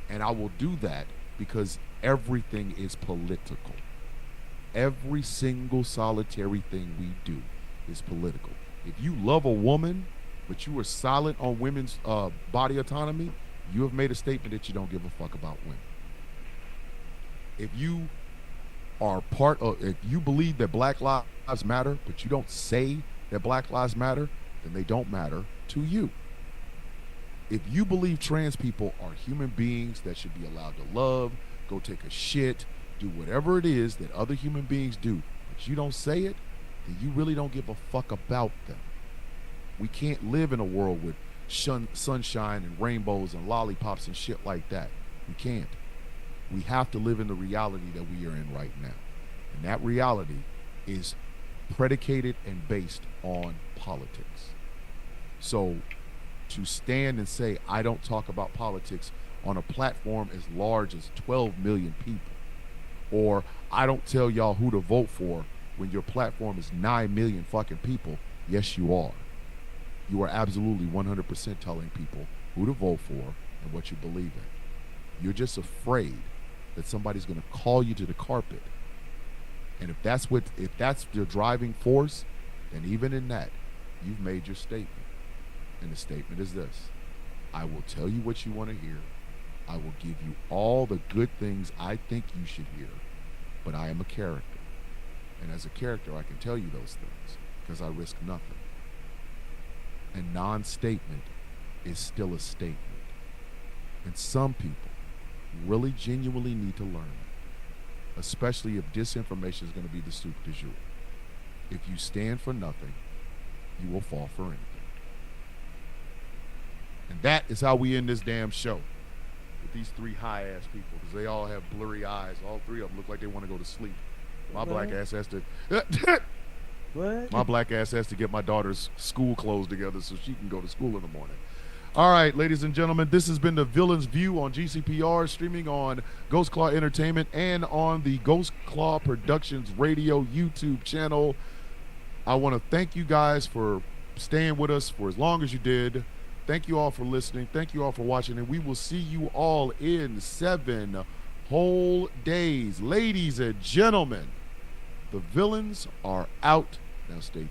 And I will do that because everything is political. Every single solitary thing we do is political. If you love a woman, but you are silent on women's body autonomy, you have made a statement that you don't give a fuck about women. If you are if you believe that Black Lives Matter, but you don't say that Black Lives Matter, then they don't matter to you. If you believe trans people are human beings that should be allowed to love, go take a shit, do whatever it is that other human beings do, but you don't say it, then you really don't give a fuck about them. We can't live in a world with sunshine and rainbows and lollipops and shit like that. We can't. We have to live in the reality that we are in right now. And that reality is predicated and based on politics. So to stand and say, I don't talk about politics on a platform as large as 12 million people, or I don't tell y'all who to vote for when your platform is 9 million fucking people, yes, you are. You are absolutely 100% telling people who to vote for and what you believe in. You're just afraid that somebody's going to call you to the carpet. And if that's the driving force, then even in that, you've made your statement. And the statement is this: I will tell you what you want to hear. I will give you all the good things I think you should hear. But I am a character. And as a character, I can tell you those things because I risk nothing. And non-statement is still a statement. And some people really genuinely need to learn it, especially if disinformation is going to be the soup du jour. If you stand for nothing, you will fall for anything. And that is how we end this damn show with these three high-ass people, because they all have blurry eyes. All three of them look like they want to go to sleep. My black ass has to... What? My black ass has to get my daughter's school clothes together so she can go to school in the morning. All right, ladies and gentlemen, this has been The Villain's View on GCPR, streaming on Ghost Claw Entertainment and on the Ghost Claw Productions Radio YouTube channel. I want to thank you guys for staying with us for as long as you did. Thank you all for listening. Thank you all for watching, and we will see you all in 7 whole days. Ladies and gentlemen, the villains are out. Now stay tuned.